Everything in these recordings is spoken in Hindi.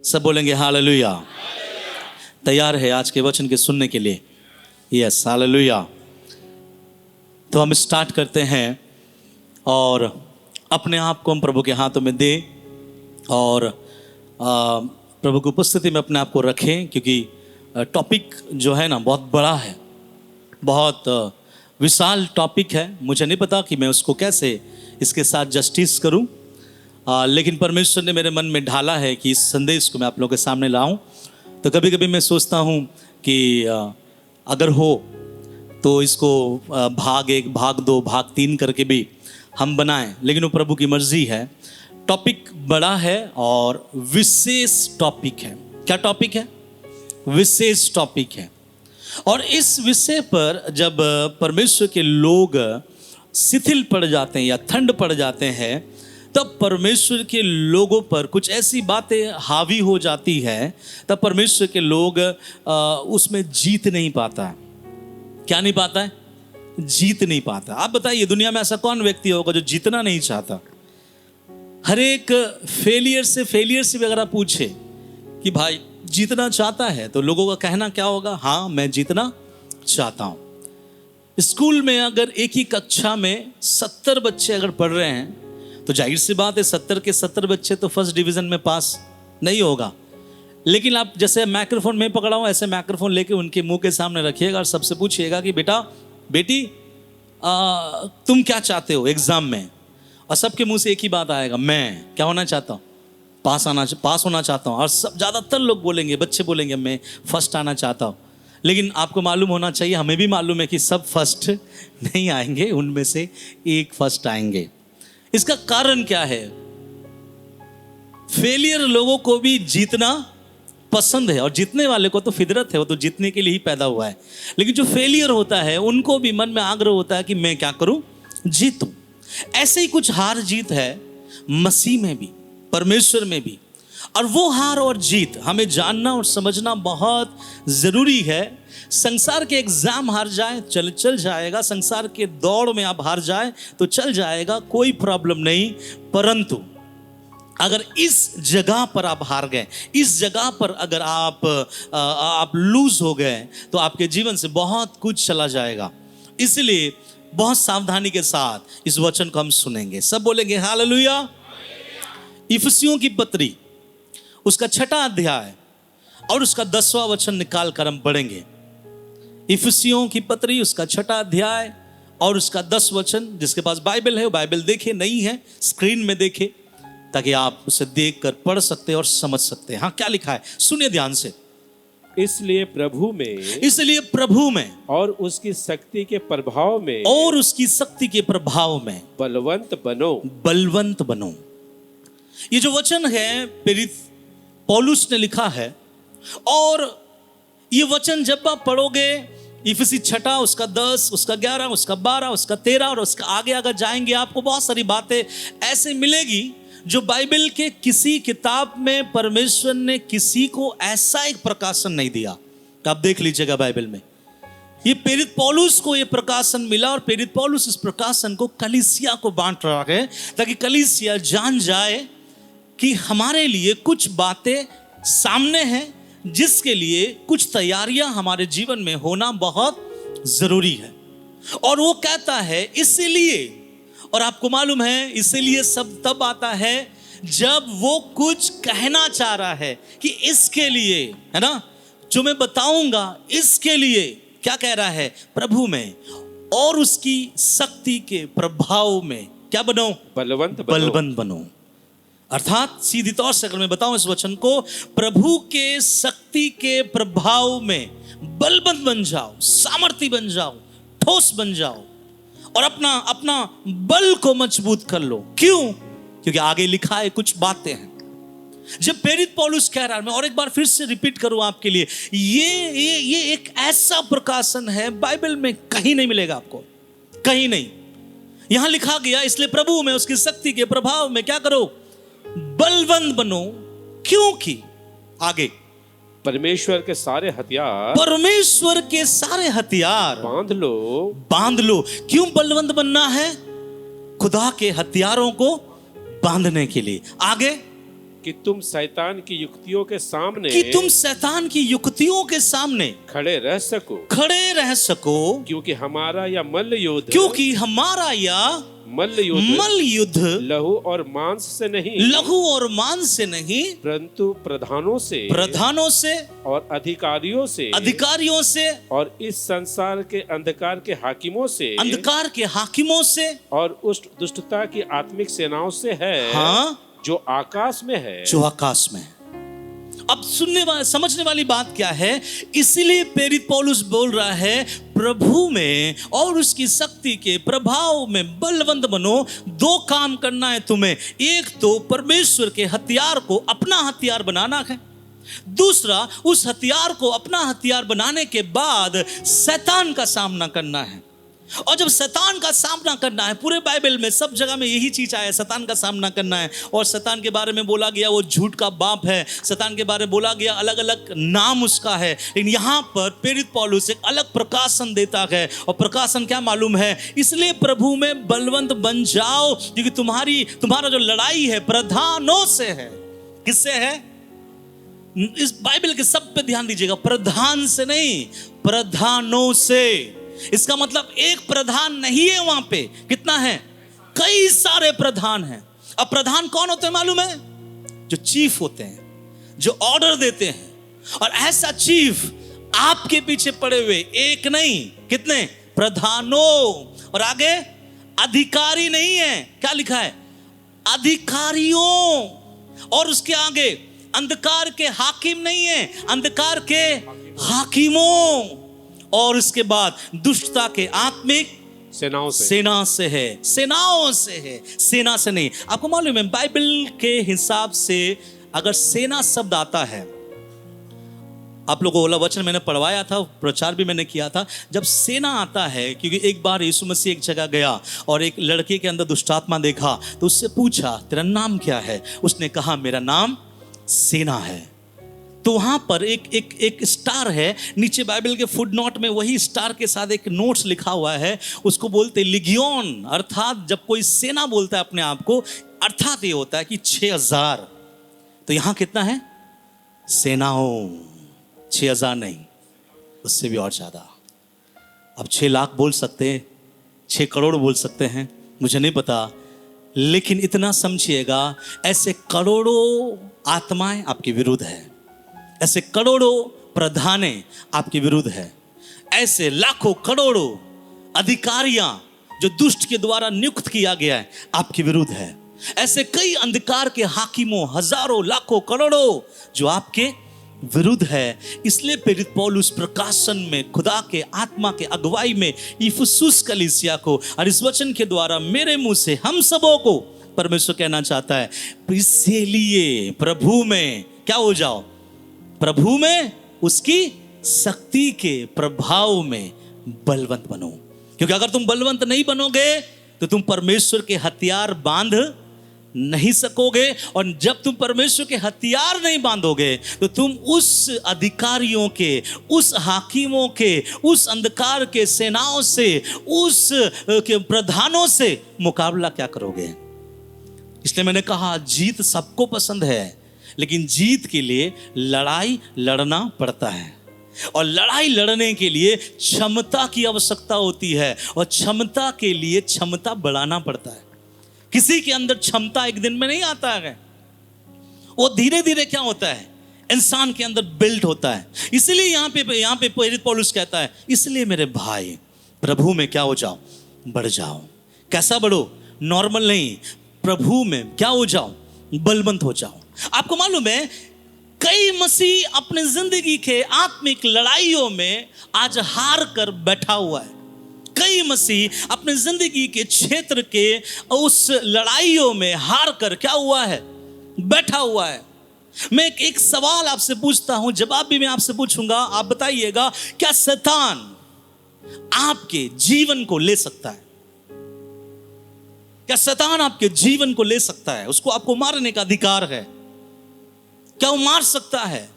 सब बोलेंगे हालेलुया। तैयार है आज के वचन के सुनने के लिए? Yes, hallelujah. तो हम स्टार्ट करते हैं और अपने आप को हम प्रभु के हाथों में दें और प्रभु की उपस्थिति में अपने आप को रखें, क्योंकि टॉपिक जो है ना बहुत बड़ा है, बहुत विशाल टॉपिक है। मुझे नहीं पता कि मैं उसको कैसे इसके साथ जस्टिस करूं, लेकिन परमेश्वर ने मेरे मन में ढाला है कि इस संदेश को मैं आप लोगों के सामने लाऊं। तो कभी कभी मैं सोचता हूं कि अगर हो तो इसको भाग 1, भाग 2, भाग 3 करके भी हम बनाएं, लेकिन वो प्रभु की मर्जी है। टॉपिक बड़ा है और विशेष टॉपिक है। क्या टॉपिक है? विशेष टॉपिक है। और इस विषय पर जब परमेश्वर के लोग शिथिल पड़ जाते हैं या ठंड पड़ जाते हैं, तब परमेश्वर के लोगों पर कुछ ऐसी बातें हावी हो जाती है, तब परमेश्वर के लोग उसमें जीत नहीं पाता है। क्या नहीं पाता है? जीत नहीं पाता। आप बताइए, दुनिया में ऐसा कौन व्यक्ति होगा जो जीतना नहीं चाहता? हर एक फेलियर से भी अगर आप पूछे कि भाई जीतना चाहता है, तो लोगों का कहना क्या होगा? हाँ, मैं जीतना चाहता हूं। स्कूल में अगर एक ही कक्षा में 70 बच्चे अगर पढ़ रहे हैं, तो जाहिर सी बात है 70 के 70 बच्चे तो फर्स्ट डिवीजन में पास नहीं होगा। लेकिन आप जैसे माइक्रोफोन में पकड़ा हूं, ऐसे माइक्रोफोन लेके उनके मुंह के सामने रखिएगा और सबसे पूछिएगा कि बेटा, बेटी, तुम क्या चाहते हो एग्जाम में? और सबके मुंह से एक ही बात आएगा, मैं क्या होना चाहता हूँ? पास होना चाहता हूँ। और सब ज़्यादातर लोग बोलेंगे, बच्चे बोलेंगे, मैं फर्स्ट आना चाहता हूँ। लेकिन आपको मालूम होना चाहिए, हमें भी मालूम है कि सब फर्स्ट नहीं आएंगे, उनमें से एक फर्स्ट आएंगे। इसका कारण क्या है? फेलियर लोगों को भी जीतना पसंद है, और जीतने वाले को तो फितरत है, वो तो जीतने के लिए ही पैदा हुआ है। लेकिन जो फेलियर होता है, उनको भी मन में आग्रह होता है कि मैं क्या करूं? जीतूं। ऐसे ही कुछ हार जीत है मसीह में भी, परमेश्वर में भी। और वो हार और जीत हमें जानना और समझना बहुत जरूरी है। संसार के एग्जाम हार जाए, चल जाएगा। संसार के दौड़ में आप हार जाए तो चल जाएगा, कोई प्रॉब्लम नहीं। परंतु अगर इस जगह पर आप हार गए, इस जगह पर अगर आप लूज हो गए, तो आपके जीवन से बहुत कुछ चला जाएगा। इसलिए बहुत सावधानी के साथ इस वचन को हम सुनेंगे। सब बोलेंगे हालेलुया। इफिसियों की पत्री उसका 6वां अध्याय और उसका 10वां वचन निकाल कर हम पढ़ेंगे। इफिसियों की पत्री उसका 6वां अध्याय और उसका 10 वचन। जिसके पास बाइबल है वो बाइबल देखे, नहीं है स्क्रीन में देखे, ताकि आप उसे देख कर पढ़ सकते और समझ सकते हैं। हाँ, क्या लिखा है सुनिए ध्यान से। इसलिए प्रभु में और उसकी शक्ति के प्रभाव में बलवंत बनो। ये जो वचन है प्रेरित पौलुस ने लिखा है, और ये वचन जब आप पढ़ोगे, इफिसी 6 उसका 10 उसका 11 उसका 12 उसका 13 और उसका आगे अगर जाएंगे, आपको बहुत सारी बातें ऐसे मिलेगी जो बाइबल के किसी किताब में परमेश्वर ने किसी को ऐसा एक प्रकाशन नहीं दिया। तो आप देख लीजिएगा बाइबल में ये प्रेरित पौलुस को ये प्रकाशन मिला, और प्रेरित पौलुस इस प्रकाशन को कलीसिया को बांट रहा है, ताकि कलीसिया जान जाए कि हमारे लिए कुछ बातें सामने हैं, जिसके लिए कुछ तैयारियां हमारे जीवन में होना बहुत जरूरी है। और वो कहता है इसीलिए, और आपको मालूम है इसीलिए सब तब आता है जब वो कुछ कहना चाह रहा है कि इसके लिए, है ना, जो मैं बताऊंगा इसके लिए क्या कह रहा है? प्रभु में और उसकी शक्ति के प्रभाव में क्या बनो? बलवंत बनो। अर्थात सीधी तौर से अगर मैं बताऊं इस वचन को, प्रभु के शक्ति के प्रभाव में बलवंत बन जाओ, सामर्थी बन जाओ, ठोस बन जाओ, और अपना बल को मजबूत कर लो। क्यों? क्योंकि आगे लिखा है कुछ बातें हैं। जब प्रेरित पौलुस कह रहा है, मैं और एक बार फिर से रिपीट करूं आपके लिए, ये एक ऐसा प्रकाशन है, बाइबल में कहीं नहीं मिलेगा आपको, कहीं नहीं। यहां लिखा गया इसलिए प्रभु में उसकी शक्ति के प्रभाव में क्या करो? बलवंत बनो। क्योंकि आगे परमेश्वर के सारे हथियार बांध लो। क्यों बलवंत बनना है? खुदा के हथियारों को बांधने के लिए। आगे कि तुम शैतान की युक्तियों के सामने कि तुम शैतान की युक्तियों के सामने खड़े रह सको, खड़े रह सको, क्योंकि हमारा यह मल्ल युद्ध क्योंकि हमारा यह मल्ल युद्ध लहू और मांस से नहीं, लहू और मांस से नहीं, परंतु प्रधानों से और अधिकारियों से और इस संसार के अंधकार के हाकिमों से और उस दुष्टता की आत्मिक सेनाओं से है, हाँ, जो आकाश में है। अब समझने वाली बात क्या है? इसीलिए प्रेरित पौलुस बोल रहा है, प्रभु में और उसकी शक्ति के प्रभाव में बलवंत बनो। दो काम करना है तुम्हें, एक तो परमेश्वर के हथियार को अपना हथियार बनाना है, दूसरा उस हथियार को अपना हथियार बनाने के बाद शैतान का सामना करना है। और जब शैतान का सामना करना है, पूरे बाइबल में सब जगह में यही चीज आया, शैतान का सामना करना है। और शैतान के बारे में बोला गया वो झूठ का बाप है, शैतान के बारे में बोला गया अलग अलग नाम उसका है। लेकिन यहाँ पर प्रेरित पौलुस एक अलग प्रकाशन देता है, और प्रकाशन क्या मालूम है? इसलिए प्रभु में बलवंत बन जाओ, क्योंकि तुम्हारा जो लड़ाई है प्रधानों से है। किससे है? इस बाइबल के सब पे ध्यान दीजिएगा, प्रधान से नहीं, प्रधानों से। इसका मतलब एक प्रधान नहीं है वहां पे, कितना है? कई सारे प्रधान हैं। अब प्रधान कौन होते हैं मालूम है? जो चीफ होते हैं, जो ऑर्डर देते हैं। और ऐसा चीफ आपके पीछे पड़े हुए एक नहीं, कितने? प्रधानों। और आगे अधिकारी नहीं है, क्या लिखा है? अधिकारियों। और उसके आगे अंधकार के हाकिम नहीं है, अंधकार के हाकिमों। और उसके बाद दुष्टता के आत्मिक सेनाओं से है, सेनाओं से है, सेना से नहीं। आपको मालूम है बाइबल के हिसाब से अगर सेना शब्द आता है, आप लोगों को वाला वचन मैंने पढ़वाया था, प्रचार भी मैंने किया था, जब सेना आता है, क्योंकि एक बार यीशु मसीह एक जगह गया और एक लड़के के अंदर दुष्टात्मा देखा, तो उससे पूछा तेरा नाम क्या है? उसने कहा मेरा नाम सेना है। तो वहां पर एक स्टार है, नीचे बाइबल के फुटनोट में वही स्टार के साथ एक नोट्स लिखा हुआ है, उसको बोलते लिगियोन। अर्थात जब कोई सेना बोलता है अपने आप को, अर्थात ये होता है कि 6000। तो यहां कितना है? सेनाओं। 6000 नहीं, उससे भी और ज्यादा। अब 6 लाख बोल सकते हैं, 6 करोड़ बोल सकते हैं, मुझे नहीं पता, लेकिन इतना समझिएगा, ऐसे करोड़ों आत्माएं आपके विरुद्ध है, ऐसे करोड़ों प्रधाने आपके विरुद्ध है, ऐसे लाखों करोड़ों अधिकारियां जो दुष्ट के द्वारा नियुक्त किया गया है आपके विरुद्ध है, ऐसे कई अंधकार के हाकिमों, हजारों लाखों करोड़ों जो आपके विरुद्ध है। इसलिए प्रेरित पौलुस प्रकाशन में खुदा के आत्मा के अगुवाई में इफिसुस कलीसिया को और इस वचन के द्वारा मेरे मुंह से हम सबों को परमेश्वर कहना चाहता है, इसीलिए प्रभु में क्या हो जाओ? प्रभु में उसकी शक्ति के प्रभाव में बलवंत बनो। क्योंकि अगर तुम बलवंत नहीं बनोगे तो तुम परमेश्वर के हथियार बांध नहीं सकोगे, और जब तुम परमेश्वर के हथियार नहीं बांधोगे तो तुम उस अधिकारियों के, उस हाकिमों के, उस अंधकार के सेनाओं से, उस के प्रधानों से मुकाबला क्या करोगे? इसलिए मैंने कहा जीत सबको पसंद है, लेकिन जीत के लिए लड़ाई लड़ना पड़ता है, और लड़ाई लड़ने के लिए क्षमता की आवश्यकता होती है, और क्षमता के लिए क्षमता बढ़ाना पड़ता है। किसी के अंदर क्षमता एक दिन में नहीं आता है, वो धीरे धीरे क्या होता है? इंसान के अंदर बिल्ड होता है। इसलिए यहाँ पे प्रेरित पौलुस कहता है, इसलिए मेरे भाई प्रभु में क्या हो जाओ? बढ़ जाओ। कैसा बढ़ो? नॉर्मल नहीं, प्रभु में क्या हो जाओ? बलवंत हो जाओ। आपको मालूम है कई मसीह अपने जिंदगी के आत्मिक लड़ाइयों में आज हार कर बैठा हुआ है। कई मसीह अपने जिंदगी के क्षेत्र के उस लड़ाइयों में हार कर क्या हुआ है? बैठा हुआ है। मैं एक सवाल आपसे पूछता हूं, जवाब भी मैं आपसे पूछूंगा, आप बताइएगा, क्या शैतान आपके जीवन को ले सकता है? क्या शैतान आपके जीवन को ले सकता है? उसको आपको मारने का अधिकार है? क्या वो मार सकता है?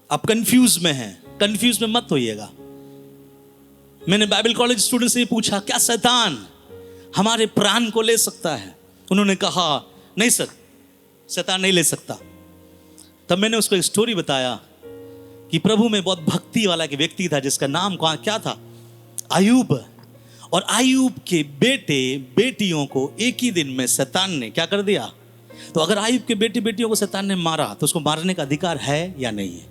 आप कंफ्यूज में हैं, कंफ्यूज में मत होइएगा। मैंने बाइबल कॉलेज स्टूडेंट से पूछा, क्या शैतान हमारे प्राण को ले सकता है? उन्होंने कहा नहीं सर, शैतान नहीं ले सकता। तब मैंने उसको एक स्टोरी बताया कि प्रभु में बहुत भक्ति वाला एक व्यक्ति था जिसका नाम क्या था, अयूब। और अयूब के बेटे बेटियों को एक ही दिन में शैतान ने क्या कर दिया। तो अगर अयूब के बेटे बेटियों को शैतान ने मारा तो उसको मारने का अधिकार है या नहीं है?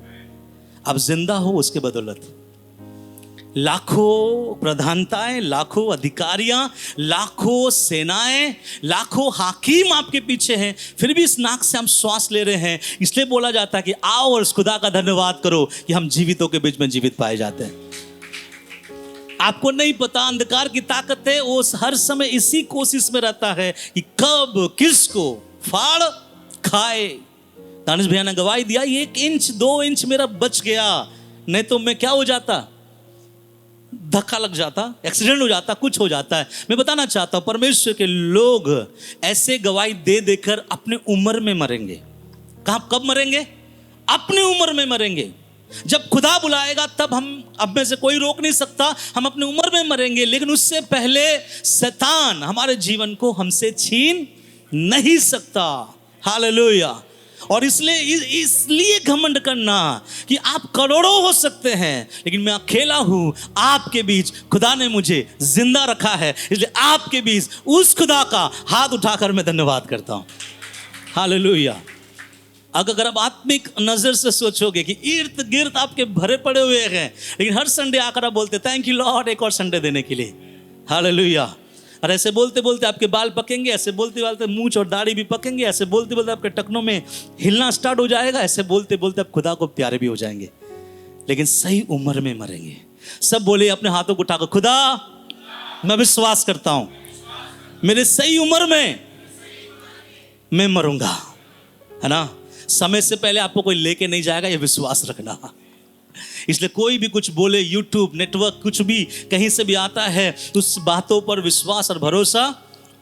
अब जिंदा हो उसके बदौलत लाखों प्रधानताएं, लाखों अधिकारियां, लाखों सेनाएं, लाखों हाकिम आपके पीछे हैं, फिर भी इस नाक से हम श्वास ले रहे हैं। इसलिए बोला जाता है कि आओ और इस खुदा का धन्यवाद करो कि हम जीवितों के बीच में जीवित पाए जाते हैं। आपको नहीं पता अंधकार की ताकत है, वो हर समय इसी कोशिश में रहता है कि कब किसको फाड़ खाए। दानिश भैया ने गवाही दिया, 1 इंच 2 इंच मेरा बच गया, नहीं तो मैं क्या हो जाता, धक्का लग जाता, एक्सीडेंट हो जाता, कुछ हो जाता है। मैं बताना चाहता हूं परमेश्वर के लोग ऐसे गवाही दे देकर अपने उम्र में मरेंगे। कब मरेंगे? अपनी उम्र में मरेंगे। जब खुदा बुलाएगा तब हम, अब में से कोई रोक नहीं सकता, हम अपनी उम्र में मरेंगे। लेकिन उससे पहले शैतान हमारे जीवन को हमसे छीन नहीं सकता। हालेलुया। और इसलिए घमंड करना कि आप करोड़ों हो सकते हैं लेकिन मैं अकेला हूं आपके बीच, खुदा ने मुझे जिंदा रखा है, इसलिए आपके बीच उस खुदा का हाथ उठाकर मैं धन्यवाद करता हूं। हालेलुया। अगर आप आत्मिक नजर से सोचोगे कि इर्द गिर्द आपके भरे पड़े हुए हैं, लेकिन हर संडे आकर आप बोलते थैंक यू लॉर्ड एक और संडे देने के लिए। हालेलुया। और ऐसे बोलते बोलते आपके बाल पकेंगे, ऐसे बोलते बोलते मूंछ और दाढ़ी भी पकेंगे, ऐसे बोलते बोलते आपके टखनों में हिलना स्टार्ट हो जाएगा, ऐसे बोलते बोलते आप खुदा को प्यारे भी हो जाएंगे, लेकिन सही उम्र में मरेंगे। सब बोले अपने हाथों को उठाकर, खुदा मैं विश्वास करता हूं मेरे सही उम्र में मैं मरूंगा, है ना। समय से पहले आपको कोई लेके नहीं जाएगा, ये विश्वास रखना। इसलिए कोई भी कुछ बोले, यूट्यूब नेटवर्क कुछ भी कहीं से भी आता है, उस बातों पर विश्वास और भरोसा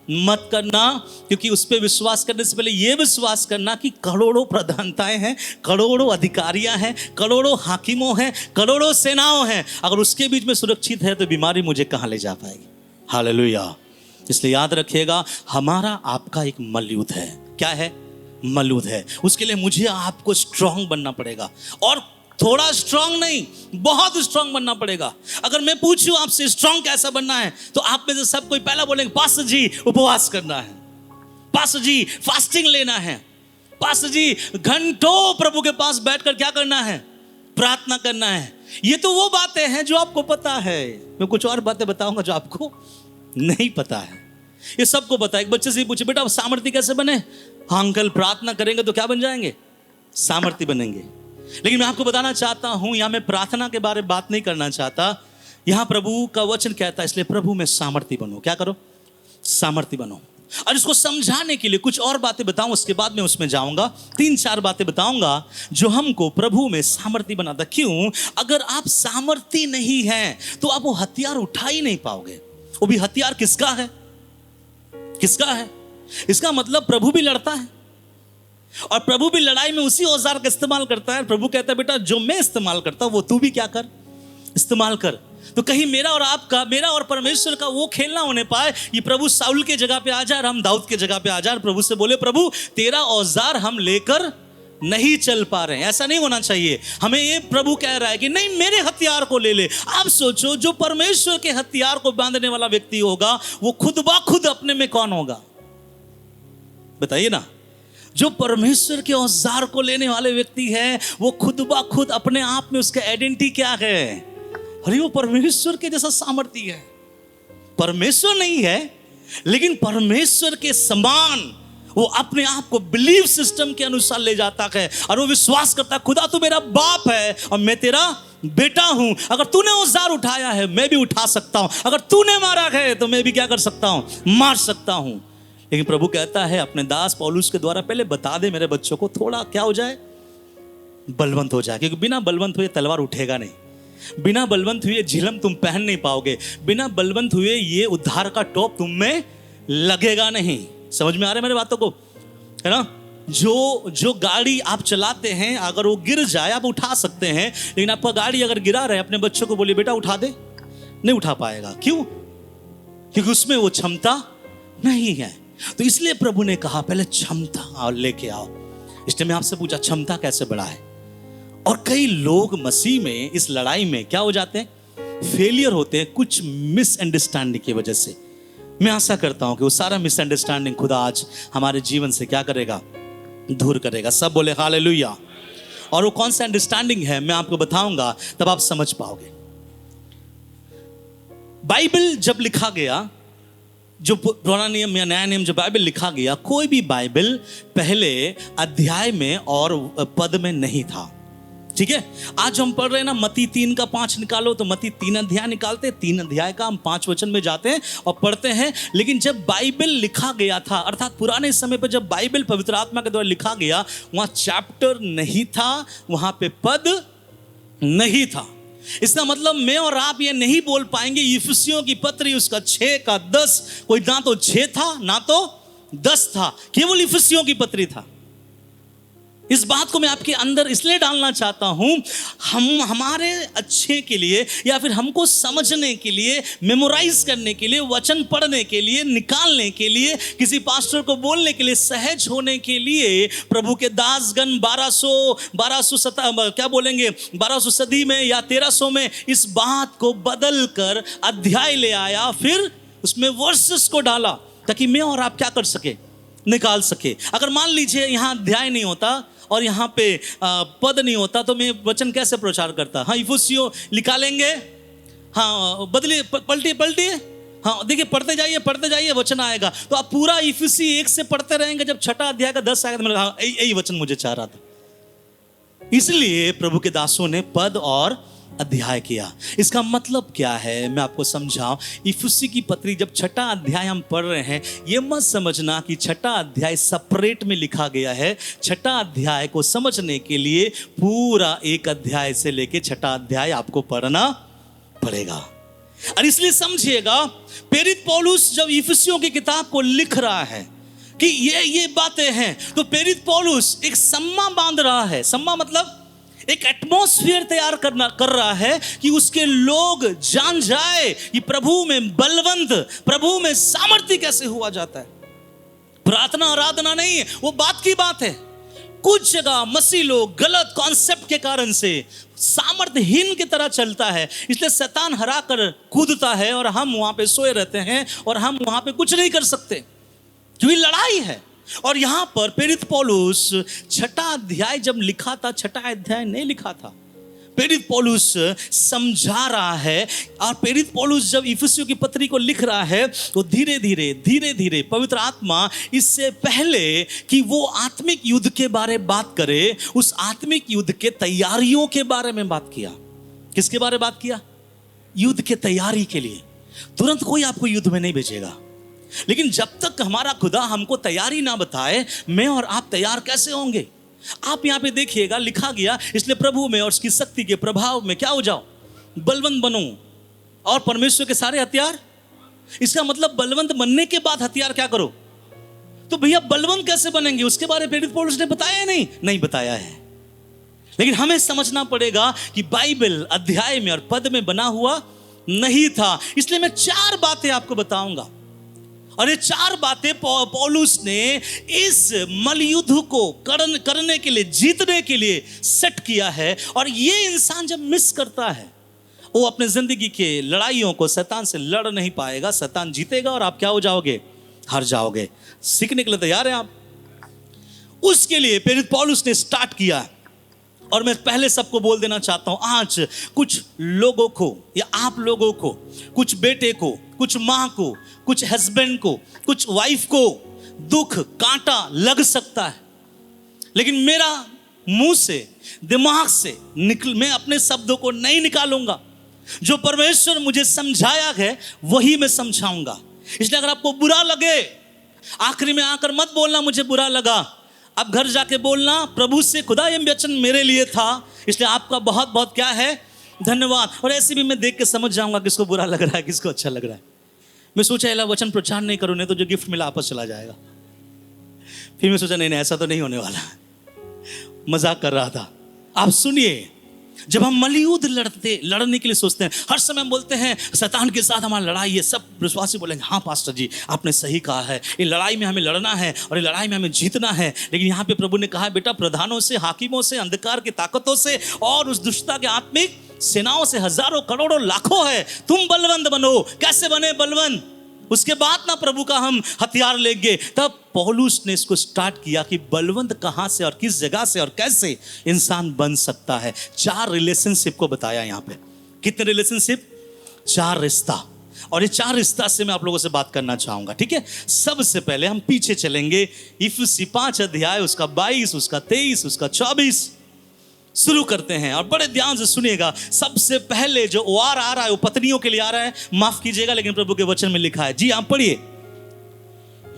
मत करना, क्योंकि उस पर विश्वास करने से पहले ये विश्वास करना कि करोड़ों प्रधानताएं हैं, करोड़ों अधिकारियां हैं, करोड़ों हाकिमों हैं, करोड़ों सेनाओं हैं, अगर उसके बीच में सुरक्षित है तो बीमारी मुझे कहां ले जा पाएगी। हालेलुया। इसलिए याद रखिएगा, हमारा आपका एक मलयुद्ध है। क्या है? मलयुद्ध है। उसके लिए मुझे आपको स्ट्रांग बनना पड़ेगा, और थोड़ा स्ट्रांग नहीं, बहुत स्ट्रांग बनना पड़ेगा। अगर मैं पूछूं आपसे स्ट्रांग कैसा बनना है, तो आप में से सब कोई पहला बोलेंगे पास्टर जी उपवास करना है, पास्टर जी फास्टिंग लेना है, पास्टर जी घंटों प्रभु के पास बैठकर क्या करना है, प्रार्थना करना है। ये तो वो बातें हैं जो आपको पता है। मैं कुछ और बातें बताऊंगा जो आपको नहीं पता है। ये सबको पता है। एक बच्चे से पूछे, बेटा सामर्थ्य कैसे बने? हाँ अंकल, प्रार्थना करेंगे तो क्या बन जाएंगे? सामर्थ्य बनेंगे। लेकिन मैं आपको बताना चाहता हूं, यहां मैं प्रार्थना के बारे में बात नहीं करना चाहता। यहां प्रभु का वचन कहता है, इसलिए प्रभु में सामर्थ्य बनो। क्या करो? सामर्थ्य बनो। और इसको समझाने के लिए कुछ और बातें बताऊं, उसके बाद मैं उसमें जाऊंगा। 3-4 बातें बताऊंगा जो हमको प्रभु में सामर्थ्य बनाता। क्यों? अगर आप सामर्थ्य नहीं है तो आप वो हथियार उठा ही नहीं पाओगे। वो भी हथियार किसका है? किसका है? इसका मतलब प्रभु भी लड़ता है, और प्रभु भी लड़ाई में उसी औजार का इस्तेमाल करता है। प्रभु कहता है, बेटा जो मैं इस्तेमाल करता हूं वो तू भी क्या कर, इस्तेमाल कर। तो कहीं मेरा और आपका, मेरा और परमेश्वर का वो खेल ना होने पाए, ये प्रभु साउल के जगह पे आ जाए और हम दाऊद के जगह पे आ जाए, प्रभु से बोले प्रभु तेरा औजार हम लेकर नहीं चल पा रहे हैं। ऐसा नहीं होना चाहिए। हमें ये प्रभु कह रहा है कि नहीं, मेरे हथियार को ले ले। आप सोचो, जो परमेश्वर के हथियार को बांधने वाला व्यक्ति होगा वो खुद ब खुद अपने में कौन होगा? बताइए ना। जो परमेश्वर के औजार को लेने वाले व्यक्ति है वो खुद ब खुद अपने आप में उसका आइडेंटिटी क्या है? अरे वो परमेश्वर के जैसा सामर्थ्य है। परमेश्वर नहीं है लेकिन परमेश्वर के समान वो अपने आप को बिलीव सिस्टम के अनुसार ले जाता है, और वो विश्वास करता है खुदा तू मेरा बाप है और मैं तेरा बेटा हूं। अगर तूने औजार उठाया है मैं भी उठा सकता हूं, अगर तूने मारा है तो मैं भी क्या कर सकता हूं, मार सकता हूं। लेकिन प्रभु कहता है अपने दास पौलुस के द्वारा, पहले बता दे मेरे बच्चों को, थोड़ा क्या हो जाए, बलवंत हो जाए। क्योंकि बिना बलवंत हुए तलवार उठेगा नहीं, बिना बलवंत हुए झिलम तुम पहन नहीं पाओगे, बिना बलवंत हुए ये उद्धार का टॉप तुम में लगेगा नहीं। समझ में आ रहा है मेरे बातों को, है ना। जो गाड़ी आप चलाते हैं अगर वो गिर जाए आप उठा सकते हैं, लेकिन आपका गाड़ी अगर गिरा रहे, अपने बच्चों को बोलिए बेटा उठा दे, नहीं उठा पाएगा। क्यों? क्योंकि उसमें वो क्षमता नहीं है। तो इसलिए प्रभु ने कहा पहले क्षमता लेके आओ। इसलिए मैं आपसे पूछा क्षमता कैसे बढ़ाए। और कई लोग मसीह में इस लड़ाई में क्या हो जाते हैं, फेलियर होते हैं कुछ मिसअंडरस्टैंडिंग की वजह से। मैं आशा करता हूं कि वो सारा मिसअंडरस्टैंडिंग खुदा आज हमारे जीवन से क्या करेगा, दूर करेगा। सब बोले हालेलुया। और वो कौन सा अंडरस्टैंडिंग है मैं आपको बताऊंगा, तब आप समझ पाओगे। बाइबल जब लिखा गया, जो पुराना नियम या नया नियम, जो बाइबल लिखा गया, कोई भी बाइबल पहले अध्याय में और पद में नहीं था। ठीक है, आज हम पढ़ रहे हैं ना, मत्ती 3 का 5 निकालो, तो मत्ती 3 अध्याय निकालते, 3 अध्याय का हम 5 वचन में जाते हैं और पढ़ते हैं। लेकिन जब बाइबल लिखा गया था, अर्थात पुराने समय पर जब बाइबल पवित्र आत्मा के द्वारा लिखा गया, वहां चैप्टर नहीं था, वहां पे पद नहीं था। इसका मतलब मैं और आप ये नहीं बोल पाएंगे इफिसियों की पत्री उसका 6 का 10, कोई ना तो 6 था ना तो 10 था, केवल इफिसियों की पत्री था। इस बात को मैं आपके अंदर इसलिए डालना चाहता हूं, हम हमारे अच्छे के लिए या फिर हमको समझने के लिए, मेमोराइज करने के लिए, वचन पढ़ने के लिए, निकालने के लिए, किसी पास्टर को बोलने के लिए, सहज होने के लिए प्रभु के दासगण 1200 सदी में या 1300 में इस बात को बदल कर अध्याय ले आया, फिर उसमें वर्सेस को डाला ताकि मैं और आप क्या कर सके, निकाल सके। अगर मान लीजिए यहाँ अध्याय नहीं होता और यहाँ पे पद नहीं होता, तो मैं वचन कैसे प्रचार करता। हाँ, इफिसियों निकालेंगे, हाँ बदलिए, पलटिए, हाँ देखिए, पढ़ते जाइए वचन आएगा। तो आप पूरा इफिसी 1 से पढ़ते रहेंगे, जब 6 अध्याय का 10 आएगा तो मैंने कहा यही वचन मुझे चाह रहा था। इसलिए प्रभु के दासों ने पद और अध्याय किया। इसका मतलब क्या है मैं आपको समझाऊं। इफिसी की पत्री जब 6 अध्याय हम पढ़ रहे हैं, ये मत समझना कि 6 अध्याय सेपरेट में लिखा गया है। 6 अध्याय को समझने के लिए पूरा 1 अध्याय से लेके 6 अध्याय आपको पढ़ना पड़ेगा। और इसलिए समझिएगा, प्रेरित पौलुस जब इफिसियों की किताब को लिख रहा है कि ये बातें हैं, तो प्रेरित पौलुस एक सम्मा बांध रहा है। सम्मा मतलब एक एटमॉस्फेयर तैयार कर रहा है कि उसके लोग जान जाए कि प्रभु में बलवंत, प्रभु में सामर्थ्य कैसे हुआ जाता है। प्रार्थना आराधना नहीं है, वो बात की बात है। कुछ जगह मसीह लोग गलत कॉन्सेप्ट के कारण से सामर्थ्यहीन की तरह चलता है, इसलिए शैतान हरा कर कूदता है और हम वहां पे सोए रहते हैं और हम वहां पे कुछ नहीं कर सकते, क्योंकि लड़ाई है। और यहां पर प्रेरित पौलुस 6 अध्याय जब लिखा था, 6 अध्याय नहीं लिखा था, प्रेरित पौलुस समझा रहा है। और प्रेरित पौलुस जब इफिसियों की पत्री को लिख रहा है, तो धीरे धीरे पवित्र आत्मा इससे पहले कि वो आत्मिक युद्ध के बारे में बात करे, उस आत्मिक युद्ध के तैयारियों के बारे में बात किया। किसके बारे में बात किया? युद्ध के तैयारी के लिए। तुरंत कोई आपको युद्ध में नहीं भेजेगा, लेकिन जब तक हमारा खुदा हमको तैयारी ना बताए, मैं और आप तैयार कैसे होंगे? आप यहां पे देखिएगा, लिखा गया, इसलिए प्रभु में और उसकी शक्ति के प्रभाव में क्या हो जाओ, बलवंत बनो और परमेश्वर के सारे हथियार। इसका मतलब बलवंत बनने के बाद हथियार क्या करो। तो भैया बलवंत कैसे बनेंगे, उसके बारे में प्रेरित पौलुस ने बताया नहीं बताया है। लेकिन हमें समझना पड़ेगा कि बाइबल अध्याय में और पद में बना हुआ नहीं था। इसलिए मैं 4 बातें आपको बताऊंगा, और ये 4 बातें पौलुस ने इस मलयुद्ध को करने के लिए, जीतने के लिए सेट किया है। और ये इंसान जब मिस करता है, वो अपने जिंदगी के लड़ाइयों को शैतान से लड़ नहीं पाएगा, शैतान जीतेगा और आप क्या हो जाओगे, हार जाओगे। सीखने के लिए तैयार हैं आप? उसके लिए प्रेरित पौलुस ने स्टार्ट किया। और मैं पहले सबको बोल देना चाहता हूं, आज कुछ लोगों को या आप लोगों को, कुछ बेटे को, कुछ माँ को, कुछ हस्बैंड को, कुछ वाइफ को दुख कांटा लग सकता है, लेकिन मेरा मुंह से, दिमाग से मैं अपने शब्दों को नहीं निकालूंगा। जो परमेश्वर मुझे समझाया है वही मैं समझाऊंगा। इसलिए अगर आपको बुरा लगे, आखिरी में आकर मत बोलना मुझे बुरा लगा। अब घर जाके बोलना, प्रभु से खुदा ये वचन मेरे लिए था, इसलिए आपका बहुत बहुत क्या है, धन्यवाद। और ऐसे भी मैं देख के समझ जाऊंगा किसको बुरा लग रहा है, किसको अच्छा लग रहा है। मैं सोचा एला वचन प्रचार नहीं करूँ, नहीं तो जो गिफ्ट मिला आपस चला जाएगा। फिर मैं सोचा नहीं ऐसा तो नहीं होने वाला, मजाक कर रहा था। आप सुनिए, जब हम मल्लयुद्ध लड़ने के लिए सोचते हैं, हर समय हम बोलते हैं शैतान के साथ हमारी लड़ाई है, सब विश्वासी बोलेंगे हाँ पास्टर जी आपने सही कहा है, ये लड़ाई में हमें लड़ना है और ये लड़ाई में हमें जीतना है। लेकिन यहाँ पे प्रभु ने कहा बेटा प्रधानों से, हाकिमों से, अंधकार की ताकतों से और उस दुष्टता के आत्मिक सेनाओं से हजारों करोड़ों लाखों है, तुम बलवंत बनो। कैसे बने बलवंत? उसके बाद ना प्रभु का हम हथियार लेंगे। तब पौलुस ने इसको स्टार्ट किया कि बलवंत कहां से और किस जगह से और कैसे इंसान बन सकता है। 4 रिलेशनशिप को बताया यहाँ पे। कितने रिलेशनशिप? 4 रिश्ता। और ये 4 रिश्ता से मैं आप लोगों से बात करना चाहूंगा, ठीक है। सबसे पहले हम पीछे चलेंगे, इफिसी 5 अध्याय उसका 22, उसका 23, उसका 24 शुरू करते हैं और बड़े ध्यान से सुनिएगा। सबसे पहले जो वार आ रहा है वो पत्नियों के लिए आ रहा है, माफ कीजिएगा लेकिन प्रभु के वचन में लिखा है। जी आप पढ़िए।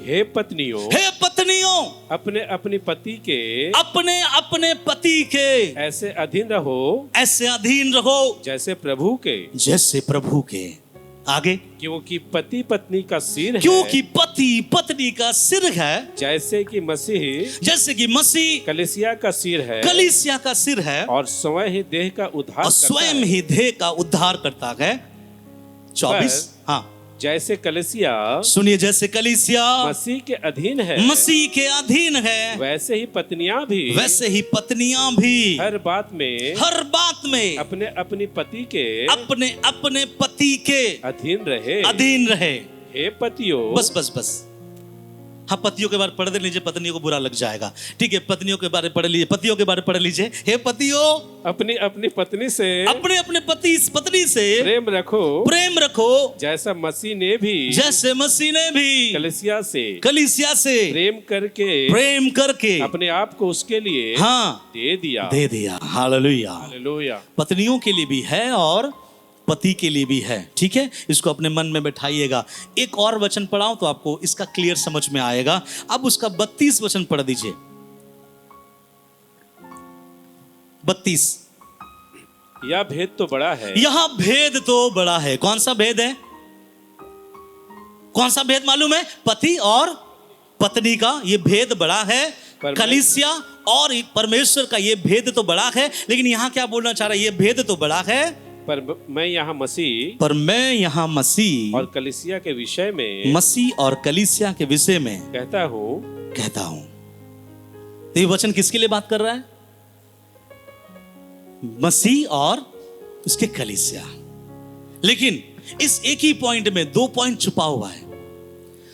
हे पत्नियों, हे पत्नियों, अपने अपने पति के, अपने अपने पति के ऐसे अधीन रहो, ऐसे अधीन रहो जैसे प्रभु के, जैसे प्रभु के। आगे, क्योंकि पति पत्नी का सिर है, क्योंकि पति पत्नी का सिर है, जैसे कि मसीह कलीसिया का सिर है, कलीसिया का सिर है, और स्वयं ही देह का उद्धार, और स्वयं ही देह का उद्धार करता है। 24, हाँ जैसे कलीसिया, सुनिए, जैसे कलीसिया मसीह के अधीन है, मसीह के अधीन है, वैसे ही पत्नियां भी हर बात में अपने अपने पति के, अपने पति के अधीन रहे। हे पतियों, बस हाँ, पतियों के बारे पढ़ लीजिए, पत्नियों को बुरा लग जाएगा, ठीक है। पत्नियों के बारे पढ़ लीजिए, पतियों के बारे पढ़ लीजिए। हे पतियों, अपनी अपनी पत्नी से, अपने पत्नी से प्रेम रखो, जैसे मसीह ने भी कलीसिया से प्रेम करके अपने आप को उसके लिए हाँ दे दिया। हालेलुया। पत्नियों के लिए भी है और पति के लिए भी है, ठीक है। इसको अपने मन में बैठाइएगा। एक और वचन पढ़ाऊं तो आपको इसका क्लियर समझ में आएगा। अब उसका 32 वचन पढ़ दीजिए। 32। यह भेद तो बड़ा है, यह भेद तो बड़ा है। कौन सा भेद है? कौन सा भेद मालूम है? पति और पत्नी का ये भेद बड़ा है। कलीसिया और परमेश्वर का ये भेद तो बड़ा है। लेकिन यहां क्या बोलना चाह रहा है? ये भेद तो बड़ा है, पर मैं यहाँ मसीह और कलीसिया के विषय में कहता हूँ। तो ये वचन किसके लिए बात कर रहा है? मसीह और उसके कलीसिया। लेकिन इस एक ही पॉइंट में 2 पॉइंट छुपा हुआ है।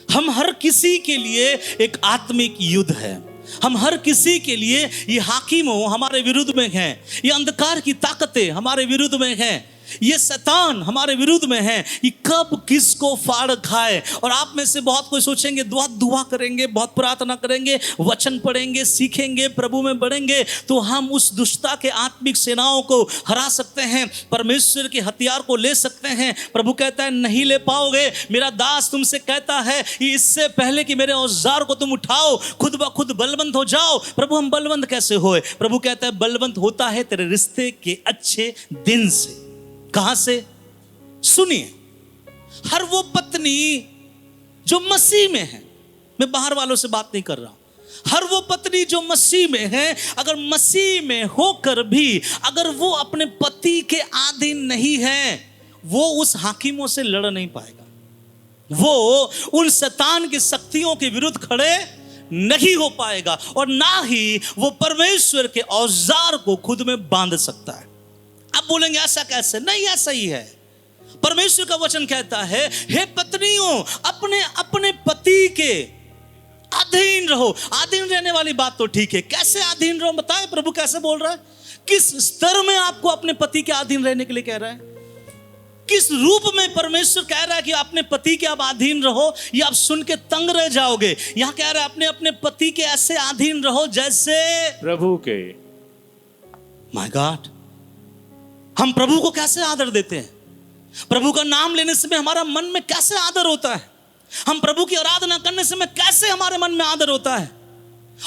हम हर किसी के लिए एक आत्मिक युद्ध है। हम हर किसी के लिए ये हाकिमों हमारे विरुद्ध में हैं, ये अंधकार की ताकतें हमारे विरुद्ध में हैं, ये शैतान हमारे विरुद्ध में है कि कब किसको फाड़ खाए। और आप में से बहुत कोई सोचेंगे बहुत दुआ करेंगे, बहुत प्रार्थना करेंगे, वचन पढ़ेंगे, सीखेंगे, प्रभु में बढ़ेंगे तो हम उस दुष्टता के आत्मिक सेनाओं को हरा सकते हैं, परमेश्वर के हथियार को ले सकते हैं। प्रभु कहता है नहीं ले पाओगे। मेरा दास तुमसे कहता है कि इससे पहले कि मेरे औजार को तुम उठाओ खुद ब खुद बलवंत हो जाओ। प्रभु हम बलवंत कैसे होए? प्रभु कहता है बलवंत होता है तेरे रिश्ते के अच्छे दिन से। कहां से? सुनिए, हर वो पत्नी जो मसीह में है, मैं बाहर वालों से बात नहीं कर रहा हूं, हर वो पत्नी जो मसीह में है, अगर मसीह में होकर भी अगर वो अपने पति के अधीन नहीं है, वो उस हाकिमों से लड़ नहीं पाएगा, वो उन शैतान की शक्तियों के विरुद्ध खड़े नहीं हो पाएगा, और ना ही वो परमेश्वर के औजार को खुद में बांध सकता है। अब बोलेंगे ऐसा कैसे? नहीं, ऐसा ही है। परमेश्वर का वचन कहता है हे पत्नियों अपने अपने पति के अधीन रहो। अधीन रहने वाली बात तो ठीक है, कैसे अधीन रहो बताए? प्रभु कैसे बोल रहा है? किस स्तर में आपको अपने पति के अधीन रहने के लिए कह रहा है? किस रूप में परमेश्वर कह रहा है कि अपने पति के आप अधीन रहो? ये आप सुन के तंग रह जाओगे। यहां कह रहा है अपने अपने पति के ऐसे अधीन रहो जैसे प्रभु के। माय गॉड, हम प्रभु को कैसे आदर देते हैं? प्रभु का नाम लेने से हमारा मन में कैसे आदर होता है? हम प्रभु की आराधना करने से कैसे हमारे मन में आदर होता है?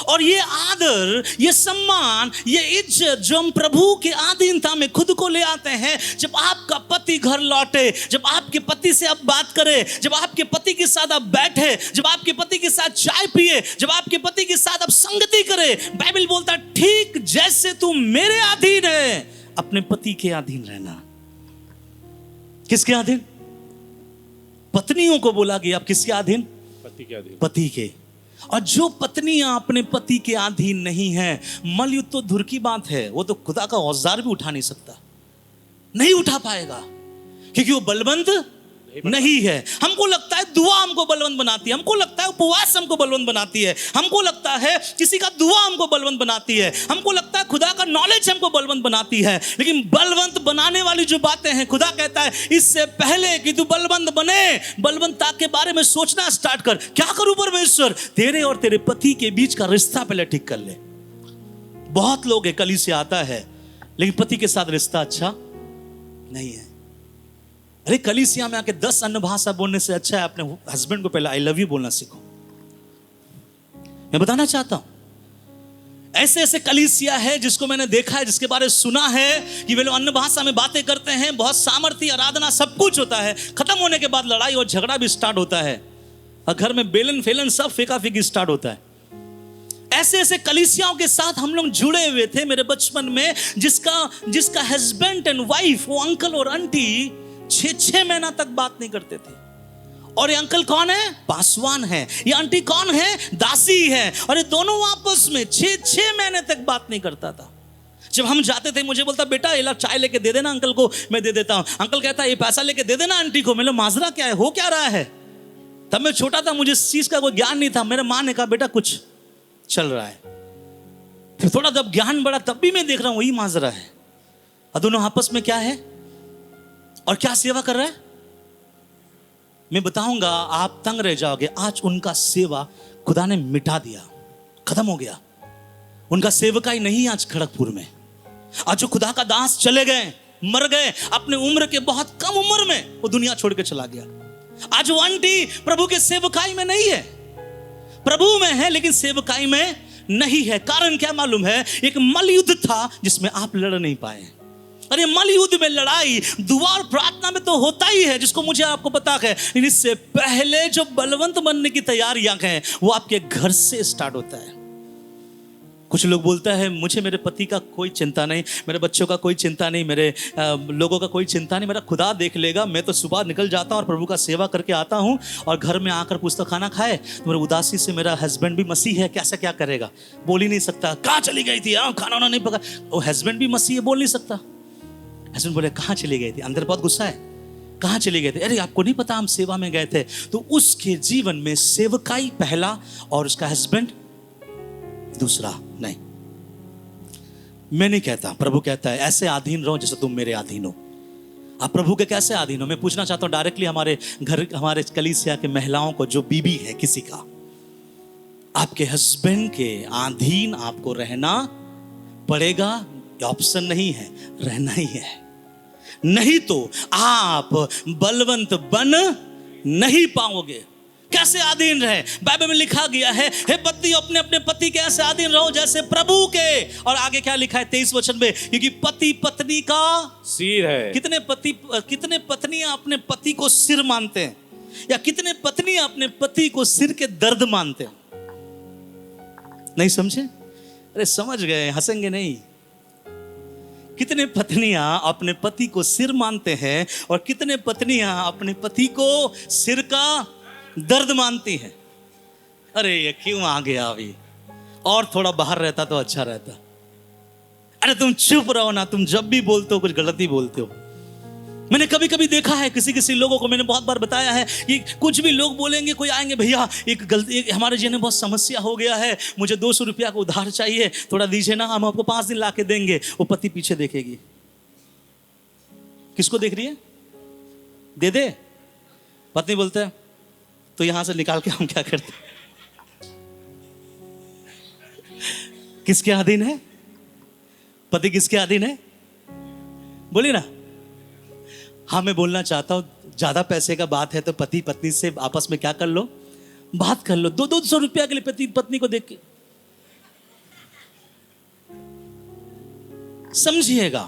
और ये आदर, ये सम्मान, ये इज्जत जो हम प्रभु के अधीनता में खुद को ले आते हैं, जब आपका पति घर लौटे, जब आपके पति से आप बात करें, जब आपके पति के साथ आप बैठे, जब आपके पति के साथ चाय पिए, जब आपके पति के साथ आप संगति करें, बाइबल बोलता ठीक जैसे तू मेरे अधीन है अपने पति के अधीन रहना। किसके अधीन? पत्नियों को बोला कि आप किसके अधीन? पति के अधीन। पति के। और जो पत्नियां अपने पति के अधीन नहीं है, मलयुद्ध तो दूर की बात है, वो तो खुदा का औजार भी उठा नहीं सकता, नहीं उठा पाएगा, क्योंकि वो बलवंत नहीं है। हमको लगता है दुआ हमको बलवंत बनाती है, हमको लगता है उपवास हमको बलवंत बनाती है, हमको लगता है किसी का दुआ हमको बलवंत बनाती है, हमको लगता है खुदा का नॉलेज हमको बलवंत बनाती है। लेकिन बलवंत बनाने वाली जो बातें हैं, खुदा कहता है इससे पहले कि तू बलवंत बने, बलवंतता के बारे में सोचना स्टार्ट कर। क्या करूं परमेश्वर? तेरे और तेरे पति के बीच का रिश्ता पहले ठीक कर ले। बहुत लोग कलीसिया आता है लेकिन पति के साथ रिश्ता अच्छा नहीं है। अरे कलीसिया में आके 10 अन्य भाषा बोलने से अच्छा है अपने हस्बैंड को पहले आई लव यू बोलना सीखो। मैं बताना चाहता हूं, ऐसे ऐसे कलीसिया है जिसको मैंने देखा है, जिसके बारे में सुना है कि वे लोग अन्य भाषा में बातें करते हैं, बहुत सामर्थ्य, आराधना, सब कुछ होता है, खत्म होने के बाद लड़ाई और झगड़ा भी स्टार्ट होता है, और घर में बेलन फेलन सब फेंका फेंकी स्टार्ट होता है। ऐसे ऐसे कलीसियाओं के साथ हम लोग जुड़े हुए थे मेरे बचपन में, जिसका हस्बैंड एंड वाइफ, वो अंकल और आंटी 6 महीना तक बात नहीं करते थे। और ये अंकल कौन है? पासवान है। ये आंटी कौन है? दासी है। और ये दोनों आपस में 6 महीने तक बात नहीं करता था। जब हम जाते थे मुझे बोलता बेटा ये चाय लेके दे देना अंकल को, मैं दे देता हूं। अंकल कहता ये पैसा लेके दे देना आंटी को। मैं माजरा क्या है, हो क्या रहा है? तब मैं छोटा था, मुझे इस चीज का कोई ज्ञान नहीं था। मेरे माँ ने कहा बेटा कुछ चल रहा है। फिर थोड़ा जब ज्ञान बढ़ा तब भी मैं देख रहा हूं वही माजरा है, और दोनों आपस में क्या है और क्या सेवा कर रहा है मैं बताऊंगा, आप तंग रह जाओगे। आज उनका सेवा खुदा ने मिटा दिया, खत्म हो गया। उनका सेवका ही नहीं आज खड़गपुर में। आज जो खुदा का दास चले गए, मर गए अपने उम्र के बहुत कम उम्र में, वो दुनिया छोड़ के चला गया। आज वो आंटी प्रभु के सेवकाई में नहीं है, प्रभु में है लेकिन सेवकाई में नहीं है। कारण क्या मालूम है? एक मलयुद्ध था जिसमें आप लड़ नहीं पाए। अरे मलयुद्ध में लड़ाई दुआ और प्रार्थना में तो होता ही है, जिसको मुझे आपको पता है, लेकिन इससे पहले जो बलवंत बनने की तैयारियां हैं वो आपके घर से स्टार्ट होता है। कुछ लोग बोलता है मुझे मेरे पति का कोई चिंता नहीं, मेरे बच्चों का कोई चिंता नहीं, मेरे लोगों का कोई चिंता नहीं, मेरा खुदा देख लेगा। मैं तो सुबह निकल जाता हूँ और प्रभु का सेवा करके आता हूँ, और घर में आकर पुस्तक खाना खाए तो मेरे उदासी से मेरा हस्बैंड भी मसीह है, कैसा क्या करेगा? बोल ही नहीं सकता। कहाँ चली गई थी? खाना वाना नहीं पका। वो हस्बैंड भी मसीह है, बोल नहीं सकता। हस्बैंड बोले कहाँ चली गई थी? अंदर बहुत गुस्सा है, कहाँ चली गए थे? अरे आपको नहीं पता हम सेवा में गए थे। तो उसके जीवन में सेवकाई पहला और उसका हस्बैंड दूसरा नहीं। मैं नहीं कहता, प्रभु कहता है ऐसे अधीन रहो जैसे तुम मेरे अधीन हो। आप प्रभु के कैसे अधीन हो? मैं पूछना चाहता हूं डायरेक्टली हमारे घर, हमारे कलीसिया के महिलाओं को, जो बीबी है किसी का, आपके हस्बैंड के अधीन आपको रहना पड़ेगा, ऑप्शन नहीं है, रहना ही है। नहीं तो आप बलवंत बन नहीं पाओगे। कैसे अधीन रहे? बाइबल में लिखा गया है, हे पति अपने अपने पति के ऐसे अधीन रहो जैसे प्रभु के। और आगे क्या लिखा है 23 वचन में? क्योंकि पति पत्नी का सिर है। कितने पत्नियां अपने पति को सिर मानते हैं, या कितने पत्नियां अपने पति को सिर के दर्द मानते हैं? नहीं समझे? अरे समझ गए, हंसेंगे नहीं। कितने पत्नियां अपने पति को सिर मानते हैं और कितने पत्नियां अपने पति को सिर का दर्द मानती हैं। अरे ये क्यों आ गया अभी? और थोड़ा बाहर रहता तो अच्छा रहता। अरे तुम चुप रहो ना, तुम जब भी बोलते हो कुछ गलत ही बोलते हो। मैंने कभी कभी देखा है किसी लोगों को, मैंने बहुत बार बताया है कि कुछ भी लोग बोलेंगे, कोई आएंगे, भैया एक गलती, हमारे जीवन में बहुत समस्या हो गया है, मुझे 200 रुपया का उधार चाहिए, थोड़ा दीजिए ना, हम आपको 5 दिन ला के देंगे। वो पति पीछे देखेगी, किसको देख रही है? दे दे। पत्नी बोलते है तो यहां से निकाल के हम क्या करते? किसके अधीन है पति? किसके अधीन है? बोलिए ना। हाँ, मैं बोलना चाहता हूं, ज्यादा पैसे का बात है तो पति पत्नी से आपस में क्या कर लो, बात कर लो। 200 रुपया के लिए पति पत्नी को देख के समझिएगा।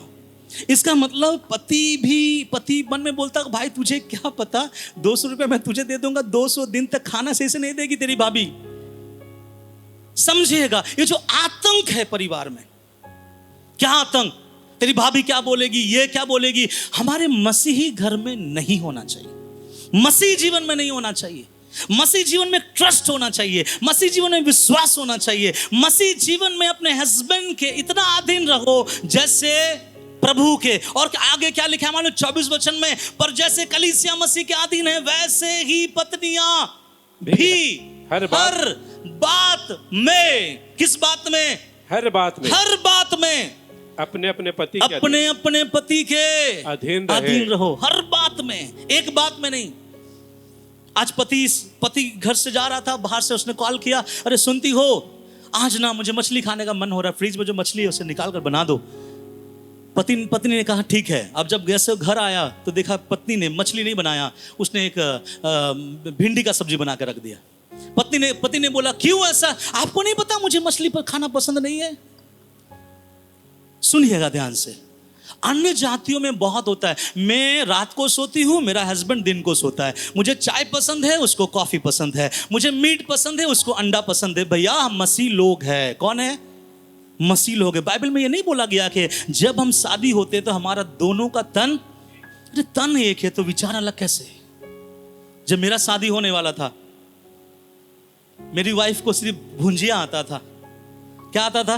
इसका मतलब पति मन में बोलता भाई तुझे क्या पता, 200 रुपया मैं तुझे दे दूंगा, 200 दिन तक खाना सही से नहीं देगी तेरी भाभी। समझिएगा, ये जो आतंक है परिवार में, क्या आतंक? तेरी भाभी क्या बोलेगी, ये क्या बोलेगी। हमारे मसीही घर में नहीं होना चाहिए, मसीह जीवन में नहीं होना चाहिए। मसीह जीवन में ट्रस्ट होना चाहिए, मसीह जीवन में विश्वास होना चाहिए। मसीह जीवन में अपने हस्बैंड के इतना अधीन रहो जैसे प्रभु के। और आगे क्या लिखा है मानो 24 वचन में, पर जैसे कलीसिया मसीह के अधीन है वैसे ही पत्नियां भी हर बात में, किस बात में, हर बात में अपने अपने पति के अधीन रहो। हर बात में, एक बात में नहीं। आज पति घर से जा रहा था, बाहर से उसने कॉल किया, अरे सुनती हो आज ना मुझे मछली खाने का मन हो रहा है, फ्रिज में जो मछली है उसे निकाल कर बना दो। पत्नी ने कहा ठीक है। अब जब गैस से घर आया तो देखा पत्नी ने मछली नहीं बनाया, उसने एक भिंडी का सब्जी बना कर रख दिया। पति ने बोला क्यों ऐसा, आपको नहीं पता मुझे मछली पर खाना पसंद नहीं है। सुनिएगा ध्यान से, अन्य जातियों में बहुत होता है। मैं रात को सोती हूं, मेरा हस्बैंड दिन को सोता है। मुझे चाय पसंद है, उसको कॉफी पसंद है। मुझे मीट पसंद है, उसको अंडा पसंद है। भैया हम मसीह लोग हैं। कौन है? मसीह लोग है। बाइबल में ये नहीं बोला गया कि जब हम शादी होते तो हमारा दोनों का तन, अरे तन एक है तो विचार अलग कैसे? जब मेरा शादी होने वाला था, मेरी वाइफ को सिर्फ भुंजिया आता था। क्या आता था?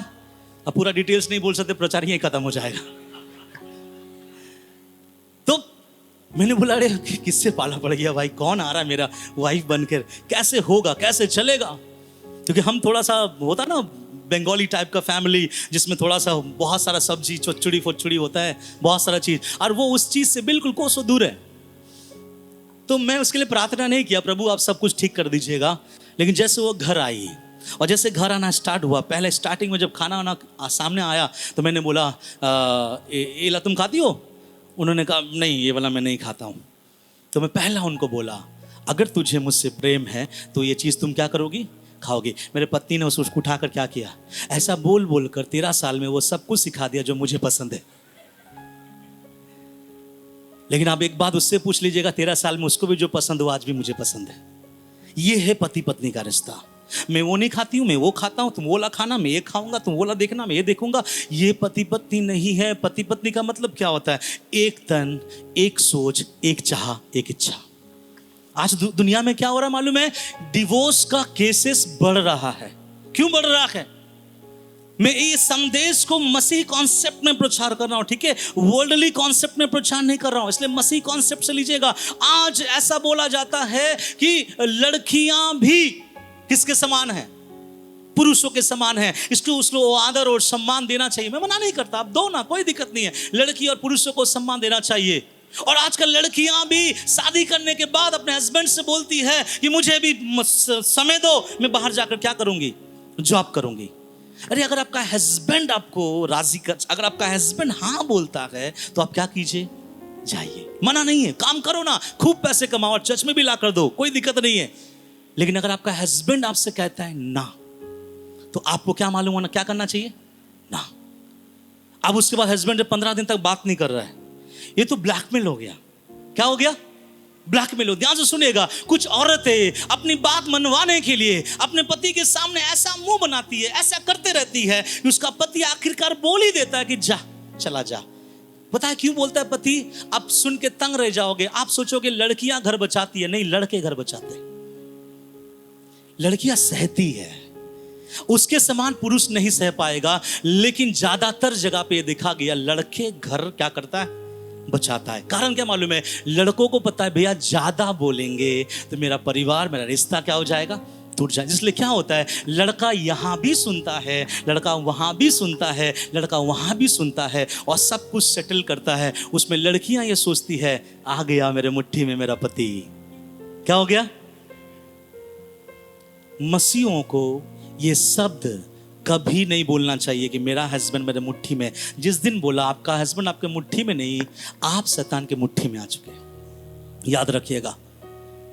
अब पूरा डिटेल्स नहीं बोल सकते, प्रचार ही खत्म हो जाएगा। तो मैंने बोला अरे किससे पाला पड़ गया भाई, कौन आ रहा है मेरा वाइफ बनकर, कैसे होगा, कैसे चलेगा? क्योंकि हम थोड़ा सा होता ना बंगाली टाइप का फैमिली, जिसमें थोड़ा सा बहुत सारा सब्जी चुचड़ी फोचड़ी होता है, बहुत सारा चीज, और वो उस चीज से बिल्कुल कोसों दूर है। तो मैं उसके लिए प्रार्थना नहीं किया, प्रभु आप सब कुछ ठीक कर दीजिएगा। लेकिन जैसे वो घर आई और जैसे घर आना स्टार्ट हुआ, पहले स्टार्टिंग में जब खाना वाना सामने आया तो मैंने बोला एला तुम खाती हो? उन्होंने कहा नहीं ये वाला मैं नहीं खाता हूँ। तो मैं पहला उनको बोला अगर तुझे मुझसे प्रेम है तो ये चीज़ तुम क्या करोगी? खाओगी। मेरे पत्नी ने उसको उठाकर क्या किया, ऐसा बोल बोल कर 13 साल में वो सब कुछ सिखा दिया जो मुझे पसंद है। लेकिन आप एक बात उससे पूछ लीजिएगा, 13 साल में उसको भी जो पसंद हो आज भी मुझे पसंद है। ये है पति पत्नी का रिश्ता। मैं वो नहीं खाती हूँ, मैं वो खाता हूँ, तुम वो ला खाना, मैं ये खाऊंगा, तुम वो ला देखना, मैं ये देखूंगा। ये पति पत्नी नहीं है। पति पत्नी का मतलब क्या होता है? एक तन, एक सोच, एक चाह, एक इच्छा। आज दुनिया में क्या हो रहा है मालूम है? डिवोर्स का केसेस बढ़ रहा है। क्यों बढ़ रहा है? मैं इस संदेश को मसीह कॉन्सेप्ट में प्रचार कर रहा हूं, ठीक है, वर्ल्डली कॉन्सेप्ट में प्रचार नहीं कर रहा हूं, इसलिए मसीह कॉन्सेप्ट से लीजिएगा। आज ऐसा बोला जाता है कि लड़कियां भी किसके समान है? पुरुषों के समान है। उसको आदर और सम्मान देना चाहिए। मैं मना नहीं करता, आप दो ना, कोई दिक्कत नहीं है। लड़की और पुरुषों को सम्मान देना चाहिए। और आजकल लड़कियां भी शादी करने के बाद अपने हस्बैंड से बोलती है कि मुझे भी समय दो, मैं बाहर जाकर क्या करूंगी? जॉब करूंगी। अरे अगर आपका हस्बैंड आपको राजी कर, अगर आपका हस्बैंड हाँ बोलता है तो आप क्या कीजिए? जाइए, मना नहीं है, काम करो ना, खूब पैसे कमाओ और चर्च में भी ला कर दो, कोई दिक्कत नहीं है। लेकिन अगर आपका हस्बैंड आपसे कहता है ना, तो आपको क्या मालूम होना क्या करना चाहिए? ना। अब उसके बाद हस्बैंड 15 दिन तक बात नहीं कर रहा है, ये तो ब्लैकमेल हो गया। क्या हो गया? ब्लैकमेल हो। ध्यान से सुनिएगा, कुछ औरतें अपनी बात मनवाने के लिए अपने पति के सामने ऐसा मुंह बनाती है, ऐसा करते रहती है कि उसका पति आखिरकार बोल ही देता है कि जा, चला जा। पता है क्यों बोलता है पति? आप सुन के तंग रह जाओगे। आप सोचोगे लड़कियां घर बचाती है, नहीं, लड़के घर बचाते हैं। लड़कियां सहती है, उसके समान पुरुष नहीं सह पाएगा। लेकिन ज्यादातर जगह पे देखा गया लड़के घर क्या करता है? बचाता है। कारण क्या मालूम है? लड़कों को पता है भैया ज्यादा बोलेंगे तो मेरा परिवार, मेरा रिश्ता क्या हो जाएगा? टूट जाए। इसलिए क्या होता है, लड़का यहाँ भी सुनता है, लड़का वहाँ भी सुनता है, लड़का वहाँ भी सुनता है और सब कुछ सेटल करता है। उसमें लड़कियां ये सोचती है आ गया मेरे मुट्ठी में मेरा पति। क्या हो गया? मसीहों को ये शब्द कभी नहीं बोलना चाहिए कि मेरा हस्बैंड मेरे मुट्ठी में। जिस दिन बोला आपका हस्बैंड आपके मुट्ठी में नहीं, आप शैतान के मुट्ठी में आ चुके हैं। याद रखिएगा।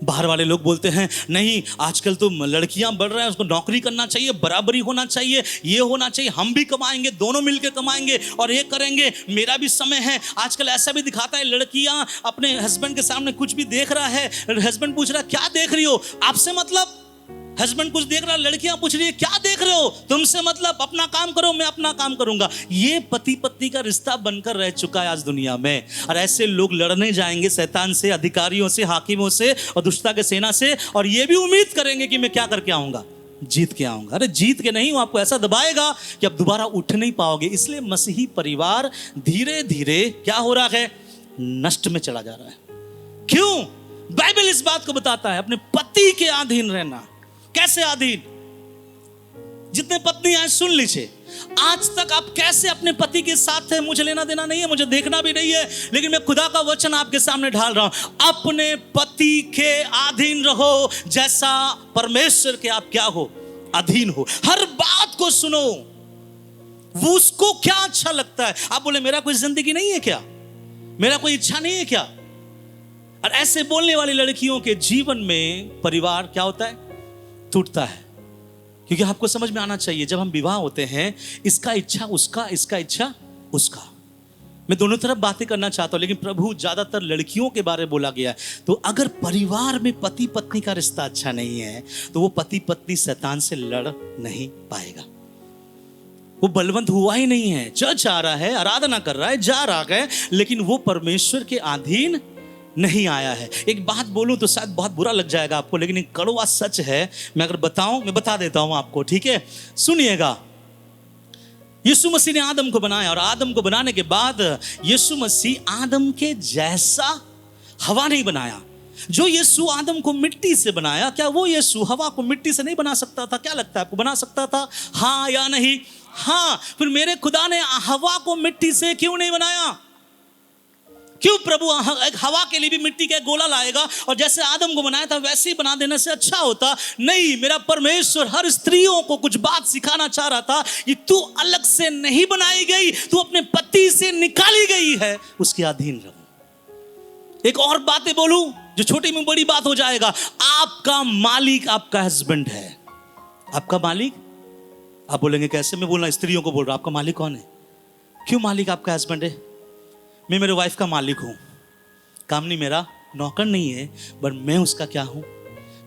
बाहर वाले लोग बोलते हैं नहीं आजकल तो लड़कियां बढ़ रहा है, उसको नौकरी करना चाहिए, बराबरी होना चाहिए, ये होना चाहिए, हम भी कमाएंगे, दोनों मिलकर कमाएंगे और ये करेंगे, मेरा भी समय है। आजकल ऐसा भी दिखाता है लड़कियां अपने हस्बैंड के सामने कुछ भी देख रहा है, हस्बैंड पूछ रहा है क्या देख रही हो? आपसे मतलब हस्बैंड कुछ देख रहा, लड़कियां पूछ रही है क्या देख रहे हो, तुमसे मतलब, अपना काम करो, मैं अपना काम करूंगा। ये पति पत्नी का रिश्ता बनकर रह चुका है आज दुनिया में। और ऐसे लोग लड़ने जाएंगे शैतान से, अधिकारियों से, हाकिमों से और दुष्टता के सेना से, और ये भी उम्मीद करेंगे कि मैं क्या करके आऊंगा, जीत के आऊंगा। अरे जीत के नहीं, वो आपको ऐसा दबाएगा कि अब दोबारा उठ नहीं पाओगे। इसलिए मसीही परिवार धीरे धीरे क्या हो रहा है, नष्ट में चला जा रहा है। क्यों? बाइबल इस बात को बताता है, अपने पति के अधीन रहना। कैसे अधीन? जितने पत्नी हैं सुन लीजिए, आज तक आप कैसे अपने पति के साथ थे, मुझे लेना देना नहीं है, मुझे देखना भी नहीं है, लेकिन मैं खुदा का वचन आपके सामने ढाल रहा हूं। अपने पति के अधीन रहो, जैसा परमेश्वर के आप क्या हो, अधीन हो। हर बात को सुनो, वो उसको क्या अच्छा लगता है। आप बोले मेरा कोई जिंदगी नहीं है क्या, मेरा कोई इच्छा नहीं है क्या? और ऐसे बोलने वाली लड़कियों के जीवन में परिवार क्या होता है, टूटता है। क्योंकि आपको समझ में आना चाहिए, जब हम विवाह होते हैं, इसका इच्छा उसका, इसका इच्छा उसका। मैं दोनों तरफ बातें करना चाहता हूं, लेकिन प्रभु ज्यादातर लड़कियों के बारे में बोला गया है। तो अगर परिवार में पति पत्नी का रिश्ता अच्छा नहीं है, तो वो पति पत्नी शैतान से लड़ नहीं पाएगा। वो बलवंत हुआ ही नहीं है, चर्च आ रहा है, आराधना कर रहा है, जा रहा है, लेकिन वो परमेश्वर के अधीन नहीं आया है। एक बात बोलूं तो शायद बहुत बुरा लग जाएगा आपको, लेकिन एक कड़वा सच है। मैं अगर बताऊं, मैं बता देता हूं आपको, ठीक है? सुनिएगा। यीशु मसीह ने आदम को बनाया, और आदम को बनाने के बाद यीशु मसीह आदम के जैसा हवा नहीं बनाया। जो यीशु आदम को मिट्टी से बनाया, क्या वो यीशु हवा को मिट्टी से नहीं बना सकता था? क्या लगता है आपको, बना सकता था? हाँ या नहीं? हाँ। फिर मेरे खुदा ने हवा को मिट्टी से क्यों नहीं बनाया? क्यों प्रभु एक हवा के लिए भी मिट्टी का गोला लाएगा, और जैसे आदम को बनाया था वैसे ही बना देने से अच्छा होता? नहीं, मेरा परमेश्वर हर स्त्रियों को कुछ बात सिखाना चाह रहा था कि तू अलग से नहीं बनाई गई, तू अपने पति से निकाली गई है, उसके अधीन रहो। एक और बातें बोलूं जो छोटी में बड़ी बात हो जाएगा। आपका मालिक आपका हस्बैंड है। आपका मालिक, आप बोलेंगे कैसे? मैं बोलना स्त्रियों को बोल रहा, आपका मालिक कौन है? क्यों मालिक आपका हस्बैंड है? मैं मेरे वाइफ का मालिक हूं, काम नहीं मेरा, नौकर नहीं है, बट मैं उसका क्या हूं?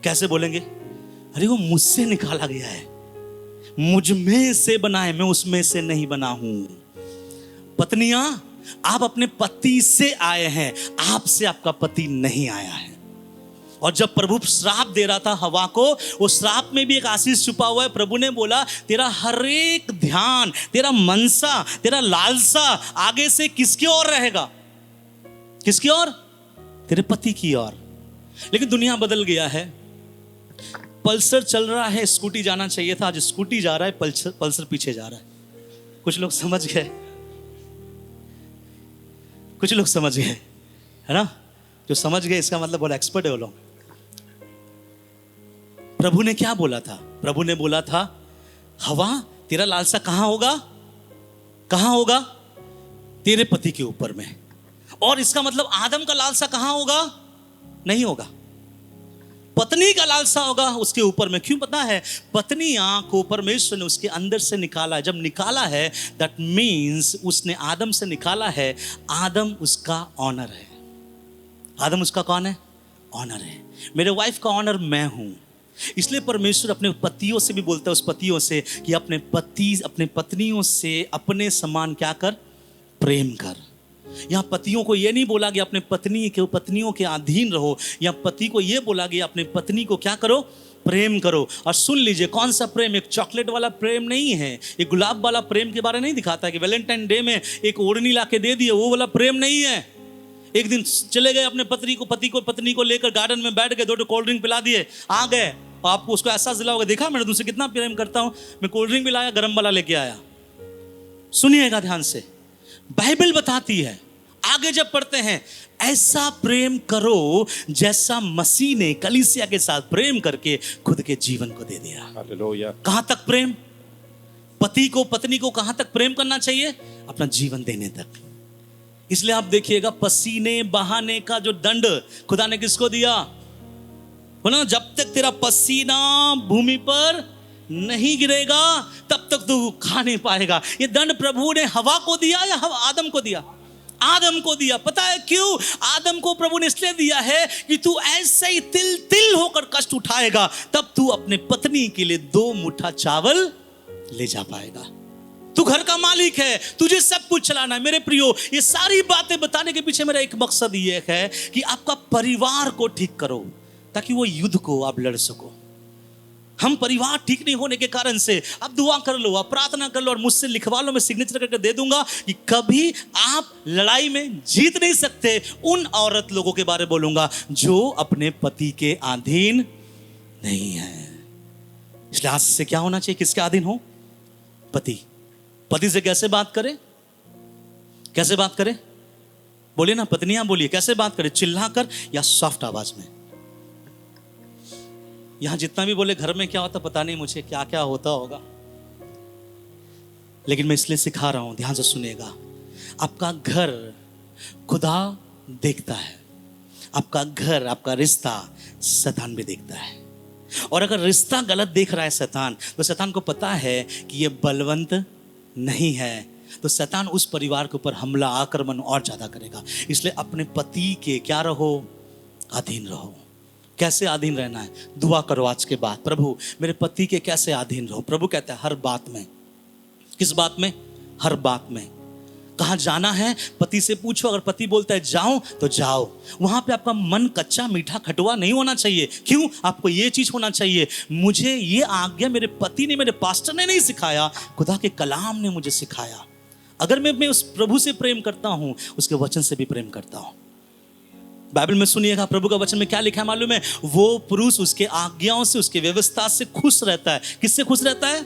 कैसे बोलेंगे? अरे वो मुझसे निकाला गया है, मुझ में से बना है, मैं उसमें से नहीं बना हूं। पत्नियां, आप अपने पति से आए हैं, आपसे आपका पति नहीं आया है। और जब प्रभु श्राप दे रहा था हवा को, वो श्राप में भी एक आशीष छुपा हुआ है। प्रभु ने बोला तेरा हर एक ध्यान, तेरा मनसा, तेरा लालसा आगे से किसकी ओर रहेगा? किसकी ओर? तेरे पति की ओर। लेकिन दुनिया बदल गया है। पल्सर चल रहा है, स्कूटी जाना चाहिए था, आज स्कूटी जा रहा है, पल्सर पीछे जा रहा है। कुछ लोग समझ गए, कुछ लोग समझ गए, है ना? जो समझ गए इसका मतलब बहुत एक्सपर्ट है वो लोग। प्रभु ने क्या बोला था? प्रभु ने बोला था हवा तेरा लालसा कहां होगा? कहां होगा? तेरे पति के ऊपर में। और इसका मतलब आदम का लालसा कहां होगा? नहीं होगा, पत्नी का लालसा होगा उसके ऊपर में। क्यों पता है? पत्नियां को परमेश्वर ने उसके अंदर से निकाला है। जब निकाला है, दैट मीन्स उसने आदम से निकाला है, आदम उसका ऑनर है। आदम उसका कौन है? ऑनर है। मेरे वाइफ का ऑनर मैं हूं। इसलिए परमेश्वर अपने पतियों से भी बोलता है, उस पतियों से, कि अपने पति, अपने पत्नियों से अपने समान क्या कर? प्रेम कर। यहां पतियों को यह नहीं बोला गया अपने पत्नियों के अधीन रहो, या पति को यह बोला गया अपने पत्नी को क्या करो? प्रेम करो। और सुन लीजिए, कौन सा प्रेम? एक चॉकलेट वाला प्रेम नहीं है, एक गुलाब वाला प्रेम के बारे नहीं दिखाता है कि वैलेंटाइन डे में एक ओढ़नी ला के दे दिए, वो वाला प्रेम नहीं है। एक दिन चले गए अपने पत्नी को लेकर गार्डन में बैठ गए, 2 कोल्ड ड्रिंक पिला दिए, आ गए, और आपको उसको एहसास दिलाओगे, देखा मैंने तुमसे कितना प्रेम करता हूं, मैं कोल्ड ड्रिंक भी लाया, गर्म वाला लेके आया। सुनिएगा ध्यान से, बाइबल बताती है, आगे जब पढ़ते हैं, ऐसा प्रेम करो जैसा मसीह ने कलीसिया के साथ प्रेम करके खुद के जीवन को दे दिया। हालेलुया। कहां तक प्रेम? पति को पत्नी को कहां तक प्रेम करना चाहिए? अपना जीवन देने तक। इसलिए आप देखिएगा, पसीने बहाने का जो दंड खुदा ने किसको दिया? बोला, जब तक तेरा पसीना भूमि पर नहीं गिरेगा तब तक तू खा नहीं पाएगा। ये दंड प्रभु ने हवा को दिया या आदम को दिया? आदम को दिया। पता है क्यों? आदम को प्रभु ने इसलिए दिया है कि तू ऐसे ही तिल तिल होकर कष्ट उठाएगा, तब तू अपने पत्नी के लिए 2 मुट्ठा चावल ले जा पाएगा। तू घर का मालिक है, तुझे सब कुछ चलाना है। मेरे प्रियो, ये सारी बातें बताने के पीछे मेरा एक मकसद ये है कि आपका परिवार को ठीक करो, ताकि वो युद्ध को आप लड़ सको। हम परिवार ठीक नहीं होने के कारण से आप दुआ कर लो, आप प्रार्थना कर लो और मुझसे लिखवा लो, मैं सिग्नेचर करके दे दूंगा कि कभी आप लड़ाई में जीत नहीं सकते। उन औरत लोगों के बारे में बोलूंगा जो अपने पति के अधीन नहीं है। इसलिए आज से क्या होना चाहिए? किसके अधीन हो? पति। पति से कैसे बात करें? कैसे बात करें? बोलिए ना पत्नियां, बोलिए कैसे बात करें? चिल्लाकर या सॉफ्ट आवाज में? यहां जितना भी बोले घर में क्या होता पता नहीं मुझे, क्या क्या होता होगा, लेकिन मैं इसलिए सिखा रहा हूं, ध्यान से सुनिएगा। आपका घर खुदा देखता है, आपका घर, आपका रिश्ता शैतान भी देखता है। और अगर रिश्ता गलत देख रहा है शैतान, तो शैतान को पता है कि ये बलवंत नहीं है, तो शैतान उस परिवार के ऊपर हमला, आक्रमण और ज्यादा करेगा। इसलिए अपने पति के क्या रहो? अधीन रहो। कैसे अधीन रहना है? दुआ करो आज के बाद, प्रभु मेरे पति के कैसे अधीन रहो। प्रभु कहता है हर बात में। किस बात में? हर बात में। कहाँ जाना है पति से पूछो, अगर पति बोलता है जाओ तो जाओ। वहां पे आपका मन कच्चा मीठा खटुआ नहीं होना चाहिए। क्यों? आपको ये चीज होना चाहिए, मुझे ये आज्ञा मेरे पति ने, मेरे पास्टर ने नहीं सिखाया, खुदा के कलाम ने मुझे सिखाया। अगर मैं उस प्रभु से प्रेम करता हूं, उसके वचन से भी प्रेम करता हूं। बाइबल में सुनिएगा, प्रभु का वचन में क्या लिखा है मालूम है? वो पुरुष उसके आज्ञाओं से, उसके व्यवस्था से खुश रहता है। किससे खुश रहता है?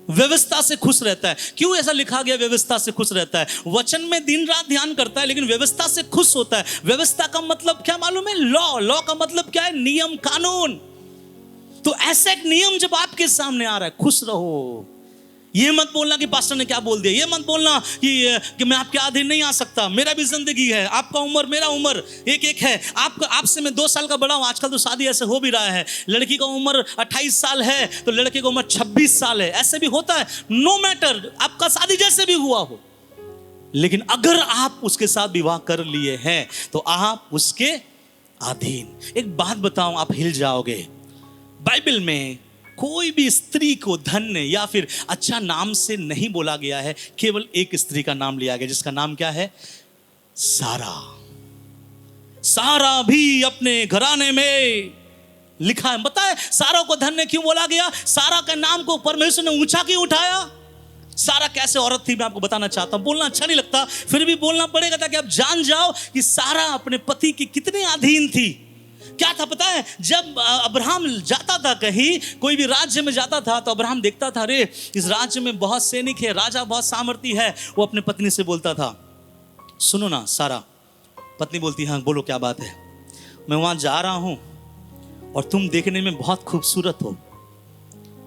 व्यवस्था से खुश रहता है। क्यों ऐसा लिखा गया व्यवस्था से खुश रहता है? वचन में दिन रात ध्यान करता है, लेकिन व्यवस्था से खुश होता है। व्यवस्था का मतलब क्या मालूम है? लॉ। लॉ का मतलब क्या है? नियम, कानून। तो ऐसा एक नियम जब आपके सामने आ रहा है, खुश रहो। ये मत बोलना कि पास्टर ने क्या बोल दिया, ये मत बोलना कि मैं आपके अधीन नहीं आ सकता, मेरा भी जिंदगी है, आपका उम्र मेरा उम्र एक एक है, आपसे मैं 2 साल का बड़ा हूं। आजकल तो शादी ऐसे हो भी रहा है, लड़की का उम्र 28 साल है तो लड़के की उम्र 26 साल है, ऐसे भी होता है। नो मैटर, आपका शादी जैसे भी हुआ हो, लेकिन अगर आप उसके साथ विवाह कर लिए हैं तो आप उसके अधीन। एक बात बताऊं, आप हिल जाओगे। बाइबल में कोई भी स्त्री को धन्य या फिर अच्छा नाम से नहीं बोला गया है। केवल एक स्त्री का नाम लिया गया, जिसका नाम क्या है? सारा। सारा भी अपने घराने में लिखा है। पता है सारा को धन्य क्यों बोला गया? सारा के नाम को परमेश्वर ने ऊंचा क्यों उठाया? सारा कैसे औरत थी मैं आपको बताना चाहता हूं। बोलना अच्छा नहीं लगता, फिर भी बोलना पड़ेगा ताकि आप जान जाओ कि सारा अपने पति की कितने अधीन थी। क्या था पता है? जब अब्राहम जाता था कहीं, कोई भी राज्य में जाता था, तो अब्राहम देखता था अरे इस राज्य में बहुत सैनिक है, राजा बहुत सामर्थी है। वो अपने पत्नी से बोलता था, सुनो ना सारा। पत्नी बोलती हाँ बोलो क्या बात है? मैं वहां जा रहा हूं और तुम देखने में बहुत खूबसूरत हो,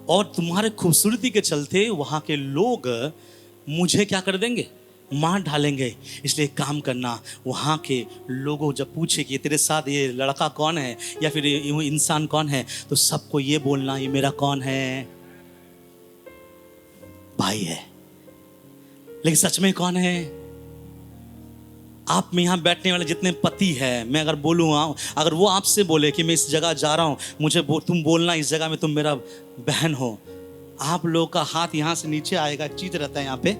और तुम्हारे खूबसूरती के चलते वहां के लोग मुझे क्या कर देंगे? मार डालेंगे। इसलिए काम करना, वहाँ के लोगों जब पूछे कि तेरे साथ ये लड़का कौन है या फिर ये इंसान कौन है, तो सबको ये बोलना ये मेरा कौन है? भाई है। लेकिन सच में कौन है? आप में यहाँ बैठने वाले जितने पति हैं, मैं अगर बोलूँ, अगर वो आपसे बोले कि मैं इस जगह जा रहा हूँ, मुझे तुम बोलना इस जगह में तुम मेरा बहन हो, आप लोगों का हाथ यहाँ से नीचे आएगा। एक चीज रहता है यहाँ पे,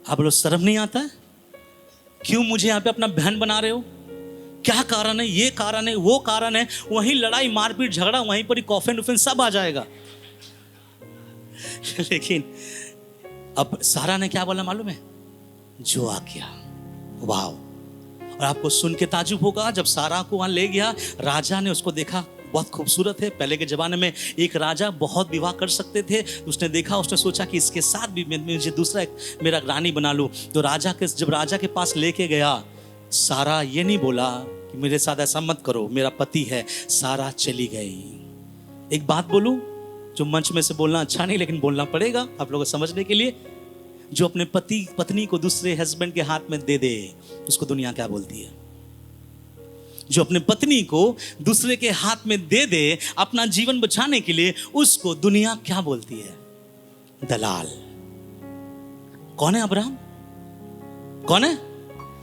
आप लोग शर्म नहीं आता है? क्यों मुझे यहाँ पे अपना बहन बना रहे हो? क्या कारण है? ये कारण है, वो कारण है। वहीं लड़ाई मारपीट झगड़ा, वहीं पर ही कॉफिन उफिन सब आ जाएगा। लेकिन अब सारा ने क्या बोला मालूम है? जो आ गया। वाह। और आपको सुन के ताजुब होगा, जब सारा को वहां ले गया, राजा ने उसको देखा, बहुत खूबसूरत है। पहले के जमाने में एक राजा बहुत विवाह कर सकते थे। उसने देखा, उसने सोचा कि इसके साथ भी मुझे दूसरा एक मेरा रानी बना लूं। तो जब राजा के पास लेके गया, सारा ये नहीं बोला कि मेरे साथ ऐसा मत करो, मेरा पति है। सारा चली गई। एक बात बोलूं जो मंच में से बोलना अच्छा नहीं, लेकिन बोलना पड़ेगा आप लोगों को समझने के लिए। जो अपने पत्नी को दूसरे हस्बैंड के हाथ में दे दे, उसको दुनिया क्या बोलती है? जो अपने पत्नी को दूसरे के हाथ में दे दे अपना जीवन बचाने के लिए, उसको दुनिया क्या बोलती है? दलाल। कौन है अब्राहम? कौन है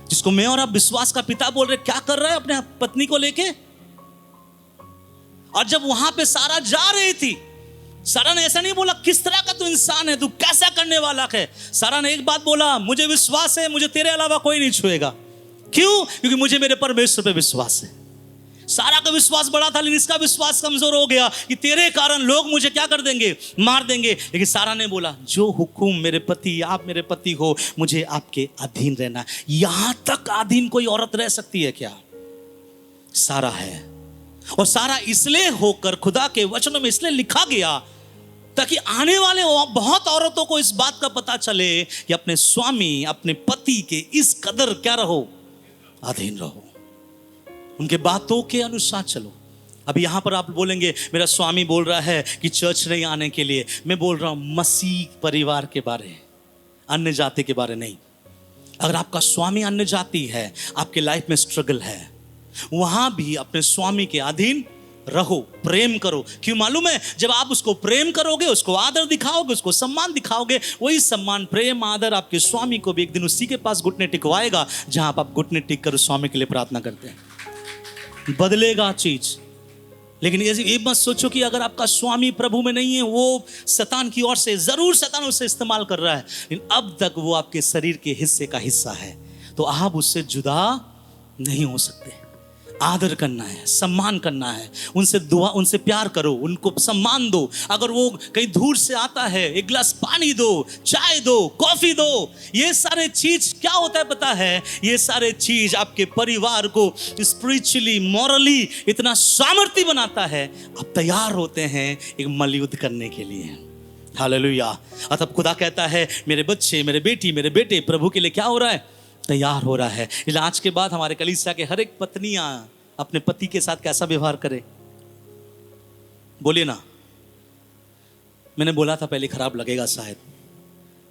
जिसको मैं और आप विश्वास का पिता बोल रहे? क्या कर रहा है अपने पत्नी को लेके? और जब वहां पे सारा जा रही थी, सारा ने ऐसा नहीं बोला किस तरह का तू इंसान है, तू कैसा करने वाला है। सारा ने एक बात बोला, मुझे विश्वास है मुझे तेरे अलावा कोई नहीं छुएगा। क्यों? क्योंकि मुझे मेरे परमेश्वर पे विश्वास है। सारा का विश्वास बड़ा था, लेकिन इसका विश्वास कमजोर हो गया कि तेरे कारण लोग मुझे क्या कर देंगे? मार देंगे। लेकिन सारा ने बोला, जो हुक्म मेरे पति, आप मेरे पति हो, मुझे आपके अधीन रहना। यहां तक अधीन कोई औरत रह सकती है क्या? सारा है। और सारा इसलिए होकर खुदा के वचनों में इसलिए लिखा गया ताकि आने वाले बहुत औरतों को इस बात का पता चले कि अपने स्वामी, अपने पति के इस कदर क्या रहो? अधीन रहो, उनके बातों के अनुसार चलो। अभी यहां पर आप बोलेंगे मेरा स्वामी बोल रहा है कि चर्च नहीं आने के लिए। मैं बोल रहा हूं मसीह परिवार के बारे, अन्य जाति के बारे नहीं। अगर आपका स्वामी अन्य जाति है, आपके लाइफ में स्ट्रगल है, वहां भी अपने स्वामी के अधीन रहो, प्रेम करो। क्यों मालूम है? जब आप उसको प्रेम करोगे, उसको आदर दिखाओगे, उसको सम्मान दिखाओगे, वही सम्मान, प्रेम, आदर आपके स्वामी को भी एक दिन उसी के पास घुटने टिकवाएगा जहां आप घुटने टिक कर स्वामी के लिए प्रार्थना करते हैं। बदलेगा चीज। लेकिन ये मत सोचो कि अगर आपका स्वामी प्रभु में नहीं है, वो शैतान की ओर से, जरूर शैतान उसे इस्तेमाल कर रहा है, लेकिन अब तक वो आपके शरीर के हिस्से का हिस्सा है, तो आप उससे जुदा नहीं हो सकते। आदर करना है, सम्मान करना है, उनसे दुआ, उनसे प्यार करो, उनको सम्मान दो। अगर वो कहीं दूर से आता है, एक गिलास पानी दो, चाय दो, कॉफी दो। ये सारे चीज क्या होता है पता है? ये सारे चीज आपके परिवार को स्पिरिचुअली, मॉरली इतना सामर्थ्य बनाता है, आप तैयार होते हैं एक मलयुद्ध करने के लिए। हालेलुया। और तब खुदा कहता है मेरे बच्चे, मेरे बेटी, मेरे बेटे प्रभु के लिए क्या हो रहा है? तैयार हो रहा है। इसलिए आज के बाद हमारे कलीसिया के हर एक पत्नियां अपने पति के साथ कैसा व्यवहार करे? बोलिए ना। मैंने बोला था पहले, खराब लगेगा शायद।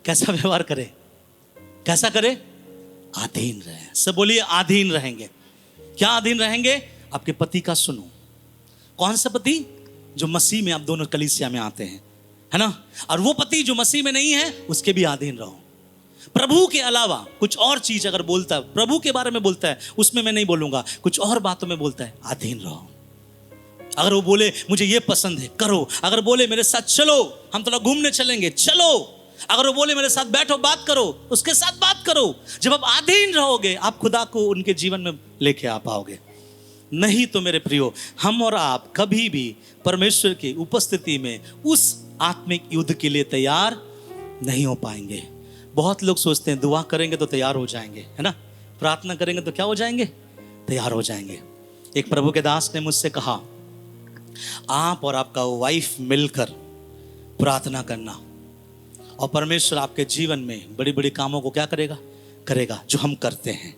कैसा व्यवहार करे? कैसा करे? अधीन रहे। सब बोलिए अधीन रहेंगे। क्या अधीन रहेंगे? आपके पति का सुनो। कौन सा पति? जो मसीह में आप दोनों कलीसिया में आते हैं, है ना। और वो पति जो मसीह में नहीं है, उसके भी अधीन रहो। प्रभु के अलावा कुछ और चीज अगर बोलता है, प्रभु के बारे में बोलता है, उसमें मैं नहीं बोलूंगा, कुछ और बातों में बोलता है, अधीन रहो। अगर वो बोले मुझे ये पसंद है, करो। अगर बोले मेरे साथ चलो, हम थोड़ा घूमने चलेंगे, चलो। अगर वो बोले मेरे साथ बैठो बात करो, उसके साथ बात करो। जब आप अधीन रहोगे, आप खुदा को उनके जीवन में लेके आ पाओगे। नहीं तो मेरे प्रियो, हम और आप कभी भी परमेश्वर की उपस्थिति में उस आत्मिक युद्ध के लिए तैयार नहीं हो पाएंगे। बहुत लोग सोचते हैं दुआ करेंगे तो तैयार हो जाएंगे, है ना, प्रार्थना करेंगे तो क्या हो जाएंगे? तैयार हो जाएंगे। एक प्रभु के दास ने मुझसे कहा, आप और आपका वाइफ मिलकर प्रार्थना करना और परमेश्वर आपके जीवन में बड़ी बड़ी कामों को क्या करेगा? करेगा, जो हम करते हैं।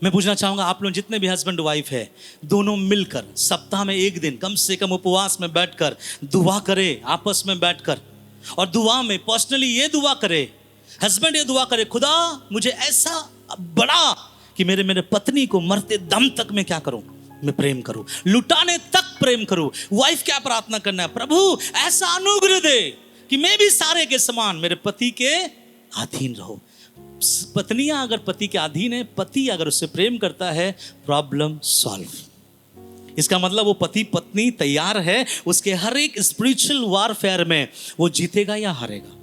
मैं पूछना चाहूंगा, आप लोग जितने भी हस्बैंड वाइफ है, दोनों मिलकर सप्ताह में एक दिन कम से कम उपवास में बैठकर दुआ करे, आपस में बैठकर। और दुआ में पर्सनली ये दुआ करे, हस्बैंड ये दुआ करे, खुदा मुझे ऐसा बड़ा कि मेरे पत्नी को मरते दम तक मैं क्या करूं? मैं प्रेम करूं, लुटाने तक प्रेम करूं। वाइफ क्या प्रार्थना करना है? प्रभु ऐसा अनुग्रह दे कि मैं भी सारे के समान मेरे पति के अधीन रहूं। पत्नियां अगर पति के अधीन है, पति अगर उससे प्रेम करता है, प्रॉब्लम सॉल्व। इसका मतलब वो पति पत्नी तैयार है उसके हर एक स्पिरिचुअल वारफेयर में वो जीतेगा या हारेगा?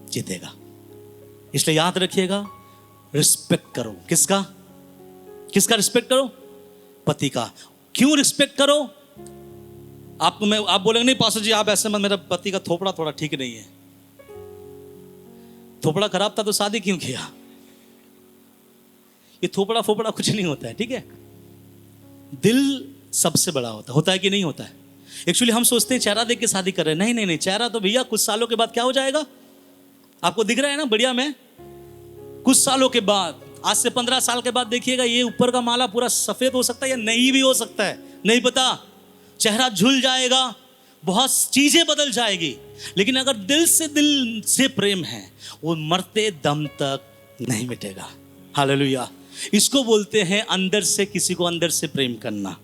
जीतेगा। इसलिए याद रखिएगा, रिस्पेक्ट करो। किसका? किसका रिस्पेक्ट करो? पति का। क्यों रिस्पेक्ट करो? आप बोलेंगे नहीं पास्टर जी आप ऐसे मत, मेरा पति का थोपड़ा थोड़ा ठीक नहीं है। थोपड़ा खराब था तो शादी क्यों किया? ये थोपड़ा फोपड़ा कुछ नहीं होता है, ठीक है। दिल सबसे बड़ा होता है कि नहीं होता है? एक्चुअली हम सोचते हैं चेहरा देख के शादी कर रहे हैं। नहीं, चेहरा तो भैया कुछ सालों के बाद क्या हो जाएगा? आपको दिख रहा है ना बढ़िया में? कुछ सालों के बाद, आज से 15 साल के बाद देखिएगा, ये ऊपर का माला पूरा सफेद हो सकता है या नहीं भी हो सकता है, नहीं पता। चेहरा झुल जाएगा, बहुत चीजें बदल जाएगी। लेकिन अगर दिल से प्रेम है, वो मरते दम तक नहीं मिटेगा। हालेलुया। इसको बोलते हैं अंदर से किसी को अंदर से प्रेम करना,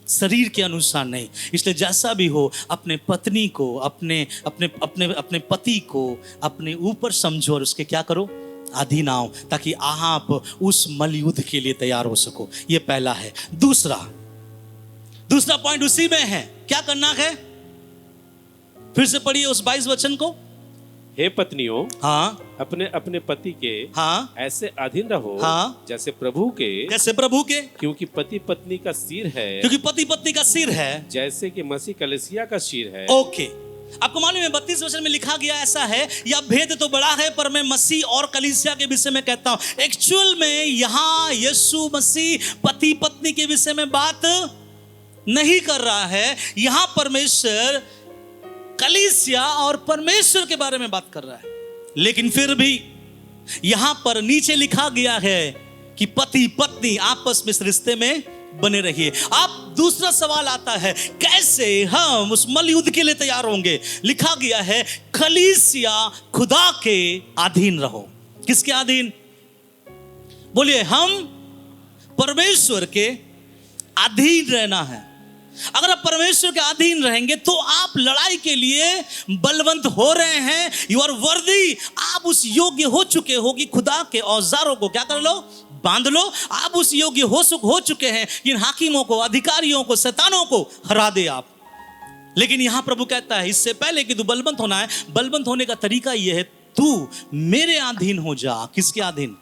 शरीर के अनुसार नहीं। इसलिए जैसा भी हो अपने पत्नी को, अपने अपने अपने अपने पति को अपने ऊपर समझो और उसके क्या करो, अधीन आओ, ताकि आप उस मलयुद्ध के लिए तैयार हो सको। ये पहला है। दूसरा पॉइंट उसी में है, क्या करना है? फिर से पढ़िए उस 22 वचन को। हे पत्नियों, हाँ, अपने अपने पति के हाँ ऐसे अधीन रहो, हाँ, जैसे प्रभु के, क्योंकि पति पत्नी का सिर है, क्योंकि पति पत्नी का सिर है, जैसे कि मसीह कलीसिया का सिर है। ओके, आपको मालूम है 32 वचन में लिखा गया ऐसा है, यह भेद तो बड़ा है पर मैं मसीह और कलीसिया के विषय में कहता हूं। एक्चुअल में यहां यीशु मसीह पति पत्नी के विषय में बात नहीं कर रहा है, यहां परमेश्वर कलीसिया और परमेश्वर के बारे में बात कर रहा है। लेकिन फिर भी यहां पर नीचे लिखा गया है कि पति पत्नी आपस में इस रिश्ते में बने रहिए। अब दूसरा सवाल आता है, कैसे हम उस मलयुद्ध के लिए तैयार होंगे? लिखा गया है कलीसिया खुदा के अधीन रहो। किसके अधीन? बोलिए, हम परमेश्वर के अधीन रहना है। अगर आप परमेश्वर के अधीन रहेंगे तो आप लड़ाई के लिए बलवंत हो रहे हैं, यू आर वर्दी, आप उस योग्य हो चुके हो कि खुदा के औजारों को क्या कर लो, बांध लो। आप उस योग्य हो चुके हैं कि इन हाकिमों को, अधिकारियों को, शैतानों को हरा दे आप। लेकिन यहां प्रभु कहता है इससे पहले कि तू बलवंत होना है, बलवंत होने का तरीका यह है, तू मेरे अधीन हो जा। किसके अधीन?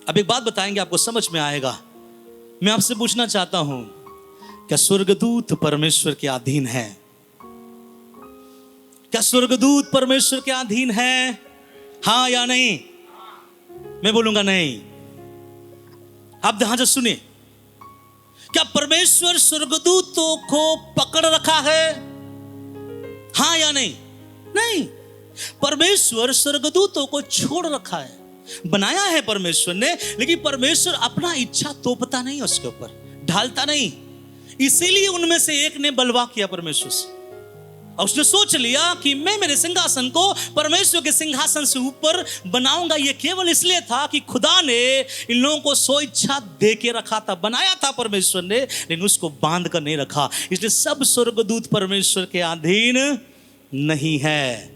अब एक बात बताएंगे, आपको समझ में आएगा। मैं आपसे पूछना चाहता हूं, क्या स्वर्गदूत परमेश्वर के अधीन है? क्या स्वर्गदूत परमेश्वर के अधीन है? हाँ या नहीं? मैं बोलूंगा नहीं। आप ध्यान से सुनिए, क्या परमेश्वर स्वर्गदूतों को पकड़ रखा है? हाँ या नहीं? नहीं। परमेश्वर स्वर्गदूतों को छोड़ रखा है। बनाया है परमेश्वर ने, लेकिन परमेश्वर अपना इच्छा तोपता नहीं, उसके ऊपर ढालता नहीं। इसीलिए उनमें से एक ने बलवा किया परमेश्वर से, और उसने सोच लिया कि मैं मेरे सिंहासन को परमेश्वर के सिंहासन से ऊपर बनाऊंगा। यह केवल इसलिए था कि खुदा ने इन लोगों को सो इच्छा दे के रखा था, बनाया था परमेश्वर ने, लेकिन उसको बांध कर नहीं रखा। इसलिए सब स्वर्गदूत परमेश्वर के अधीन नहीं है,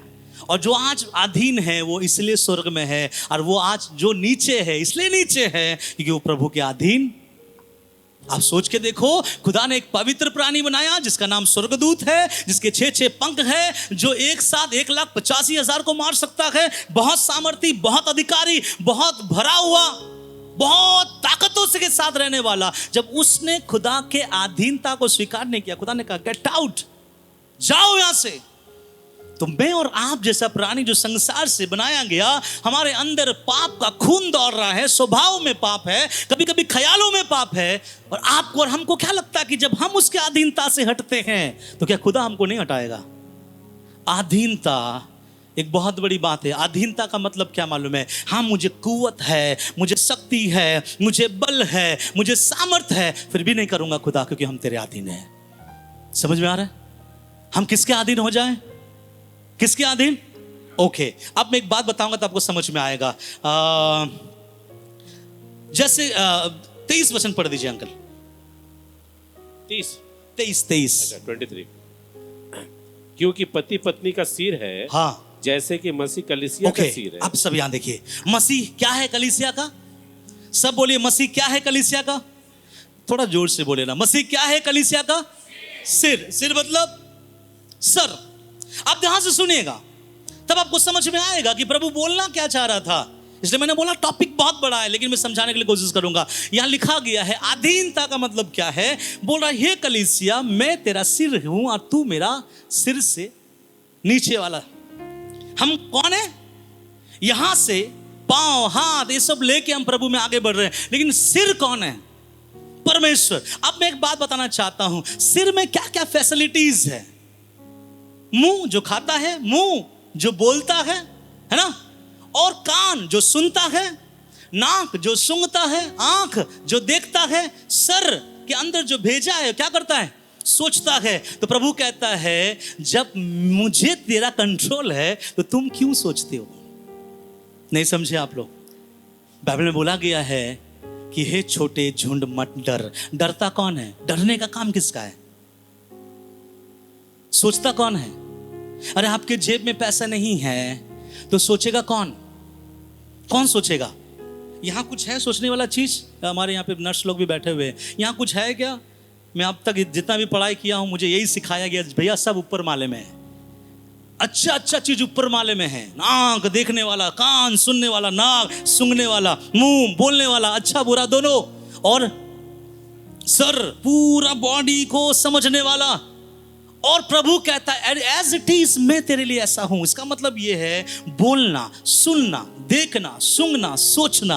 और जो आज अधीन है वो इसलिए स्वर्ग में है, और वो आज जो नीचे है इसलिए नीचे है क्योंकि वो प्रभु के अधीन। आप सोच के देखो, खुदा ने एक पवित्र प्राणी बनाया जिसका नाम स्वर्गदूत है, जिसके 6 पंख है, जो एक साथ 1,85,000 को मार सकता है, बहुत सामर्थी, बहुत अधिकारी, बहुत भरा हुआ, बहुत ताकतों से के साथ रहने वाला। जब उसने खुदा के अधीनता को स्वीकार नहीं किया, खुदा ने कहा गेट आउट, जाओ यहां से। तो मैं और आप जैसा प्राणी जो संसार से बनाया गया, हमारे अंदर पाप का खून दौड़ रहा है, स्वभाव में पाप है, कभी कभी ख्यालों में पाप है, और आपको और हमको क्या लगता है कि जब हम उसके अधीनता से हटते हैं तो क्या खुदा हमको नहीं हटाएगा? अधीनता एक बहुत बड़ी बात है। अधीनता का मतलब क्या मालूम है? हाँ, मुझे कुव्वत है, मुझे शक्ति है, मुझे बल है, मुझे सामर्थ्य है, फिर भी नहीं करूंगा खुदा, क्योंकि हम तेरे अधीन हैं। समझ में आ रहा है? हम किसके अधीन हो जाएं? किसके अधीन? ओके, अब मैं एक बात बताऊंगा तो आपको समझ में आएगा। जैसे 23 वचन पढ़ दीजिए अंकल। 23 23 क्योंकि पति पत्नी का सिर है, हाँ, जैसे कि मसीह कलीसिया का सिर है। अब सब यहां देखिए, मसीह क्या है कलीसिया का? सब बोलिए, मसीह क्या है कलीसिया का? थोड़ा जोर से बोले ना। मसीह क्या है कलीसिया का? सिर। सिर मतलब सर। आप ध्यान से सुनिएगा, तब आपको समझ में आएगा कि प्रभु बोलना क्या चाह रहा था। इसलिए मैंने बोला टॉपिक बहुत बड़ा है, लेकिन मैं समझाने के लिए कोशिश करूंगा। यहां लिखा गया है अधीनता का मतलब क्या है। बोल रहा है, हे कलीसिया, मैं तेरा सिर हूं और तू मेरा सिर से नीचे वाला। हम कौन है? यहां से पांव, हाथ, ये सब लेके हम प्रभु में आगे बढ़ रहे हैं, लेकिन सिर कौन है? परमेश्वर। अब मैं एक बात बताना चाहता हूं, सिर में क्या क्या फैसिलिटीज है। मुंह जो खाता है, मुंह जो बोलता है ना, और कान जो सुनता है, नाक जो सूंघता है, आंख जो देखता है, सर के अंदर जो भेजा है क्या करता है? सोचता है। तो प्रभु कहता है, जब मुझे तेरा कंट्रोल है तो तुम क्यों सोचते हो? नहीं समझे आप लोग? बाइबल में बोला गया है कि हे छोटे झुंड मत डर। डरता कौन है? डरने का काम किसका है? सोचता कौन है? अरे आपके जेब में पैसा नहीं है तो सोचेगा कौन? कौन सोचेगा? यहां कुछ है सोचने वाला चीज? हमारे यहाँ पे नर्स लोग भी बैठे हुए हैं, यहां कुछ है क्या? मैं अब तक जितना भी पढ़ाई किया हूं मुझे यही सिखाया गया, भैया सब ऊपर माले में है। अच्छा चीज ऊपर माले में है। आंख देखने वाला, कान सुनने वाला, नाक सूंघने वाला, मुंह बोलने वाला, अच्छा बुरा दोनों, और सर पूरा बॉडी को समझने वाला। और प्रभु कहता है एज इट इज मैं तेरे लिए ऐसा हूं। इसका मतलब ये है बोलना, सुनना, देखना, सूंघना, सोचना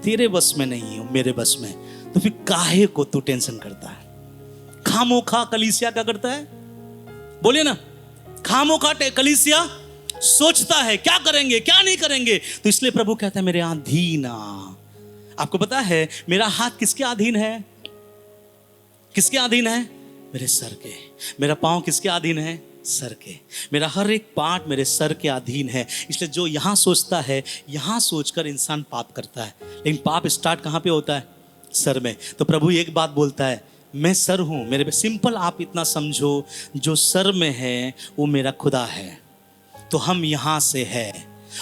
तेरे बस में नहीं है, मेरे बस में। तो फिर काहे को तू टेंशन करता है? खामोखा कलीसिया क्या करता है? बोलिए ना, खामोखा कलीसिया सोचता है क्या करेंगे क्या नहीं करेंगे। तो इसलिए प्रभु कहता है मेरे अधीन आ। आपको पता है मेरा हाथ किसके अधीन है? किसके अधीन है? मेरे सर के। मेरा पांव किसके अधीन है? सर के। मेरा हर एक पार्ट मेरे सर के अधीन है। इसलिए जो यहां सोचता है, यहां सोचकर इंसान पाप करता है। लेकिन पाप स्टार्ट कहां पे होता है? सर में। तो प्रभु एक बात बोलता है, मैं सर हूं मेरे पे। सिंपल आप इतना समझो, जो सर में है वो मेरा खुदा है। तो हम यहां से है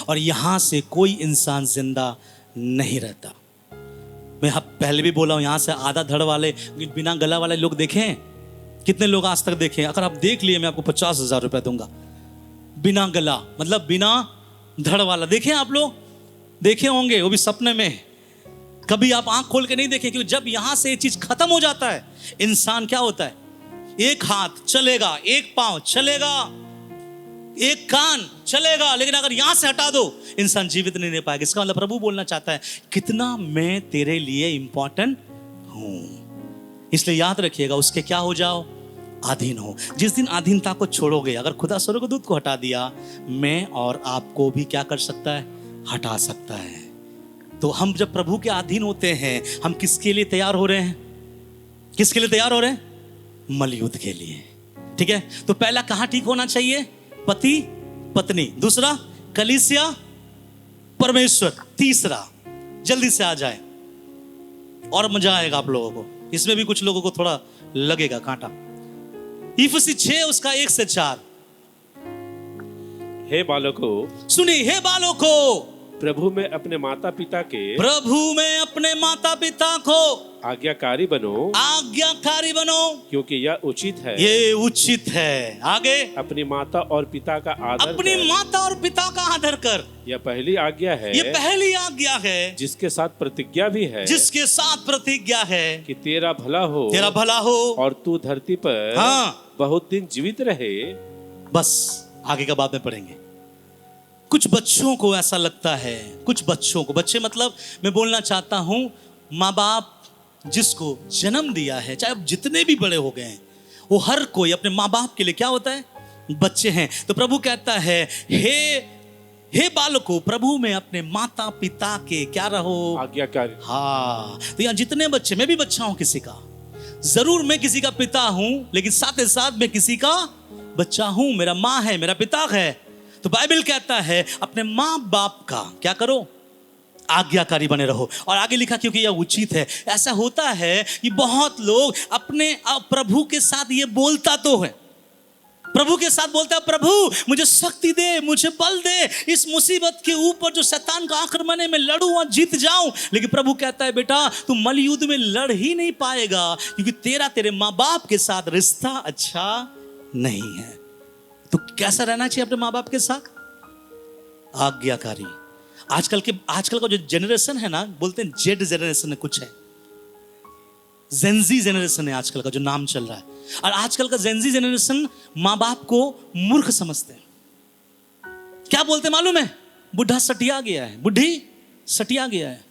और यहां से कोई इंसान जिंदा नहीं रहता। मैं पहले भी बोला हूं, यहां से आधा धड़ वाले, बिना गला वाले लोग देखें? कितने लोग आज तक देखें? अगर आप देख लिए मैं आपको 50,000 रुपए दूंगा। बिना गला मतलब बिना धड़ वाला देखें? आप लोग देखे होंगे, वो भी सपने में। कभी आप आंख खोल के नहीं देखे, क्योंकि जब यहां से ये चीज खत्म हो जाता है, इंसान क्या होता है? एक हाथ चलेगा, एक पांव चलेगा, एक कान चलेगा, लेकिन अगर यहां से हटा दो इंसान जीवित नहीं रह पाएगा। इसका मतलब प्रभु बोलना चाहता है कितना मैं तेरे लिए इंपॉर्टेंट हूं। इसलिए याद रखिएगा, उसके क्या हो जाओ? अधीन हो। जिस दिन अधीनता को छोड़ोगे, अगर खुदा स्वर्गदूत को हटा दिया, मैं और आपको भी क्या कर सकता है? हटा सकता है। तो हम जब प्रभु के अधीन होते हैं, हम किसके लिए तैयार हो रहे हैं? किसके लिए तैयार हो रहे हैं? मलयुद्ध के लिए। ठीक है, तो पहला कहां ठीक होना चाहिए? पति पत्नी। दूसरा कलीसिया परमेश्वर। तीसरा जल्दी से आ जाए और मजा आएगा आप लोगों को। इसमें भी कुछ लोगों को थोड़ा लगेगा कांटा। इफिसी 6 उसका 1 से 4। हे बालकों सुनिए, हे बालकों प्रभु में अपने माता पिता के, प्रभु में अपने माता पिता को आज्ञाकारी बनो, आज्ञाकारी बनो, क्योंकि यह उचित है। ये उचित है। आगे, अपनी माता और पिता का आदर अपनी कर। माता और पिता का आदर कर। यह पहली आज्ञा है, ये पहली आज्ञा है, जिसके साथ प्रतिज्ञा भी है, जिसके साथ प्रतिज्ञा है कि तेरा भला हो, तेरा भला हो और तू धरती पर बहुत दिन जीवित रहे। बस आगे का बाद में पढ़ेंगे। कुछ बच्चों को ऐसा लगता है, कुछ बच्चों को, बच्चे मतलब मैं बोलना चाहता हूं माँ बाप जिसको जन्म दिया है, चाहे अब जितने भी बड़े हो गए हैं, वो हर कोई अपने माँ बाप के लिए क्या होता है? बच्चे हैं। तो प्रभु कहता है हे बालकों प्रभु में अपने माता पिता के क्या रहो? आज्ञाकारी। हाँ, तो यहाँ जितने बच्चे, मैं भी बच्चा हूं किसी का, जरूर मैं किसी का पिता हूं, लेकिन साथ ही साथ मैं किसी का बच्चा हूं। मेरा माँ है, मेरा पिता है। तो बाइबल कहता है अपने माँ बाप का क्या करो? आज्ञाकारी बने रहो। और आगे लिखा क्योंकि यह उचित है। ऐसा होता है कि बहुत लोग अपने प्रभु के साथ ये बोलता तो है, प्रभु के साथ बोलता है प्रभु मुझे शक्ति दे, मुझे बल दे, इस मुसीबत के ऊपर जो शैतान का आक्रमण है मैं लड़ूं और जीत जाऊं। लेकिन प्रभु कहता है बेटा तू मलयुद्ध में लड़ ही नहीं पाएगा, क्योंकि तेरे माँ बाप के साथ रिश्ता अच्छा नहीं है। तो कैसा रहना चाहिए अपने माँ बाप के साथ? आज्ञाकारी। आजकल का जो जनरेशन है ना, बोलते हैं जेड जनरेशन है, कुछ है जेनजी जनरेशन है आजकल का जो नाम चल रहा है। और आजकल का जेनजी जनरेशन माँ बाप को मूर्ख समझते हैं। क्या बोलते मालूम है? बुढ़ा सटिया गया है, बुढ़ी सटिया गया है।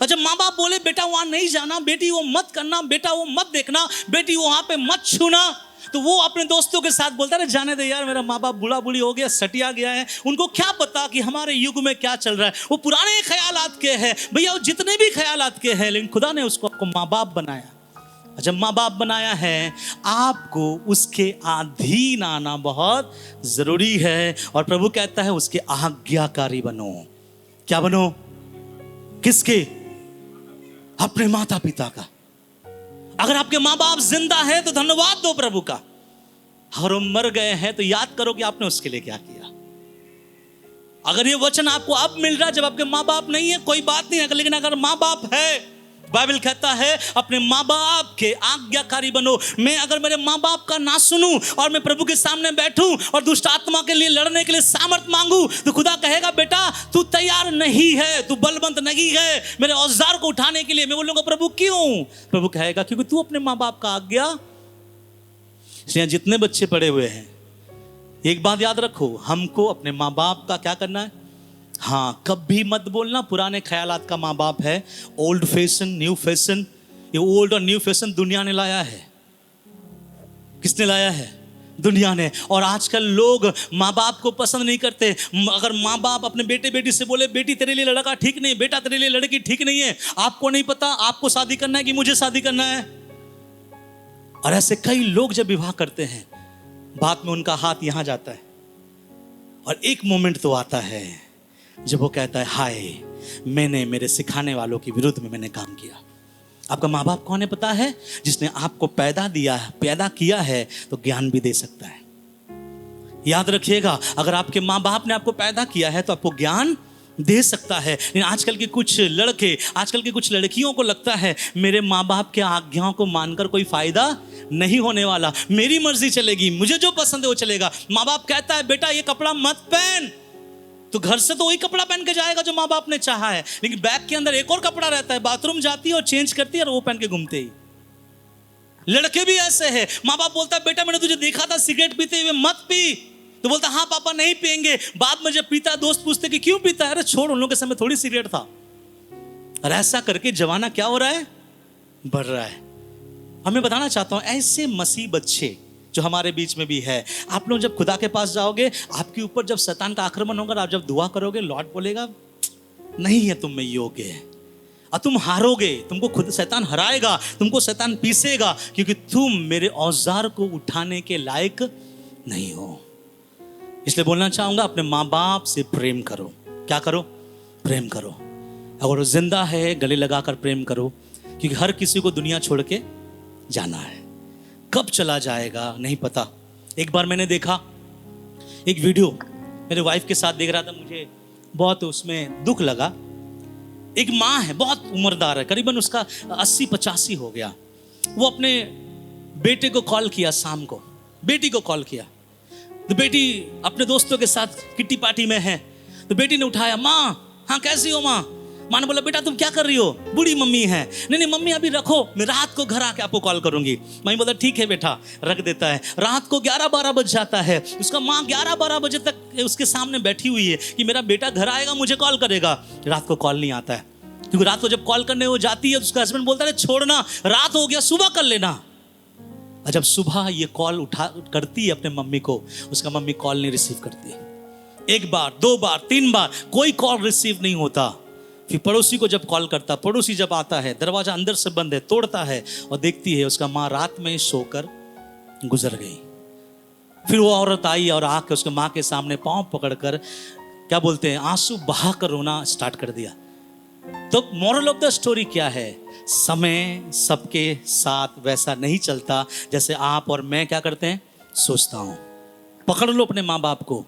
और जब माँ बाप बोले बेटा वहां नहीं जाना, बेटी वो मत करना, बेटा वो मत देखना, बेटी वहां पे मत छूना, तो वो अपने दोस्तों के साथ बोलता है जाने दे यार, मेरा माँ बाप बूढ़ा बूढ़ी हो गया, सटिया गया है। उनको क्या पता कि हमारे युग में क्या चल रहा है। वो पुराने ख्यालात के हैं भैया, वो जितने भी ख्यालात के हैं, लेकिन खुदा ने उसको आपको माँ बाप बनाया। जब माँ बाप बनाया है, आपको उसके अधीन आना बहुत जरूरी है। और प्रभु कहता है उसके आज्ञाकारी बनो। क्या बनो? किसके? अपने माता पिता का। अगर आपके माँ बाप जिंदा है तो धन्यवाद दो प्रभु का। अगर वो मर गए हैं तो याद करो कि आपने उसके लिए क्या किया। अगर ये वचन आपको अब मिल रहा है जब आपके माँ बाप नहीं है, कोई बात नहीं है, लेकिन अगर माँ बाप है, बाइबल कहता है अपने माँ बाप के आज्ञाकारी बनो। मैं अगर मेरे माँ बाप का ना सुनूं और मैं प्रभु के सामने बैठूं और दुष्ट आत्मा के लिए लड़ने के लिए सामर्थ मांगू, तो खुदा कहेगा बेटा तू तैयार नहीं है, तू बलवंत नहीं है मेरे औजार को उठाने के लिए। मैं बोलूंगा प्रभु क्यों? प्रभु कहेगा क्योंकि तू अपने माँ बाप का आज्ञा। इसलिए जितने बच्चे पड़े हुए हैं, एक बात याद रखो, हमको अपने माँ बाप का क्या करना है। हाँ, कभी मत बोलना पुराने ख्यालात का माँ बाप है, ओल्ड फैशन न्यू फैशन। ये ओल्ड और न्यू फैशन दुनिया ने लाया है। किसने लाया है? दुनिया ने। और आजकल लोग माँ बाप को पसंद नहीं करते। अगर माँ बाप अपने बेटे बेटी से बोले बेटी तेरे लिए लड़का ठीक नहीं, बेटा तेरे लिए लड़की ठीक नहीं है, आपको नहीं पता आपको शादी करना है कि मुझे शादी करना है। और ऐसे कई लोग जब विवाह करते हैं, बाद में उनका हाथ यहां जाता है और एक मोमेंट तो आता है जब वो कहता है हाय मैंने मेरे सिखाने वालों के विरुद्ध में मैंने काम किया। आपका माँ बाप कौन है पता है? जिसने आपको पैदा किया है तो ज्ञान भी दे सकता है। याद रखिएगा, अगर आपके माँ बाप ने आपको पैदा किया है तो आपको ज्ञान दे सकता है। लेकिन आजकल के कुछ लड़के, आजकल की कुछ लड़कियों को लगता है मेरे माँ बाप के आज्ञाओं को मानकर कोई फायदा नहीं होने वाला, मेरी मर्जी चलेगी, मुझे जो पसंद है वो चलेगा। माँ बाप कहता है बेटा ये कपड़ा मत पहन, तो घर से तो वही कपड़ा पहन के जाएगा जो माँ बाप ने चाहा है, लेकिन बैग के अंदर एक और कपड़ा रहता है, बाथरूम जाती है और चेंज करती है और वो पहन के घूमते ही। लड़के भी ऐसे हैं, माँ बाप बोलता है बेटा मैंने तुझे देखा था सिगरेट पीते हुए, मत पी, तो बोलता हाँ पापा नहीं पिएंगे। बाद में जब पीता दोस्त पूछते कि क्यों पीता है, अरे छोड़ उन लोगों के समय थोड़ी सिगरेट था। और ऐसा करके जमाना क्या हो रहा है, बढ़ रहा है। हमें बताना चाहता हूं ऐसे मसीह बच्चे जो हमारे बीच में भी है, आप लोग जब खुदा के पास जाओगे, आपके ऊपर जब शैतान का आक्रमण होगा, आप जब दुआ करोगे, लॉर्ड बोलेगा नहीं है तुम में योग्य, और तुम हारोगे, तुमको खुद शैतान हराएगा, तुमको शैतान पीसेगा, क्योंकि तुम मेरे औजार को उठाने के लायक नहीं हो। इसलिए बोलना चाहूंगा अपने माँ बाप से प्रेम करो। क्या करो? प्रेम करो। अगर वो जिंदा है गले लगाकर प्रेम करो, क्योंकि हर किसी को दुनिया छोड़ के जाना है। कब चला जाएगा नहीं पता। एक बार मैंने देखा एक वीडियो, मेरे वाइफ के साथ देख रहा था, मुझे बहुत उसमें दुख लगा। एक माँ है, बहुत उम्रदार है, करीबन उसका 80-85 हो गया। वो अपने बेटे को कॉल किया, शाम को बेटी को कॉल किया, तो बेटी अपने दोस्तों के साथ किट्टी पार्टी में है, तो बेटी ने उठाया, माँ हाँ कैसी हो माँ? माँ ने बोला बेटा तुम क्या कर रही हो? बूढ़ी मम्मी है। नहीं मम्मी अभी रखो, मैं रात को घर आके आपको कॉल करूंगी। मम्मी बोला ठीक है बेटा, रख देता है। रात को 11-12 बज जाता है, उसका माँ 11-12 बजे तक उसके सामने बैठी हुई है कि मेरा बेटा घर आएगा मुझे कॉल करेगा। रात को कॉल नहीं आता है, क्योंकि रात को जब कॉल करने वो जाती है तो उसका हस्बैंड बोलता है छोड़ना, रात हो गया सुबह कर लेना। और जब सुबह ये कॉल करती है अपने मम्मी को, उसका मम्मी कॉल नहीं रिसीव करती। 1 बार 2 बार 3 बार कोई कॉल रिसीव नहीं होता। फिर पड़ोसी को जब कॉल करता, पड़ोसी जब आता है, दरवाजा अंदर से बंद है, तोड़ता है और देखती है उसका माँ रात में सोकर गुजर गई। फिर वो औरत आई और आके उसके माँ के सामने पांव पकड़कर क्या बोलते हैं, आंसू बहाकर रोना स्टार्ट कर दिया। तो मोरल ऑफ द स्टोरी क्या है? समय सबके साथ वैसा नहीं चलता जैसे आप और मैं क्या करते हैं, सोचता हूं। पकड़ लो अपने माँ बाप को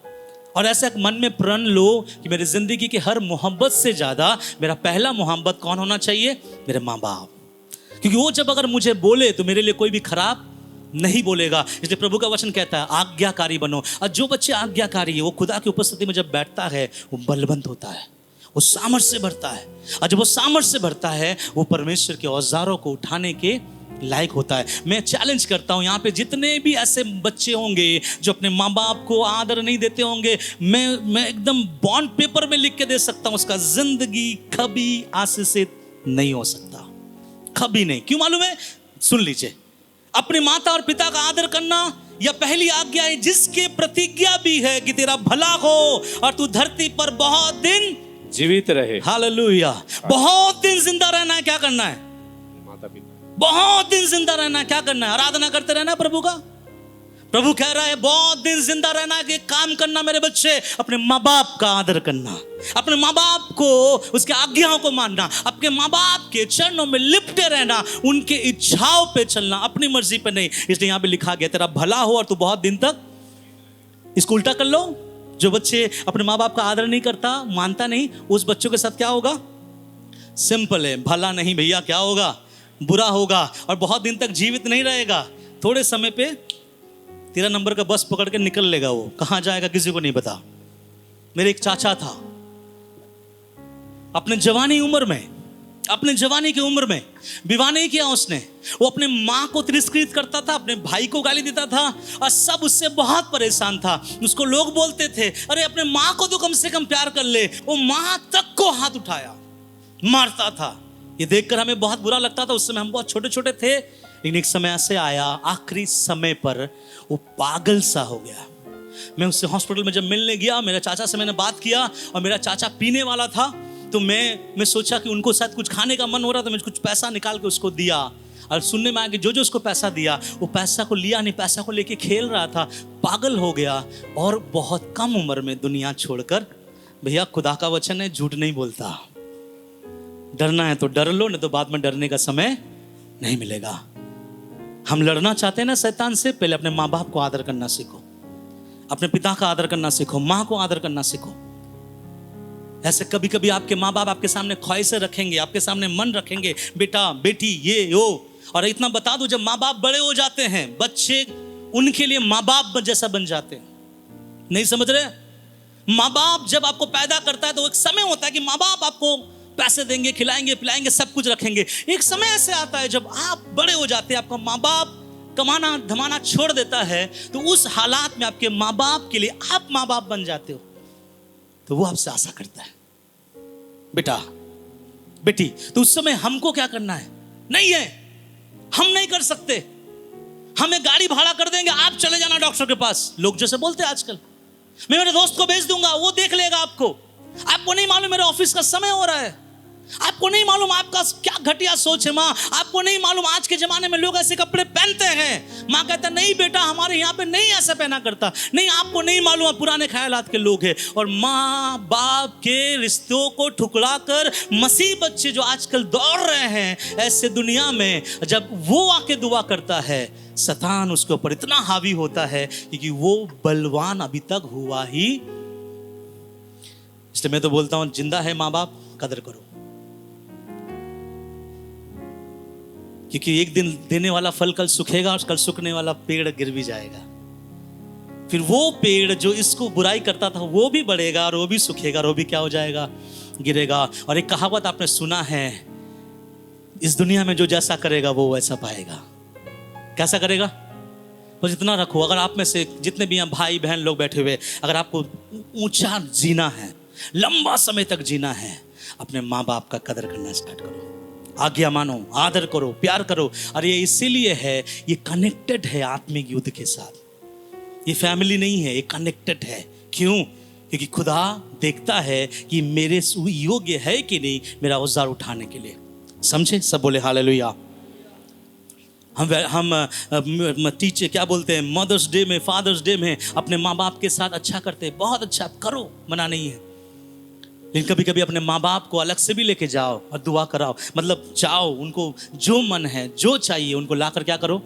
और ऐसा मन में प्रण लो कि मेरी जिंदगी की हर मोहब्बत से ज्यादा मेरा पहला मोहब्बत कौन होना चाहिए? मेरे माँ बाप। क्योंकि वो जब अगर मुझे बोले तो मेरे लिए कोई भी खराब नहीं बोलेगा। इसलिए प्रभु का वचन कहता है आज्ञाकारी बनो। और जो बच्चे आज्ञाकारी है वो खुदा की उपस्थिति में जब बैठता है वो बलवंत होता है, वो सामर्थ से भरता है। और जब वो सामर्थ से भरता है वो परमेश्वर के औजारों को उठाने के लायक होता है। मैं चैलेंज करता हूं, यहाँ पे जितने भी ऐसे बच्चे होंगे जो अपने माँ बाप को आदर नहीं देते होंगे, मैं एकदम बॉन्ड पेपर में लिख के दे सकता हूं, उसका जिंदगी कभी आशीषित नहीं हो सकता, कभी नहीं। क्यों मालूम है? सुन लीजिए, अपने माता और पिता का आदर करना यह पहली आज्ञा है जिसके प्रतिज्ञा भी है कि तेरा भला हो और तू धरती पर बहुत दिन जीवित रहे। हालेलुया। बहुत दिन जिंदा रहना है, क्या करना है? माता पिता। बहुत दिन जिंदा रहना है, क्या करना है? आराधना करते रहना प्रभु का। प्रभु कह रहा है बहुत दिन जिंदा रहना कि काम करना मेरे बच्चे, अपने माँ बाप का आदर करना, अपने माँ बाप को, उसके आज्ञाओं को मानना, अपने माँ बाप के चरणों में लिपटे रहना, उनके इच्छाओं पे चलना, अपनी मर्जी पे नहीं। इसलिए यहाँ पे लिखा गया तेरा भला हो और तू बहुत दिन तक। इसको उल्टा कर लो, जो बच्चे अपने माँ बाप का आदर नहीं करता, मानता नहीं, उस बच्चों के साथ क्या होगा? सिंपल है, भला नहीं भैया, क्या होगा? बुरा होगा, और बहुत दिन तक जीवित नहीं रहेगा। थोड़े समय पे तेरा नंबर का बस पकड़ के निकल लेगा। वो कहां जाएगा किसी को नहीं पता। मेरे एक चाचा था, अपने जवानी की उम्र में विवाह नहीं किया उसने। वो अपने माँ को तिरस्कृत करता था, अपने भाई को गाली देता था, और सब उससे बहुत परेशान था। उसको लोग बोलते थे अरे अपने माँ को तो कम से कम प्यार कर ले। वो माँ तक को हाथ उठाया, मारता था। ये देखकर हमें बहुत बुरा लगता था। उस समय हम बहुत छोटे छोटे थे, लेकिन एक समय ऐसे आया, आखिरी समय पर वो पागल सा हो गया। मैं उससे हॉस्पिटल में जब मिलने गया, मेरे चाचा से मैंने बात किया, और मेरा चाचा पीने वाला था, तो मैं सोचा कि उनको शायद कुछ खाने का मन हो रहा था। मैं कुछ पैसा निकाल के उसको दिया, और सुनने में आया कि जो जो उसको पैसा दिया, वो पैसा को लिया नहीं, पैसा को लेके खेल रहा था, पागल हो गया, और बहुत कम उम्र में दुनिया छोड़कर। भैया खुदा का वचन है, झूठ नहीं बोलता। डरना है तो डर लो, नहीं तो बाद में डरने का समय नहीं मिलेगा। हम लड़ना चाहते हैं ना शैतान से, पहले अपने माँ बाप को आदर करना सीखो, अपने पिता का आदर करना सीखो, माँ को आदर करना सीखो। ऐसे कभी कभी आपके माँ बाप आपके सामने ख्वाहिशें रखेंगे, आपके सामने मन रखेंगे, बेटा बेटी ये वो। और इतना बता दो, जब माँ बाप बड़े हो जाते हैं, बच्चे उनके लिए माँ बाप जैसा बन जाते हैं। नहीं समझ रहे? माँ बाप जब आपको पैदा करता है तो एक समय होता है कि माँ बाप आपको पैसे देंगे, खिलाएंगे पिलाएंगे, सब कुछ रखेंगे। एक समय ऐसे आता है जब आप बड़े हो जाते हैं, आपका माँ बाप कमाना धमाना छोड़ देता है, तो उस हालात में आपके माँ बाप के लिए आप माँ बाप बन जाते हो। तो वो आपसे आशा करता है बेटा बेटी। तो उस समय हमको क्या करना है? नहीं है, हम नहीं कर सकते। हमें गाड़ी भाड़ा कर देंगे, आप चले जाना डॉक्टर के पास। लोग जैसे बोलते हैं आजकल, मैं मेरे दोस्त को भेज दूंगा, वो देख लेगा आपको। आपको नहीं मालूम मेरे ऑफिस का समय हो रहा है, आपको नहीं मालूम आपका क्या घटिया सोच है माँ, आपको नहीं मालूम आज के जमाने में लोग ऐसे कपड़े पहनते हैं। माँ कहता नहीं बेटा हमारे यहाँ पे नहीं ऐसा पहना करता, नहीं आपको नहीं मालूम, आप पुराने ख्यालात के लोग हैं। और माँ बाप के रिश्तों को ठुकरा कर मसीह बच्चे जो आजकल दौड़ रहे हैं ऐसे दुनिया में, जब वो आके दुआ करता है, शैतान उसके ऊपर इतना हावी होता है क्योंकि वो बलवान अभी तक हुआ ही। इसलिए मैं तो बोलता हूं, जिंदा है माँ बाप, कदर करो, क्योंकि एक दिन देने वाला फल कल सूखेगा, और कल सूखने वाला पेड़ गिर भी जाएगा। फिर वो पेड़ जो इसको बुराई करता था वो भी बढ़ेगा, और वो भी सूखेगा, और वो भी क्या हो जाएगा? गिरेगा। और एक कहावत आपने सुना है, इस दुनिया में जो जैसा करेगा वो वैसा पाएगा। कैसा करेगा? बस इतना रखो, अगर आप में से जितने भी यहाँ भाई बहन लोग बैठे हुए, अगर आपको ऊंचा जीना है, लंबा समय तक जीना है, अपने माँ बाप का कदर करना स्टार्ट करो, आज्ञा मानो, आदर करो, प्यार करो। और ये इसीलिए है, ये कनेक्टेड है आत्मिक युद्ध के साथ। ये फैमिली नहीं है, ये कनेक्टेड है। क्यों? क्योंकि खुदा देखता है कि मेरे योग्य है कि नहीं मेरा औजार उठाने के लिए। समझे? सब बोले हालेलुया। हम टीचर क्या बोलते हैं, मदर्स डे में, फादर्स डे में अपने माँ बाप के साथ अच्छा करते हैं, बहुत अच्छा करो, मना नहीं है। लेकिन कभी कभी अपने माँ बाप को अलग से भी लेके जाओ और दुआ कराओ, मतलब जाओ, उनको जो मन है, जो चाहिए उनको लाकर क्या करो,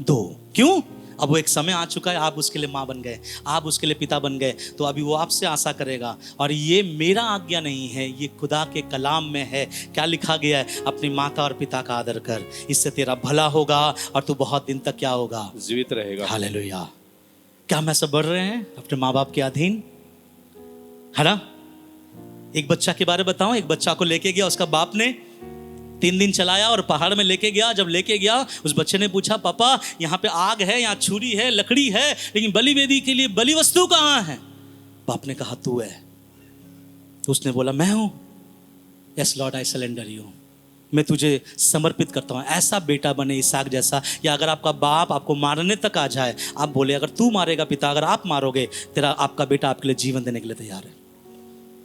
दो। क्यों? अब वो एक समय आ चुका है, आप उसके लिए माँ बन गए, आप उसके लिए पिता बन गए, तो अभी वो आपसे आशा करेगा। और ये मेरा आज्ञा नहीं है, ये खुदा के कलाम में है। क्या लिखा गया है? अपनी माता और पिता का आदर कर, इससे तेरा भला होगा और तू बहुत दिन तक क्या होगा? जीवित रहेगा। हालेलुया। क्या हम ऐसा बढ़ रहे हैं अपने माँ बाप के अधीन? है ना? एक बच्चा के बारे में बताऊं, एक बच्चा को लेके गया उसका बाप ने, 3 दिन चलाया और पहाड़ में लेके गया। जब लेके गया, उस बच्चे ने पूछा, पापा यहाँ पे आग है, यहाँ छुरी है, लकड़ी है, लेकिन बलि वेदी के लिए बलि वस्तु कहाँ है? बाप ने कहा तू है। तो उसने बोला मैं हूँ। Yes Lord I surrender you, मैं तुझे समर्पित करता हूँ। ऐसा बेटा बने इसहाक जैसा। या अगर आपका बाप आपको मारने तक आ जाए, आप बोले अगर तू मारेगा पिता, अगर आप मारोगे, तेरा आपका बेटा आपके लिए जीवन देने के लिए तैयार है।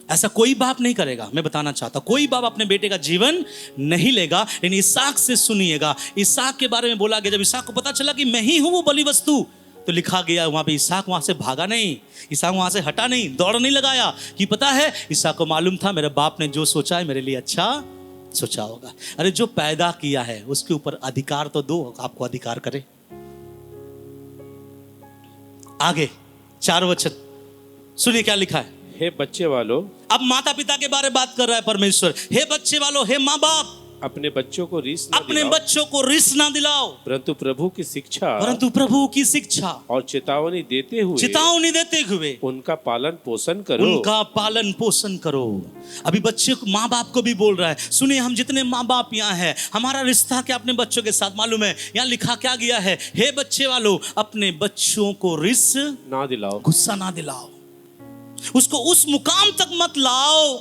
ऐसा कोई बाप नहीं करेगा। मैं बताना चाहता हूं, कोई बाप अपने बेटे का जीवन नहीं लेगा। लेकिन इसहाक से सुनिएगा, इसहाक के बारे में बोला गया, जब इसहाक को पता चला कि मैं ही हूं वो बलि वस्तु, तो लिखा गया वहां पे इसहाक वहां से भागा नहीं, इसहाक वहां से हटा नहीं, दौड़ नहीं लगाया कि पता है इसहाक को मालूम था मेरे बाप ने जो सोचा है मेरे लिए अच्छा सोचा होगा। अरे जो पैदा किया है उसके ऊपर अधिकार तो दो, आपको अधिकार करे। आगे 4 वचन सुनिए क्या लिखा है। हे बच्चे वालों, अब माता पिता के बारे में बात कर रहा है परमेश्वर। हे बच्चे वालों, हे माँ बाप, अपने बच्चों को रीस न अपने दिलाओ, बच्चों को रिस ना दिलाओ, परंतु प्रभु की शिक्षा और चेतावनी देते हुए उनका पालन पोषण करो। अभी बच्चे को माँ बाप को भी बोल रहा है। सुनिए, हम जितने माँ बाप यहाँ हैं, हमारा रिश्ता क्या अपने बच्चों के साथ मालूम है? यहाँ लिखा क्या गया है? हे बच्चे वालों, अपने बच्चों को रिस ना दिलाओ, गुस्सा ना दिलाओ, उसको उस मुकाम तक मत लाओ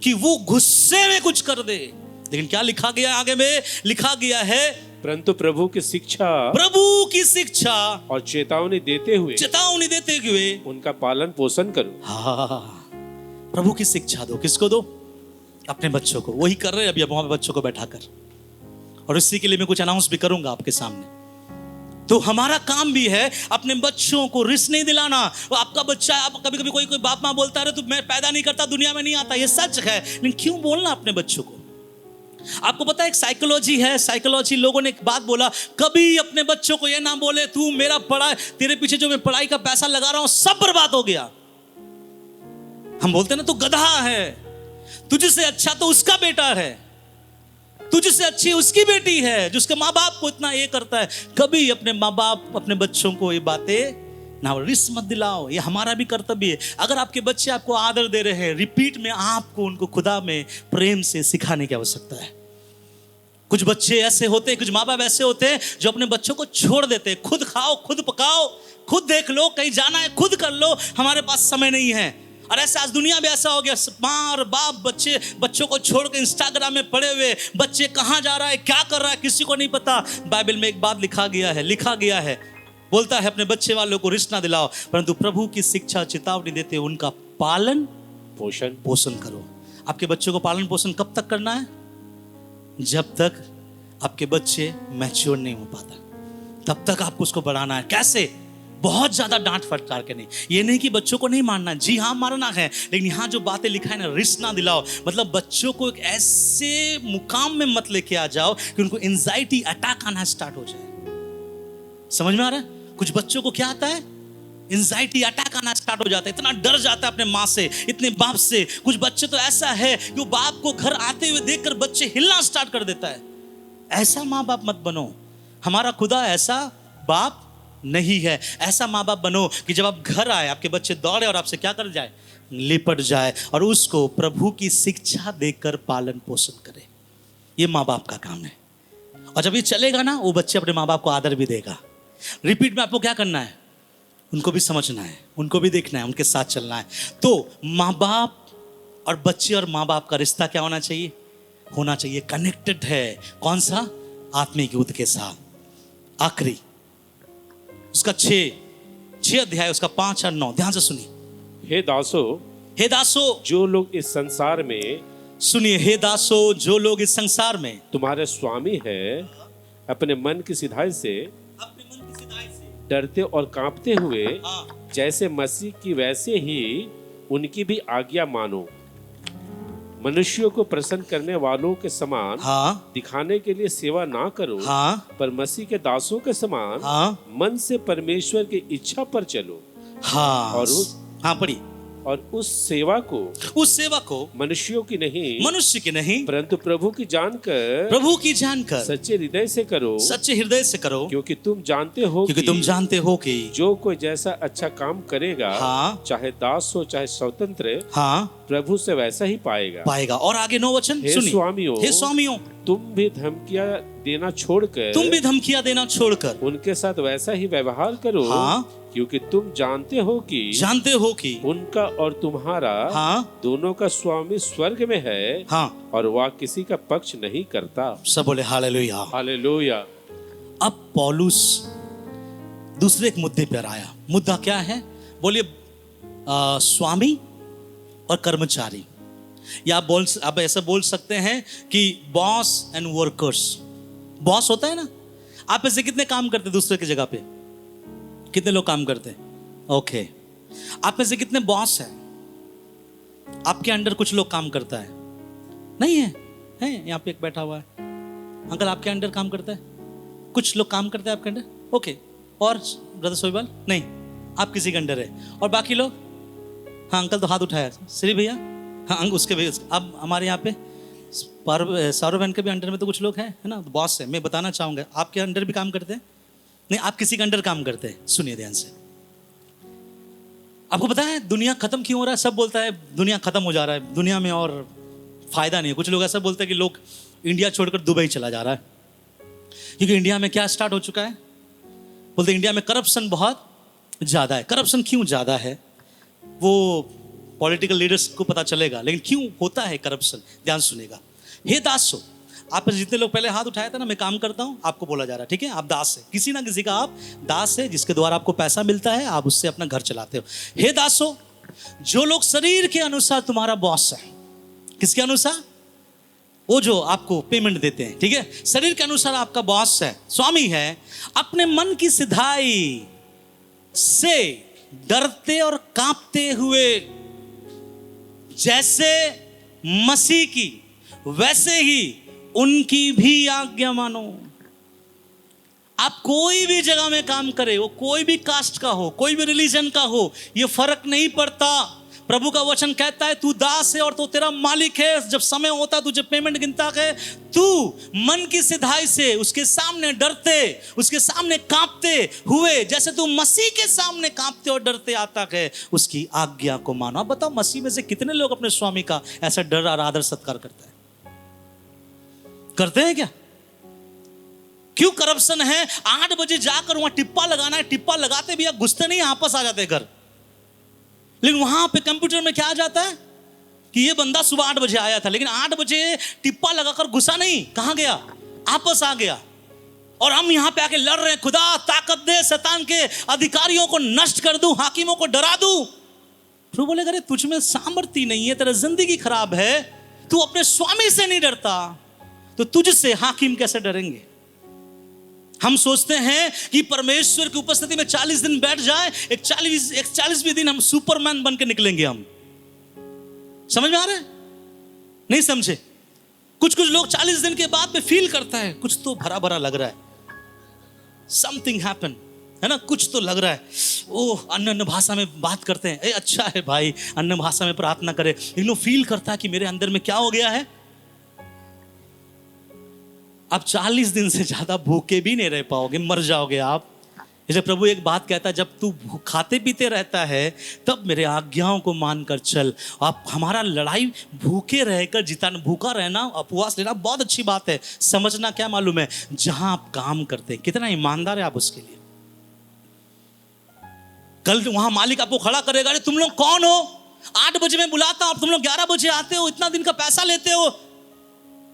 कि वो गुस्से में कुछ कर दे। लेकिन क्या लिखा गया आगे में? लिखा गया है परंतु प्रभु की शिक्षा और चेतावनी देते हुए उनका पालन पोषण करो। हाँ, प्रभु की शिक्षा दो। किसको दो? अपने बच्चों को। वही कर रहे हैं अभी अब वहां पे बच्चों को बैठाकर, और इसी के लिए मैं कुछ अनाउंस भी करूंगा आपके सामने। तो हमारा काम भी है अपने बच्चों को रिस्क नहीं दिलाना। वो आपका बच्चा, आप कभी कभी कोई बाप माँ बोलता है तो मैं पैदा नहीं करता, दुनिया में नहीं आता, ये सच है, लेकिन क्यों बोलना अपने बच्चों को? आपको पता है एक साइकोलॉजी है, साइकोलॉजी लोगों ने एक बात बोला, कभी अपने बच्चों को ये ना बोले तू मेरा तेरे पीछे जो मैं पढ़ाई का पैसा लगा रहा हूं सब बर्बाद हो गया। हम बोलते हैं ना, तू गधा है, तुझसे अच्छा तो उसका बेटा है, तुझसे अच्छी उसकी बेटी है, जिसके माँ बाप को इतना ये करता है। कभी अपने माँ बाप अपने बच्चों को ये बातें ना, रिस्क मत दिलाओ। ये हमारा भी कर्तव्य है। अगर आपके बच्चे आपको आदर दे रहे हैं, रिपीट में आपको उनको खुदा में प्रेम से सिखाने की आवश्यकता है। कुछ बच्चे ऐसे होते हैं, कुछ माँ बाप ऐसे होते हैं जो अपने बच्चों को छोड़ देते हैं। खुद खाओ, खुद पकाओ, खुद देख लो, कहीं जाना है खुद कर लो, हमारे पास समय नहीं है। और ऐसा आज दुनिया में ऐसा हो गया, माँ और बाप बच्चों को छोड़ के इंस्टाग्राम में पड़े हुए, बच्चे कहाँ जा रहा है, क्या कर रहा है, किसी को नहीं पता। बाइबल में एक बात लिखा गया है, बोलता है अपने बच्चे वालों को रिश्त ना दिलाओ, परंतु प्रभु की शिक्षा चेतावनी देते उनका पालन पोषण करो। आपके बच्चों को पालन पोषण कब तक करना है? जब तक आपके बच्चे मैच्योर नहीं हो पाता, तब तक आपको उसको बढ़ाना है। कैसे? बहुत ज्यादा डांट फटकार के नहीं। ये नहीं कि बच्चों को नहीं मारना, जी हाँ मारना है, लेकिन यहाँ जो बातें लिखा है ना, रिस्क ना दिलाओ, मतलब बच्चों को एक ऐसे मुकाम में मत लेके आ जाओ कि उनको एंजाइटी अटैक आना स्टार्ट हो जाए। समझ में आ रहा है? कुछ बच्चों को क्या आता है? एंजाइटी अटैक आना स्टार्ट हो जाता है, इतना डर जाता है अपने माँ से, इतने बाप से। कुछ बच्चे तो ऐसा है कि वो बाप को घर आते हुए देखकर बच्चे हिलना स्टार्ट कर देता है। ऐसा माँ बाप मत बनो। हमारा खुदा ऐसा बाप नहीं है। ऐसा माँ बाप बनो कि जब आप घर आए आपके बच्चे दौड़े और आपसे क्या कर जाए? लिपट जाए, और उसको प्रभु की शिक्षा देकर पालन पोषण करे। ये माँ बाप का काम है। और जब ये चलेगा ना, वो बच्चे अपने माँ बाप को आदर भी देगा। रिपीट में आपको क्या करना है? उनको भी समझना है, उनको भी देखना है, उनके साथ चलना है। तो माँ बाप और बच्चे और माँ बाप का रिश्ता क्या होना चाहिए? कनेक्टेड है। कौन सा? आत्मिक युद्ध के साथ। आखिरी उसका 6 अध्याय, उसका 5 और 9 ध्यान से सुनिए। हे दासो, जो लोग इस संसार में, सुनिए, हे दासो, जो लोग इस संसार में तुम्हारे स्वामी है, अपने मन की सिधाई से डरते और कांपते हुए, जैसे मसीह की वैसे ही उनकी भी आज्ञा मानो। मनुष्यों को प्रसन्न करने वालों के समान दिखाने के लिए सेवा ना करो, पर मसीह के दासों के समान मन से परमेश्वर की इच्छा पर चलो। और उस सेवा को मनुष्य की नहीं परंतु प्रभु की जानकर सच्चे हृदय से करो, क्योंकि तुम जानते हो कि जो कोई जैसा अच्छा काम करेगा, चाहे दास हो चाहे स्वतंत्र, प्रभु से वैसा ही पाएगा। और आगे 9 वचन सुनिए। हे स्वामियों, तुम भी धमकियां देना छोड़कर उनके साथ वैसा ही व्यवहार करो, क्योंकि तुम जानते हो कि उनका और तुम्हारा दोनों का स्वामी स्वर्ग में है, और वह किसी का पक्ष नहीं करता। सब बोले हालेलुया। हालेलुया। अब पौलुस दूसरे एक मुद्दे पर आया। मुद्दा क्या है? बोलिए, स्वामी और कर्मचारी, या आप ऐसा बोल सकते हैं कि बॉस एंड वर्कर्स। बॉस होता है ना, आप ऐसे कितने काम करते दूसरे की जगह पे? कितने लोग काम करते हैं? ओके। आप में से कितने बॉस हैं? आपके अंडर कुछ लोग काम करता है? नहीं है? है यहाँ पे एक बैठा हुआ है अंकल, आपके अंडर काम करता है? कुछ लोग काम करते हैं आपके अंडर? ओके। और ब्रदर सोईबाल? नहीं, आप किसी के अंडर है। और बाकी लोग? हाँ अंकल तो हाथ उठाया। श्री भैया? हाँ अंक उसके भी। अब हमारे यहाँ पे सौरभ बहन के भी अंडर में तो कुछ लोग हैं, है ना, बॉस है। मैं बताना चाहूँगा, आपके अंडर भी काम करते हैं? नहीं, आप किसी के अंडर काम करते हैं। सुनिए ध्यान से। आपको पता है दुनिया खत्म क्यों हो रहा है? सब बोलता है दुनिया खत्म हो जा रहा है, दुनिया में और फायदा नहीं है। कुछ लोग ऐसा बोलते हैं कि लोग इंडिया छोड़कर दुबई चला जा रहा है, क्योंकि इंडिया में क्या स्टार्ट हो चुका है? बोलते इंडिया में करप्शन बहुत ज़्यादा है। करप्शन क्यों ज़्यादा है वो पॉलिटिकल लीडर्स को पता चलेगा, लेकिन क्यों होता है करप्शन, ध्यान सुनेगा। हे दासो, आप जितने लोग पहले हाथ उठाया था ना, मैं काम करता हूं, आपको बोला जा रहा है, ठीक है, आप दास है, किसी ना किसी का आप दास है, जिसके द्वारा आपको पैसा मिलता है, आप उससे अपना घर चलाते हो। हे दासो, जो लोग शरीर के अनुसार तुम्हारा बॉस है, किसके अनुसार? वो जो आपको पेमेंट देते हैं, ठीक है, शरीर के अनुसार आपका बॉस है, स्वामी है, अपने मन की सिधाई से डरते और कांपते हुए जैसे मसीह की, वैसे ही उनकी भी आज्ञा मानो। आप कोई भी जगह में काम करे, वो कोई भी कास्ट का हो, कोई भी रिलीजन का हो, ये फर्क नहीं पड़ता। प्रभु का वचन कहता है तू दास है और तो तेरा मालिक है। जब समय होता तुझे पेमेंट गिनता है, तू मन की सिधाई से उसके सामने डरते, उसके सामने कांपते हुए, जैसे तू मसीह के सामने कांपते और डरते आता है, उसकी आज्ञा को मानो। अब बताओ मसीह में से कितने लोग अपने स्वामी का ऐसा डर और आदर सत्कार करते हैं? करते हैं क्या? क्यों करप्शन है? 8 बजे जाकर वहां टिप्पा लगाना है, टिप्पा लगाते भी आप घुसते नहीं, आपस आ जाते घर। लेकिन वहां पे कंप्यूटर में क्या आ जाता है कि ये बंदा सुबह 8 बजे आया था, लेकिन 8 बजे टिप्पा लगाकर घुसा नहीं, कहां गया? आपस आ गया। और हम यहां पे आके लड़ रहे हैं, खुदा ताकत दे, शैतान के अधिकारियों को नष्ट कर दूं, हाकिमों को डरा दूं। प्रभु बोले अरे तुझ में सामर्थ्य नहीं है, तेरा जिंदगी खराब है, तू अपने स्वामी से नहीं डरता, तो तुझसे हाकिम कैसे डरेंगे? हम सोचते हैं कि परमेश्वर की उपस्थिति में 40 दिन बैठ जाए, एक 40वें दिन हम सुपरमैन बन के निकलेंगे। हम समझ में आ रहा है? नहीं समझे? कुछ लोग 40 दिन के बाद में फील करता है कुछ तो भरा भरा लग रहा है, समथिंग हैपन, है ना, कुछ तो लग रहा है। ओह, अन्य भाषा में बात करते हैं, अच्छा है भाई, अन्य भाषा में प्रार्थना करे, लेकिन फील करता है कि मेरे अंदर में क्या हो गया है। आप 40 दिन से ज्यादा भूखे भी नहीं रह पाओगे, मर जाओगे आप। जैसे प्रभु एक बात कहता है, जब तू खाते पीते रहता है तब मेरे आज्ञाओं को मानकर चल। आप हमारा लड़ाई भूखे रहकर जिताना, भूखा रहना, उपवास लेना बहुत अच्छी बात है, समझना क्या मालूम है, जहां आप काम करते हैं कितना ईमानदार है आप उसके लिए। कल वहां मालिक आपको खड़ा करेगा, अरे तुम लोग कौन हो? 8 बजे मैं बुलाता हूं, तुम लोग 11 बजे आते हो, इतना दिन का पैसा लेते हो,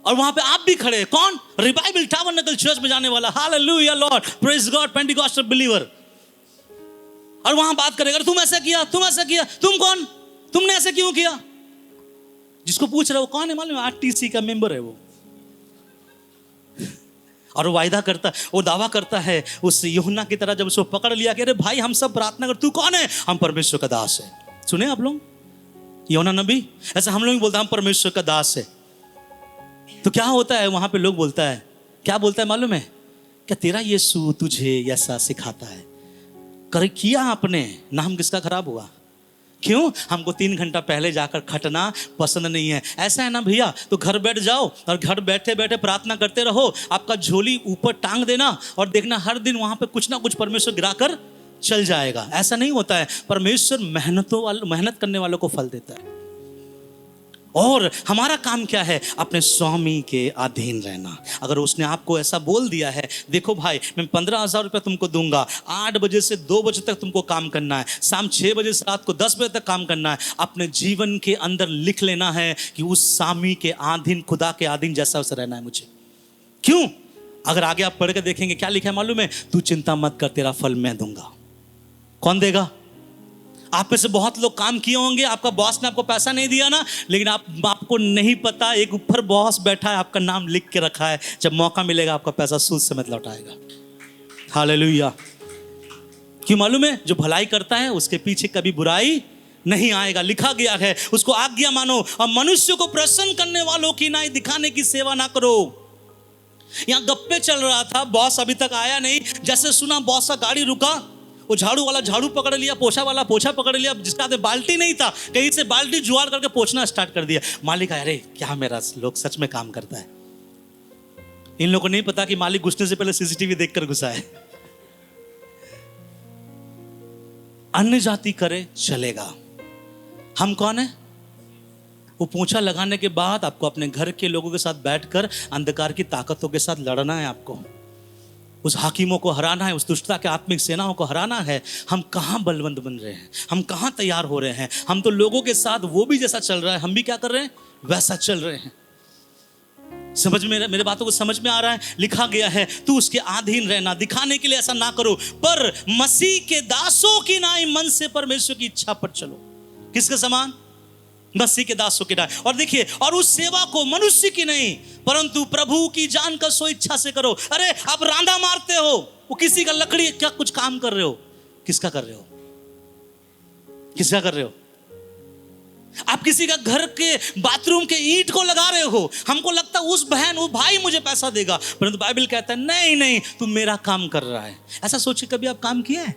और वहां पे आप भी खड़े, कौन? रिवाइवल टैबरनेकल चर्च में जाने वाला, hallelujah Lord, praise God, Pentecostal believer. और वहां बात करेगा, तुम ऐसा किया, तुम ऐसा किया, तुम कौन, तुमने ऐसा क्यों किया? जिसको पूछ रहा है वो कौन है मालूम है? आरटीसी का मेंबर है वो। और वो वायदा करता, वो दावा करता है उस यूहन्ना की तरह, जब उसको पकड़ लिया कि अरे भाई हम सब प्रार्थना कर, तू कौन है? हम परमेश्वर का दास है। सुने आप लोग यूहन्ना नबी? ऐसा हम लोग भी बोलते हैं हम परमेश्वर का दास है। तो क्या होता है वहां पे? लोग बोलता है, क्या बोलता है मालूम है? क्या तेरा यीशु तुझे ऐसा सिखाता है? कर किया आपने, नाम किसका खराब हुआ? क्यों? हमको 3 घंटा पहले जाकर खटना पसंद नहीं है। ऐसा है ना भैया, तो घर बैठ जाओ और घर बैठे बैठे प्रार्थना करते रहो, आपका झोली ऊपर टांग देना और देखना हर दिन वहां पे कुछ ना कुछ परमेश्वर गिराकर चल जाएगा। ऐसा नहीं होता है। परमेश्वर मेहनत करने वालों को फल देता है। और हमारा काम क्या है? अपने स्वामी के अधीन रहना। अगर उसने आपको ऐसा बोल दिया है, देखो भाई मैं 15,000 रुपये तुमको दूंगा, 8 बजे से 2 बजे तक तुमको काम करना है, शाम 6 बजे से रात को 10 बजे तक काम करना है, अपने जीवन के अंदर लिख लेना है कि उस स्वामी के अधीन, खुदा के अधीन जैसा उसे रहना है मुझे। क्यों? अगर आगे आप पढ़ के देखेंगे क्या लिखा है मालूम है? तू चिंता मत कर, तेरा फल मैं दूंगा। कौन देगा? आप में से बहुत लोग काम किए होंगे, आपका बॉस ने आपको पैसा नहीं दिया ना, लेकिन आपको नहीं पता एक ऊपर बॉस बैठा है, आपका नाम लिख के रखा है, जब मौका मिलेगा आपका पैसा सूद समेत लौटाएगा। हालेलुया। क्यों मालूम है? जो भलाई करता है उसके पीछे कभी बुराई नहीं आएगा। लिखा गया है उसको आज्ञा मानो और मनुष्य को प्रसन्न करने वालों की नाई दिखाने की सेवा ना करो। यहां गप्पे चल रहा था, बॉस अभी तक आया नहीं। जैसे सुना बॉस का गाड़ी रुका, वो झाड़ू वाला झाड़ू पकड़ लिया, पोछा वाला पोछा पकड़ लिया, जिसका हाथ में बाल्टी नहीं था कहीं से बाल्टी जुगाड़ करके पोछना स्टार्ट कर दिया। मालिक आया, अरे क्या मेरा लोग सच में काम करता है। इन लोगों को नहीं पता कि मालिक घुसने से पहले सीसीटीवी देखकर घुसा है। अन्य जाति करे चलेगा, हम कौन है? वो पोछा लगाने के बाद आपको अपने घर के लोगों के साथ बैठकर अंधकार की ताकतों के साथ लड़ना है। आपको उस हाकिमों को हराना है, उस दुष्टता के आत्मिक सेनाओं को हराना है। हम कहाँ बलवंत बन रहे हैं, हम कहाँ तैयार हो रहे हैं? हम तो लोगों के साथ वो भी जैसा चल रहा है हम भी क्या कर रहे हैं वैसा चल रहे हैं। समझ में, मेरे बातों को समझ में आ रहा है? लिखा गया है तू उसके अधीन रहना, दिखाने के लिए ऐसा ना करो, पर मसीह के दासों की नाई मन से परमेश्वर की इच्छा पर चलो। किसके समान? मसीह के दासों की नाई। और देखिए, और उस सेवा को मनुष्य की नहीं परंतु प्रभु की जानकर सो इच्छा से करो। अरे आप रांदा मारते हो, वो किसी का लकड़ी क्या कुछ काम कर रहे हो, किसका कर रहे हो? किसका कर रहे हो? आप किसी का घर के बाथरूम के ईंट को लगा रहे हो। हमको लगता है उस बहन वो भाई मुझे पैसा देगा, परंतु बाइबल कहता है नहीं नहीं, तू मेरा काम कर रहा है। ऐसा सोच के कभी आप काम किया है?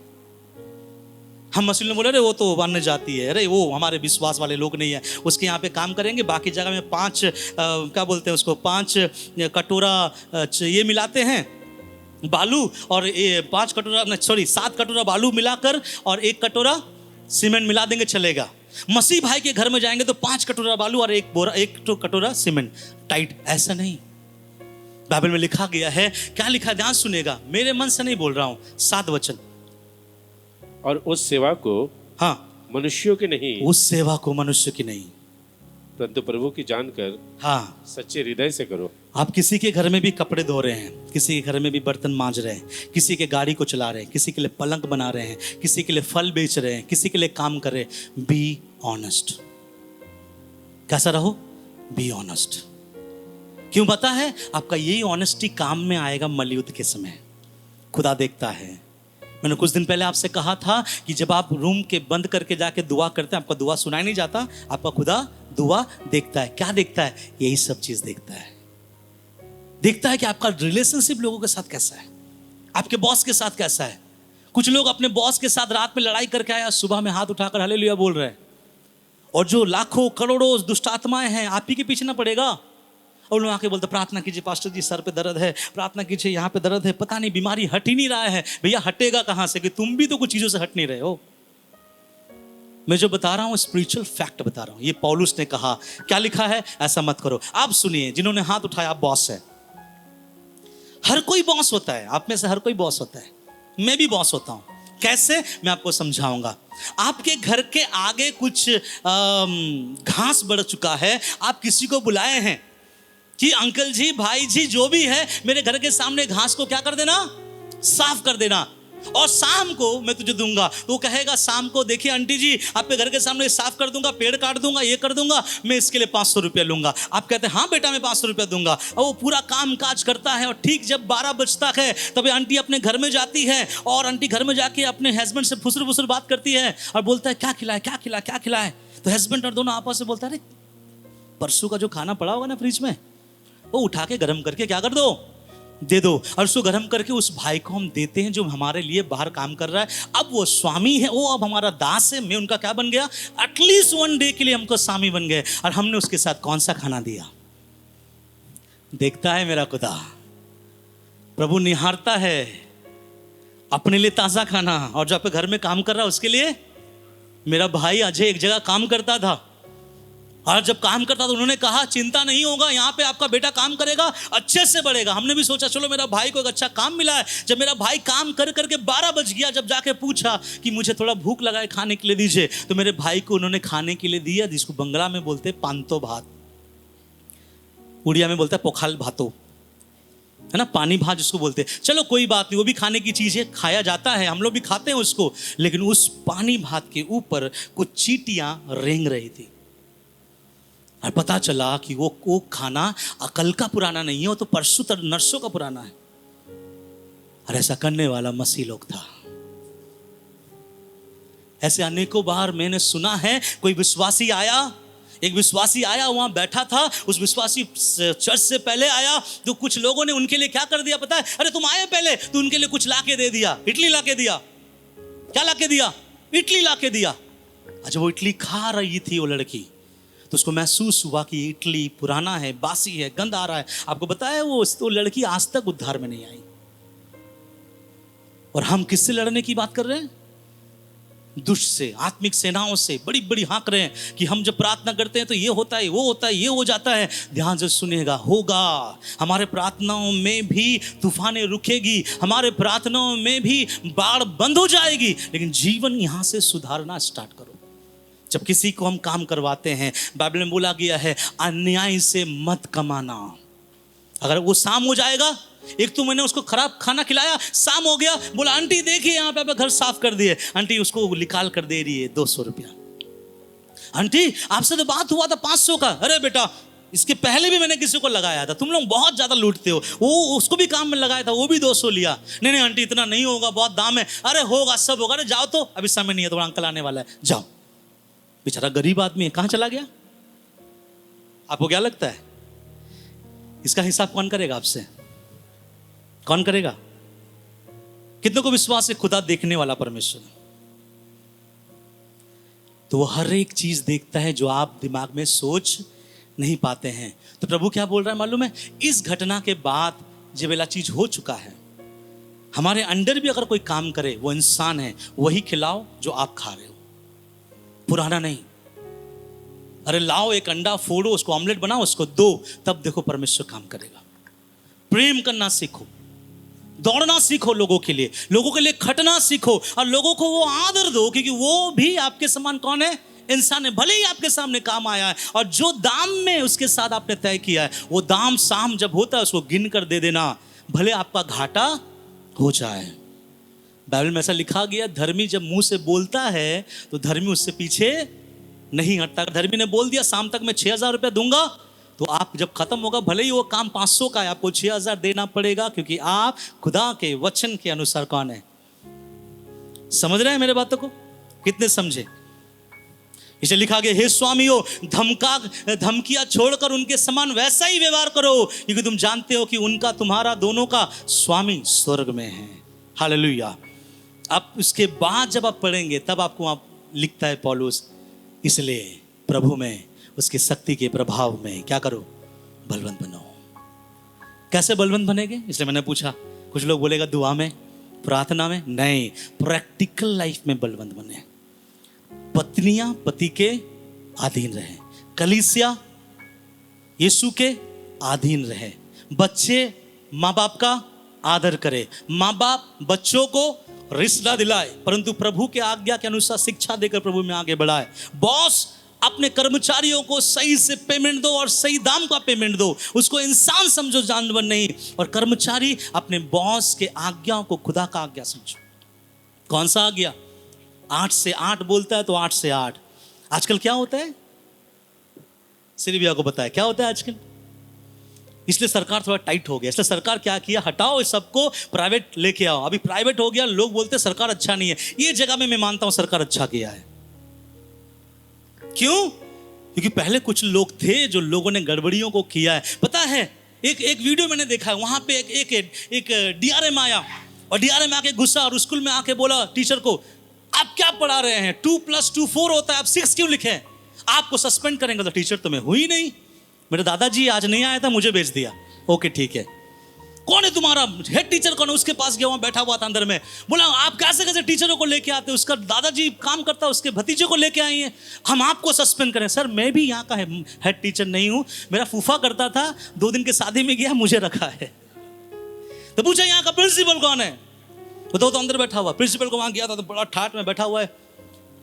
हम मसीह ने बोले अरे वो तो अन्य जाति है, अरे वो हमारे विश्वास वाले लोग नहीं है, उसके यहाँ पे काम करेंगे, बाकी जगह में 5 क्या बोलते हैं उसको, 5 कटोरा ये मिलाते हैं बालू, और 5 कटोरा 7 कटोरा बालू मिलाकर और 1 कटोरा सीमेंट मिला देंगे चलेगा। मसीह भाई के घर में जाएंगे तो 5 कटोरा बालू और 1 कटोरा सीमेंट, टाइट। ऐसा नहीं, बाइबल में लिखा गया है। क्या लिखा है? ध्यान सुनेगा, मेरे मन से नहीं बोल रहा हूं, 7 वचन। और उस सेवा को हाँ मनुष्यों की नहीं, उस सेवा को मनुष्य की नहीं परंतु प्रभु की जानकर हाँ सच्चे हृदय से करो। आप किसी के घर में भी कपड़े धो रहे हैं, किसी के घर में भी बर्तन मांज रहे हैं, किसी के गाड़ी को चला रहे हैं, किसी के लिए पलंग बना रहे हैं, किसी के लिए फल बेच रहे हैं, किसी के लिए काम कर रहे हैं, बी ऑनेस्ट। कैसा रहो? Be honest. क्यों पता है? आपका यही ऑनेस्टी काम में आएगा मलयुद्ध के समय। खुदा देखता है। मैंने कुछ दिन पहले आपसे कहा था कि जब आप रूम के बंद करके जाके दुआ करते हैं, आपका दुआ सुनाई नहीं जाता, आपका खुदा दुआ देखता है। क्या देखता है? यही सब चीज देखता है। देखता है कि आपका रिलेशनशिप लोगों के साथ कैसा है, आपके बॉस के साथ कैसा है। कुछ लोग अपने बॉस के साथ रात में लड़ाई करके आया, सुबह में हाथ उठाकर हालेलुया बोल रहे हैं, और जो लाखों करोड़ों दुष्ट आत्माएं हैं आप ही के पीछे ना पड़ेगा। और लोग आके बोलते प्रार्थना कीजिए पास्टर जी, सर पे दर्द है, प्रार्थना कीजिए यहाँ पे दर्द है, पता नहीं बीमारी हट ही नहीं रहा है। भैया हटेगा कहाँ से, कि तुम भी तो कुछ चीजों से हट नहीं रहे हो। मैं जो बता रहा हूँ स्पिरिचुअल फैक्ट बता रहा हूँ। ये पौलुस ने कहा, क्या लिखा है? ऐसा मत करो। आप सुनिए, जिन्होंने हाथ उठाया आप बॉस है। हर कोई बॉस होता है, आप में से हर कोई बॉस होता है, मैं भी बॉस होता हूँ। कैसे? मैं आपको समझाऊंगा। आपके घर के आगे कुछ घास बढ़ चुका है, आप किसी को बुलाए हैं कि अंकल जी, भाई जी, जो भी है, मेरे घर के सामने घास को क्या कर देना, साफ कर देना, और शाम को मैं तुझे दूंगा। तो वो कहेगा शाम को, देखिए आंटी जी, आपके घर के सामने साफ कर दूंगा, पेड़ काट दूंगा, ये कर दूंगा, मैं इसके लिए 500 रुपया लूंगा। आप कहते हैं हाँ बेटा मैं 500 रुपया दूंगा। और वो पूरा काम काज करता है, और ठीक जब 12 बजता है तब आंटी अपने घर में जाती है, और आंटी घर में जाके अपने हस्बैंड से फुसर फुसर बात करती है और बोलता है क्या खिलाए, क्या खिलाए, क्या खिलाए। तो हस्बैंड और दोनों आपस में बोलता है, अरे परसों का जो खाना पड़ा होगा ना फ्रिज में, वो उठा के गर्म करके क्या कर दो, दे दो। और उसको गर्म करके उस भाई को हम देते हैं जो हमारे लिए बाहर काम कर रहा है। अब वो स्वामी है, वो अब हमारा दास है, मैं उनका क्या बन गया, एटलीस्ट 1 डे के लिए हमको स्वामी बन गए। और हमने उसके साथ कौन सा खाना दिया? देखता है मेरा खुदा, प्रभु निहारता है अपने लिए ताजा खाना। और जो आपके घर में काम कर रहा है उसके लिए। मेरा भाई अजय एक जगह काम करता था, और जब काम करता तो उन्होंने कहा चिंता नहीं होगा, यहाँ पे आपका बेटा काम करेगा, अच्छे से बढ़ेगा। हमने भी सोचा चलो मेरा भाई को एक अच्छा काम मिला है। जब मेरा भाई काम कर करके 12 बज गया, जब जाके पूछा कि मुझे थोड़ा भूख लगा है, खाने के लिए दीजिए, तो मेरे भाई को उन्होंने खाने के लिए दिया, जिसको बंगला में बोलते पांतो भात, उड़िया में बोलता है पोखाल भातो, है ना, पानी भात जिसको बोलते। चलो कोई बात नहीं, वो भी खाने की चीज है, खाया जाता है, हम लोग भी खाते हैं उसको। लेकिन उस पानी भात के ऊपर कुछ चींटियां रेंग रही थी, और पता चला कि वो खाना अकल का पुराना नहीं है, वो तो परसों तक नरसों का पुराना है। और ऐसा करने वाला मसीह लोग था। ऐसे अनेकों बार मैंने सुना है, कोई विश्वासी आया, एक विश्वासी आया, वहां बैठा था, उस विश्वासी चर्च से पहले आया, तो कुछ लोगों ने उनके लिए क्या कर दिया पता है? अरे तुम आए पहले, तो उनके लिए कुछ लाके दे दिया, इडली लाके दिया। क्या लाके दिया? इडली लाके दिया। अच्छा, वो इडली खा रही थी वो लड़की, तो उसको महसूस हुआ कि इडली पुराना है, बासी है, गंद आ रहा है। आपको बताया वो तो लड़की आज तक उद्धार में नहीं आई। और हम किससे लड़ने की बात कर रहे हैं? दुष्ट से, आत्मिक सेनाओं से। बड़ी बड़ी हाँक रहे हैं कि हम जब प्रार्थना करते हैं तो ये होता है, वो होता है, ये हो जाता है। ध्यान से सुनिएगा, होगा। हमारे प्रार्थनाओं में भी तूफानें रुकेगी, हमारे प्रार्थनाओं में भी बाढ़ बंद हो जाएगी, लेकिन जीवन यहां से सुधारना स्टार्ट करो। जब किसी को हम काम करवाते हैं, बाइबल में बोला गया है अन्याय से मत कमाना। अगर वो शाम हो जाएगा, एक तो मैंने उसको खराब खाना खिलाया, शाम हो गया, बोला आंटी देखिए यहाँ पे घर साफ कर दिए, आंटी उसको निकाल कर दे रही है 200 रुपया। आंटी आपसे तो बात हुआ था 500 का। अरे बेटा, इसके पहले भी मैंने किसी को लगाया था, तुम लोग बहुत ज्यादा लूटते हो। वो उसको भी काम में लगाया था, वो भी 200 लिया। नहीं आंटी इतना नहीं होगा, बहुत दाम है। अरे होगा, सब होगा। अरे जाओ, तो अभी समय नहीं है, थोड़ा अंकल आने वाला है, जाओ। बेचारा गरीब आदमी है, कहाँ चला गया? आपको क्या लगता है इसका हिसाब कौन करेगा आपसे? कौन करेगा? कितनों को विश्वास है खुदा देखने वाला परमेश्वर? तो वो हर एक चीज देखता है जो आप दिमाग में सोच नहीं पाते हैं। तो प्रभु क्या बोल रहा है मालूम है? इस घटना के बाद जब वाला चीज हो चुका है, हमारे अंडर भी अगर कोई काम करे, वो इंसान है, वही खिलाओ जो आप खा रहे हो, पुराना नहीं। अरे लाओ एक अंडा, फोड़ो उसको, ऑमलेट बनाओ, उसको दो, तब देखो परमेश्वर काम करेगा। प्रेम करना सीखो, दौड़ना सीखो, लोगों के लिए खटना सीखो, और लोगों को वो आदर दो, क्योंकि वो भी आपके समान कौन है? इंसान है। भले ही आपके सामने काम आया है, और जो दाम में उसके साथ आपने तय किया है, वो दाम शाम जब होता है उसको गिन कर दे देना, भले आपका घाटा हो जाए। बाइबल में ऐसा लिखा गया, धर्मी जब मुंह से बोलता है तो धर्मी उससे पीछे नहीं हटता। धर्मी ने बोल दिया शाम तक मैं 6,000 रुपया दूंगा, तो आप जब खत्म होगा, भले ही वो काम 500 का है, आपको 6,000 देना पड़ेगा, क्योंकि आप खुदा के वचन के अनुसार कौन है? समझ रहे हैं मेरे बातों को? कितने समझे? इसे लिखा गया, हे स्वामियों, धमकियां छोड़कर उनके समान वैसा ही व्यवहार करो, क्योंकि तुम जानते हो कि उनका, तुम्हारा दोनों का स्वामी स्वर्ग में है। हालेलुया। अब उसके बाद जब आप पढ़ेंगे, तब आपको आप लिखता है पौलुस, इसलिए प्रभु में, उसकी शक्ति के प्रभाव में क्या करो? बलवंत बनो। कैसे बलवंत बनेंगे? इसलिए मैंने पूछा। कुछ लोग बोलेगा दुआ में, प्रार्थना में, नहीं, प्रैक्टिकल लाइफ में बलवंत बने। पत्नियां पति के अधीन रहे, कलीसिया यीशु के अधीन रहे, बच्चे माँ बाप का आदर करे, माँ बाप बच्चों को रिश्ता दिलाए, परंतु प्रभु के आज्ञा के अनुसार शिक्षा देकर प्रभु में आगे बढ़ाए। बॉस अपने कर्मचारियों को सही से पेमेंट दो और सही दाम का पेमेंट दो, उसको इंसान समझो, जानवर नहीं। और कर्मचारी अपने बॉस के आज्ञाओं को खुदा का आज्ञा समझो। कौन सा आज्ञा? 8 से 8 बोलता है तो 8 से 8। आजकल क्या होता है? सिर्फ को पता है क्या होता है आजकल? इसलिए सरकार थोड़ा टाइट हो गया। इसलिए सरकार क्या किया? हटाओ इस सबको, प्राइवेट लेके आओ। अभी प्राइवेट हो गया, लोग बोलते हैं सरकार अच्छा नहीं है। ये जगह में मैं मानता हूं सरकार अच्छा किया है। क्यों? क्योंकि पहले कुछ लोग थे जो लोगों ने गड़बड़ियों को किया है। पता है, एक वीडियो मैंने देखा है, वहां पे एक डीआरएम आया, और डीआरएम आके गुस्सा, और स्कूल में आके बोला टीचर को, आप क्या पढ़ा रहे हैं? 2 + 2 4 होता है, आप 6 क्यों लिखे? आपको सस्पेंड करेंगे। तो टीचर तो मैं हुई नहीं, मेरे दादाजी आज नहीं आया था, मुझे भेज दिया। ओके ठीक है। कौन है तुम्हारा हेड टीचर? कौन है? उसके पास गया, वहां बैठा हुआ था अंदर में। बोला आप कैसे टीचरों को लेके आते? उसका दादाजी काम करता, उसके भतीजे को लेके आई है, हम आपको सस्पेंड करें। सर मैं भी यहाँ का हेड टीचर नहीं हूँ, मेरा फूफा करता था, 2 दिन के शादी में गया, मुझे रखा है। तो पूछा यहाँ का प्रिंसिपल कौन है? तो अंदर बैठा हुआ। प्रिंसिपल को वहां गया था तो बड़ा ठाट में बैठा हुआ है,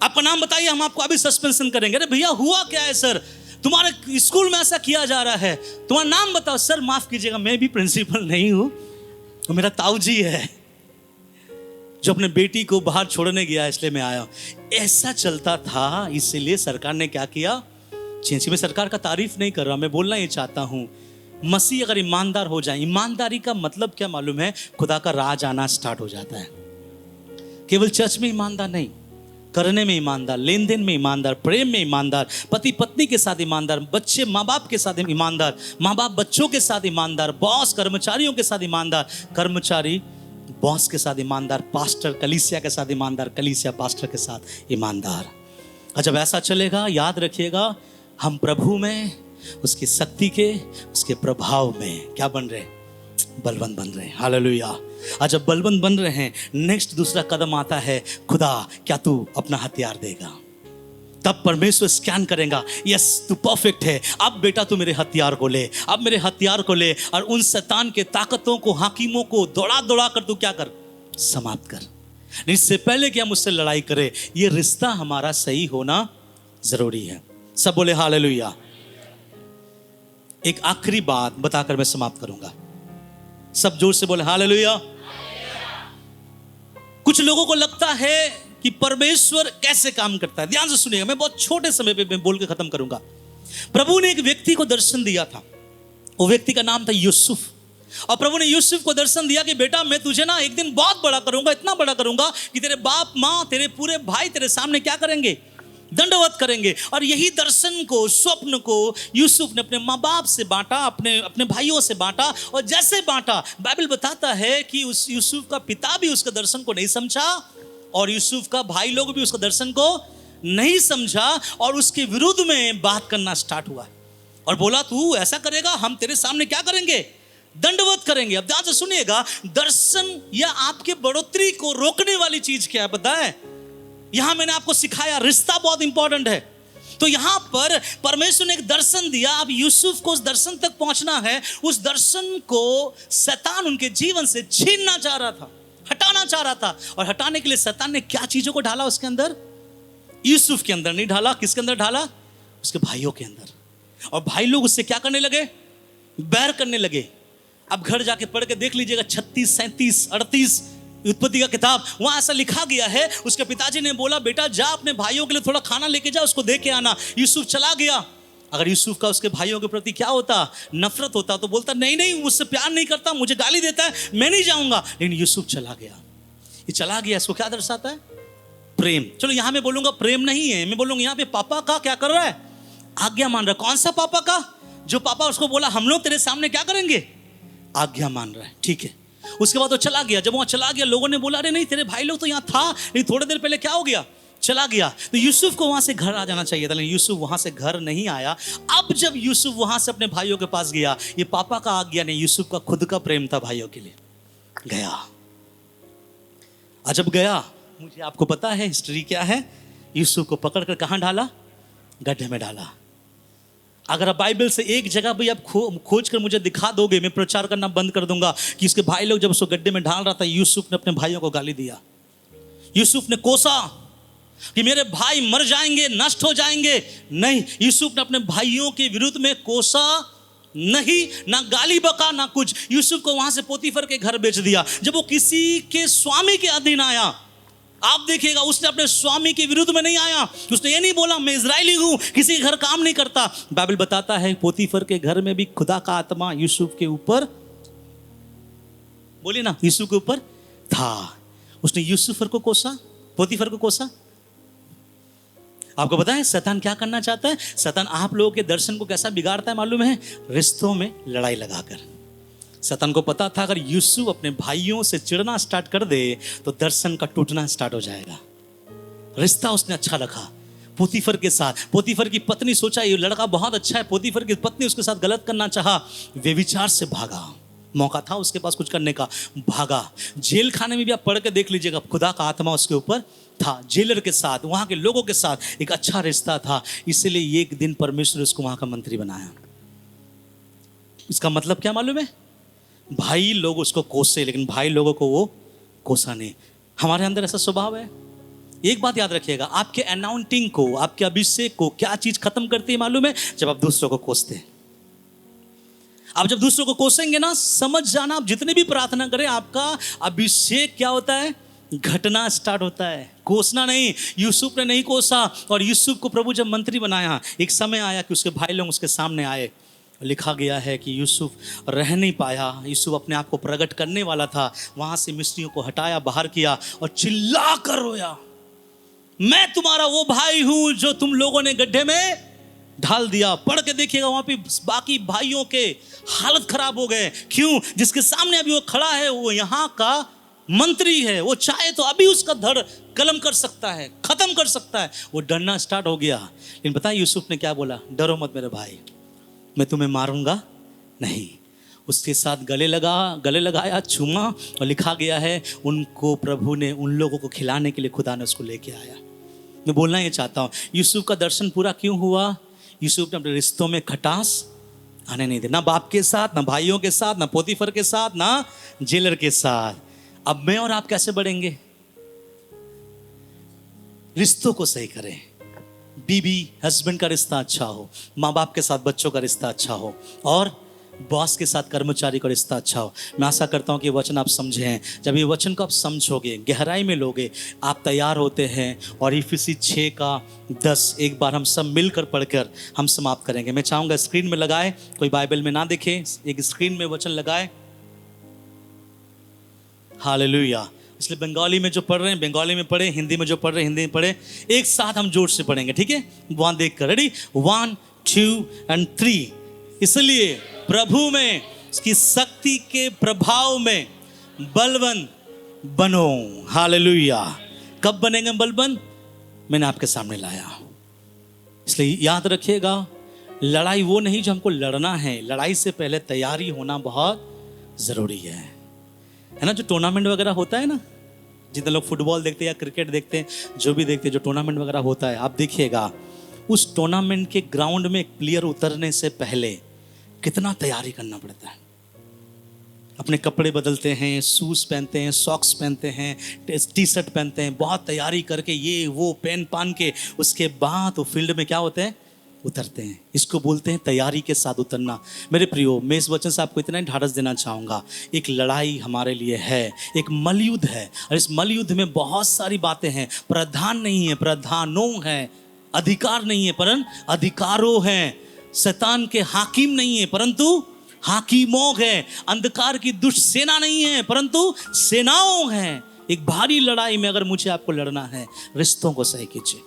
आपका नाम बताइए, हम आपको अभी सस्पेंशन करेंगे। अरे भैया हुआ क्या है सर? तुम्हारे स्कूल में ऐसा किया जा रहा है, तुम्हारा नाम बताओ। सर माफ कीजिएगा, मैं भी प्रिंसिपल नहीं हूं, तो मेरा ताऊजी है जो अपने बेटी को बाहर छोड़ने गया, इसलिए मैं आया। ऐसा चलता था, इसलिए सरकार ने क्या किया? चेंज। मैं सरकार का तारीफ नहीं कर रहा, मैं बोलना ये चाहता हूं, मसीह अगर ईमानदार हो जाए, ईमानदारी का मतलब क्या मालूम है? खुदा का राज आना स्टार्ट हो जाता है। केवल चर्च में ईमानदार नहीं, करने में ईमानदार, लेन देन में ईमानदार, प्रेम में ईमानदार, पति पत्नी के साथ ईमानदार, बच्चे माँ बाप के साथ ईमानदार, माँ बाप बच्चों के साथ ईमानदार, बॉस कर्मचारियों के साथ ईमानदार, कर्मचारी बॉस के साथ ईमानदार, पास्टर कलीसिया के साथ ईमानदार, कलीसिया पास्टर के साथ ईमानदार। और जब ऐसा चलेगा, याद रखिएगा, हम प्रभु में, उसकी शक्ति के, उसके प्रभाव में क्या बन रहे? बलवंत बन रहे हैं। हालेलुया। और जब बलवंत बन रहे हैं, नेक्स्ट दूसरा कदम आता है, खुदा क्या तू अपना हथियार देगा? तब परमेश्वर स्कैन करेगा, यस तू परफेक्ट है, अब बेटा तू मेरे हथियार को ले, अब मेरे हथियार को ले, और उन शैतान के ताकतों को, हाकिमों को दौड़ा दौड़ा कर तू क्या कर? समाप्त कर। इससे पहले कि हम उससे लड़ाई करें, ये रिश्ता हमारा सही होना जरूरी है। सब बोले हालेलुया। एक आखिरी बात बताकर मैं समाप्त करूंगा। सब जोर से बोले हालेलुया। कुछ लोगों को लगता है कि परमेश्वर कैसे काम करता है। ध्यान से सुनिएगा, मैं बहुत छोटे समय पे मैं बोल के खत्म करूंगा। प्रभु ने एक व्यक्ति को दर्शन दिया था, वो व्यक्ति का नाम था यूसुफ। और प्रभु ने यूसुफ को दर्शन दिया कि बेटा मैं तुझे ना एक दिन बहुत बड़ा करूंगा, इतना बड़ा करूंगा कि तेरे बाप माँ, तेरे पूरे भाई तेरे सामने क्या करेंगे? दंडवत करेंगे। और यही दर्शन को, स्वप्न को यूसुफ ने अपने माँ बाप से बांटा, अपने भाइयों से बांटा। और जैसे बांटा, बाइबल बताता है कि उस यूसुफ का पिता भी उसके दर्शन को नहीं समझा, और यूसुफ का भाई लोग भी उसके दर्शन को नहीं समझा, और उसके विरुद्ध में बात करना स्टार्ट हुआ और बोला तू ऐसा करेगा, हम तेरे सामने क्या करेंगे? दंडवत करेंगे। अब ध्यान से सुनिएगा, दर्शन या आपके बढ़ोतरी को रोकने वाली चीज क्या है पता है? यहां मैंने आपको सिखाया, रिश्ता बहुत इंपॉर्टेंट है। तो यहां पर परमेश्वर ने एक दर्शन दिया। अब यूसुफ को उस दर्शन तक पहुंचना है। उस दर्शन को शैतान उनके जीवन से छीनना चाह रहा था, हटाना चाह रहा था। और हटाने के लिए शैतान ने क्या चीजों को ढाला उसके अंदर? यूसुफ के अंदर नहीं ढाला। किसके अंदर ढाला? उसके भाइयों के अंदर। और भाई लोग उससे क्या करने लगे? बैर करने लगे। अब घर जाके पढ़ के देख लीजिएगा, 36, 37, 38 उत्पत्ति का किताब, वहां ऐसा लिखा गया है। उसके पिताजी ने बोला बेटा जा अपने भाइयों के लिए थोड़ा खाना लेके जा, उसको दे के आना। यूसुफ चला गया। अगर यूसुफ का उसके भाइयों के प्रति क्या होता? नफरत होता, तो बोलता नहीं नहीं मुझसे प्यार नहीं करता, मुझे गाली देता है, मैं नहीं जाऊंगा। लेकिन यूसुफ चला गया। ये चला गया, इसको क्या दर्शाता है? प्रेम। चलो यहां मैं बोलूंगा प्रेम नहीं है, मैं बोलूंगा यहां पे पापा का क्या कर रहा है? आज्ञा मान रहा है। कौन सा पापा का? जो पापा उसको बोला हम लोग तेरे सामने क्या करेंगे? आज्ञा मान रहा है। ठीक है। उसके बाद वो चला गया। जब वहां चला गया, लोगों ने बोला अरे नहीं तेरे भाई लोग तो यहाँ था, नहीं थोड़ी देर पहले क्या हो गया? चला गया। तो यूसुफ को वहां से घर आ जाना चाहिए था, लेकिन यूसुफ वहां से घर नहीं आया। अब जब यूसुफ वहां से अपने भाइयों के पास गया, ये पापा का आज्ञा नहीं, यूसुफ का खुद का प्रेम था भाइयों के लिए। गया। जब गया, मुझे आपको पता है हिस्ट्री क्या है? यूसुफ को पकड़कर कहां डाला? गड्ढे में डाला। अगर आप बाइबल से एक जगह भी आप खोज कर मुझे दिखा दोगे, मैं प्रचार करना बंद कर दूंगा कि इसके भाई लोग जब उसको गड्ढे में डाल रहा था, यूसुफ ने अपने भाइयों को गाली दिया। यूसुफ ने कोसा कि मेरे भाई मर जाएंगे, नष्ट हो जाएंगे। नहीं, यूसुफ ने अपने भाइयों के विरुद्ध में कोसा नहीं, ना गाली बका, ना कुछ। यूसुफ को वहां से पोतीफर के घर बेच दिया। जब वो किसी के स्वामी के अधीन आया, आप देखिएगा उसने अपने स्वामी के विरुद्ध में नहीं आया। उसने ये नहीं बोला मैं इजरायली हूं, किसी के घर काम नहीं करता। बाइबल बताता है पोतीफर के घर में भी खुदा का आत्मा यूसुफ के ऊपर, बोलिए ना, यूसुफ के ऊपर था। उसने यूसुफर को कोसा, पोतीफर को कोसा। आपको पता है शैतान क्या करना चाहता है? शैतान आप लोगों के दर्शन को कैसा बिगाड़ता है मालूम है? रिश्तों में लड़ाई लगाकर। शैतान को पता था अगर यूसुफ अपने भाइयों से चिढ़ना स्टार्ट कर दे तो दर्शन का टूटना स्टार्ट हो जाएगा। रिश्ता उसने अच्छा रखा पोतीफर के साथ। पोतीफर की पत्नी सोचा ये लड़का बहुत अच्छा है, पोतीफर की पत्नी उसके साथ गलत करना चाहा, व्यभिचार से भागा। मौका था उसके पास कुछ करने का, भागा। जेल खाने में भी आप पढ़ के देख लीजिएगा, खुदा का आत्मा उसके ऊपर था। जेलर के साथ, वहां के लोगों के साथ एक अच्छा रिश्ता था, इसलिए एक दिन परमेश्वर उसको वहां का मंत्री बनाया। इसका मतलब क्या मालूम है? भाई लोग उसको कोसे, लेकिन भाई लोगों को वो कोसा नहीं। हमारे अंदर ऐसा स्वभाव है। एक बात याद रखिएगा, आपके अनाउंटिंग को, आपके अभिषेक को क्या चीज खत्म करती है मालूम है? जब आप दूसरों को कोसते हैं। आप जब दूसरों को कोसेंगे ना, समझ जाना, आप जितने भी प्रार्थना करें, आपका अभिषेक क्या होता है? घटना स्टार्ट होता है, कोसना नहीं। यूसुफ ने नहीं कोसा, और यूसुफ को प्रभु जब मंत्री बनाया, एक समय आया कि उसके भाई लोग उसके सामने आए। लिखा गया है कि यूसुफ रह नहीं पाया। यूसुफ अपने आप को प्रकट करने वाला था, वहां से मिस्रियों को हटाया, बाहर किया और चिल्ला कर रोया। मैं तुम्हारा वो भाई हूं जो तुम लोगों ने गड्ढे में ढाल दिया। पढ़ के देखिएगा, वहां पे बाकी भाइयों के हालत खराब हो गए। क्यों? जिसके सामने अभी वो खड़ा है वो यहाँ का मंत्री है, वो चाहे तो अभी उसका धड़ कलम कर सकता है, खत्म कर सकता है। वो डरना स्टार्ट हो गया। लेकिन पता है यूसुफ ने क्या बोला? डरो मत मेरे भाई, मैं तुम्हें मारूंगा नहीं। उसके साथ गले लगाया, चूमा, और लिखा गया है उनको प्रभु ने, उन लोगों को खिलाने के लिए खुदा ने उसको लेके आया। मैं बोलना ये चाहता हूँ, यूसुफ का दर्शन पूरा क्यों हुआ? यूसुफ ने अपने रिश्तों में खटास आने नहीं दिया, ना बाप के साथ, ना भाइयों के साथ, ना पोतीफर के साथ, ना जेलर के साथ। अब मैं और आप कैसे बढ़ेंगे? रिश्तों को सही करें। बीबी हस्बैंड का रिश्ता अच्छा हो, माँ बाप के साथ बच्चों का रिश्ता अच्छा हो, और बॉस के साथ कर्मचारी का रिश्ता अच्छा हो। मैं आशा करता हूँ कि ये वचन आप समझे हैं। जब ये वचन को आप समझोगे, गहराई में लोगे, आप तैयार होते हैं। और इफिसी 6:10 एक बार हम सब मिलकर पढ़कर हम समाप्त करेंगे। मैं चाहूँगा स्क्रीन में लगाए, कोई बाइबल में ना देखे, एक स्क्रीन में वचन लगाए। हालेलुया। इसलिए बंगाली में जो पढ़ रहे हैं बंगाली में पढ़े, हिंदी में जो पढ़ रहे हैं हिंदी में पढ़े। एक साथ हम जोर से पढ़ेंगे, ठीक है? वहाँ देख कर, रेडी? 1 2 और 3। इसलिए प्रभु में, उसकी शक्ति के प्रभाव में बलवंत बनो। हालेलुया। कब बनेंगे बलवंत? मैंने आपके सामने लाया। इसलिए याद रखिएगा, लड़ाई वो नहीं जो हमको लड़ना है, लड़ाई से पहले तैयारी होना बहुत जरूरी है ना? जो टूर्नामेंट वगैरह होता है ना, जितने लोग फुटबॉल देखते हैं या क्रिकेट देखते हैं, जो भी देखते हैं, जो टूर्नामेंट वगैरह होता है, आप देखिएगा उस टूर्नामेंट के ग्राउंड में एक प्लेयर उतरने से पहले कितना तैयारी करना पड़ता है। अपने कपड़े बदलते हैं, शूज पहनते हैं, सॉक्स पहनते हैं, टी शर्ट पहनते हैं, बहुत तैयारी करके ये वो पेन पान के उसके बाद वो फील्ड में क्या होते हैं? उतरते हैं। इसको बोलते हैं तैयारी के साथ उतरना। मेरे प्रियो, मैं इस वचन से आपको इतना ही ढाढ़स देना चाहूँगा। एक लड़ाई हमारे लिए है, एक मलयुद्ध है, और इस मलयुद्ध में बहुत सारी बातें हैं। प्रधान नहीं है, प्रधानों हैं। अधिकार नहीं है, परंतु अधिकारों हैं। शैतान के हाकिम नहीं है, परंतु हाकिमों है। अंधकार की दुष्ट सेना नहीं है, परंतु सेनाओं हैं। एक भारी लड़ाई में अगर मुझे आपको लड़ना है, रिश्तों को सही कीजिए।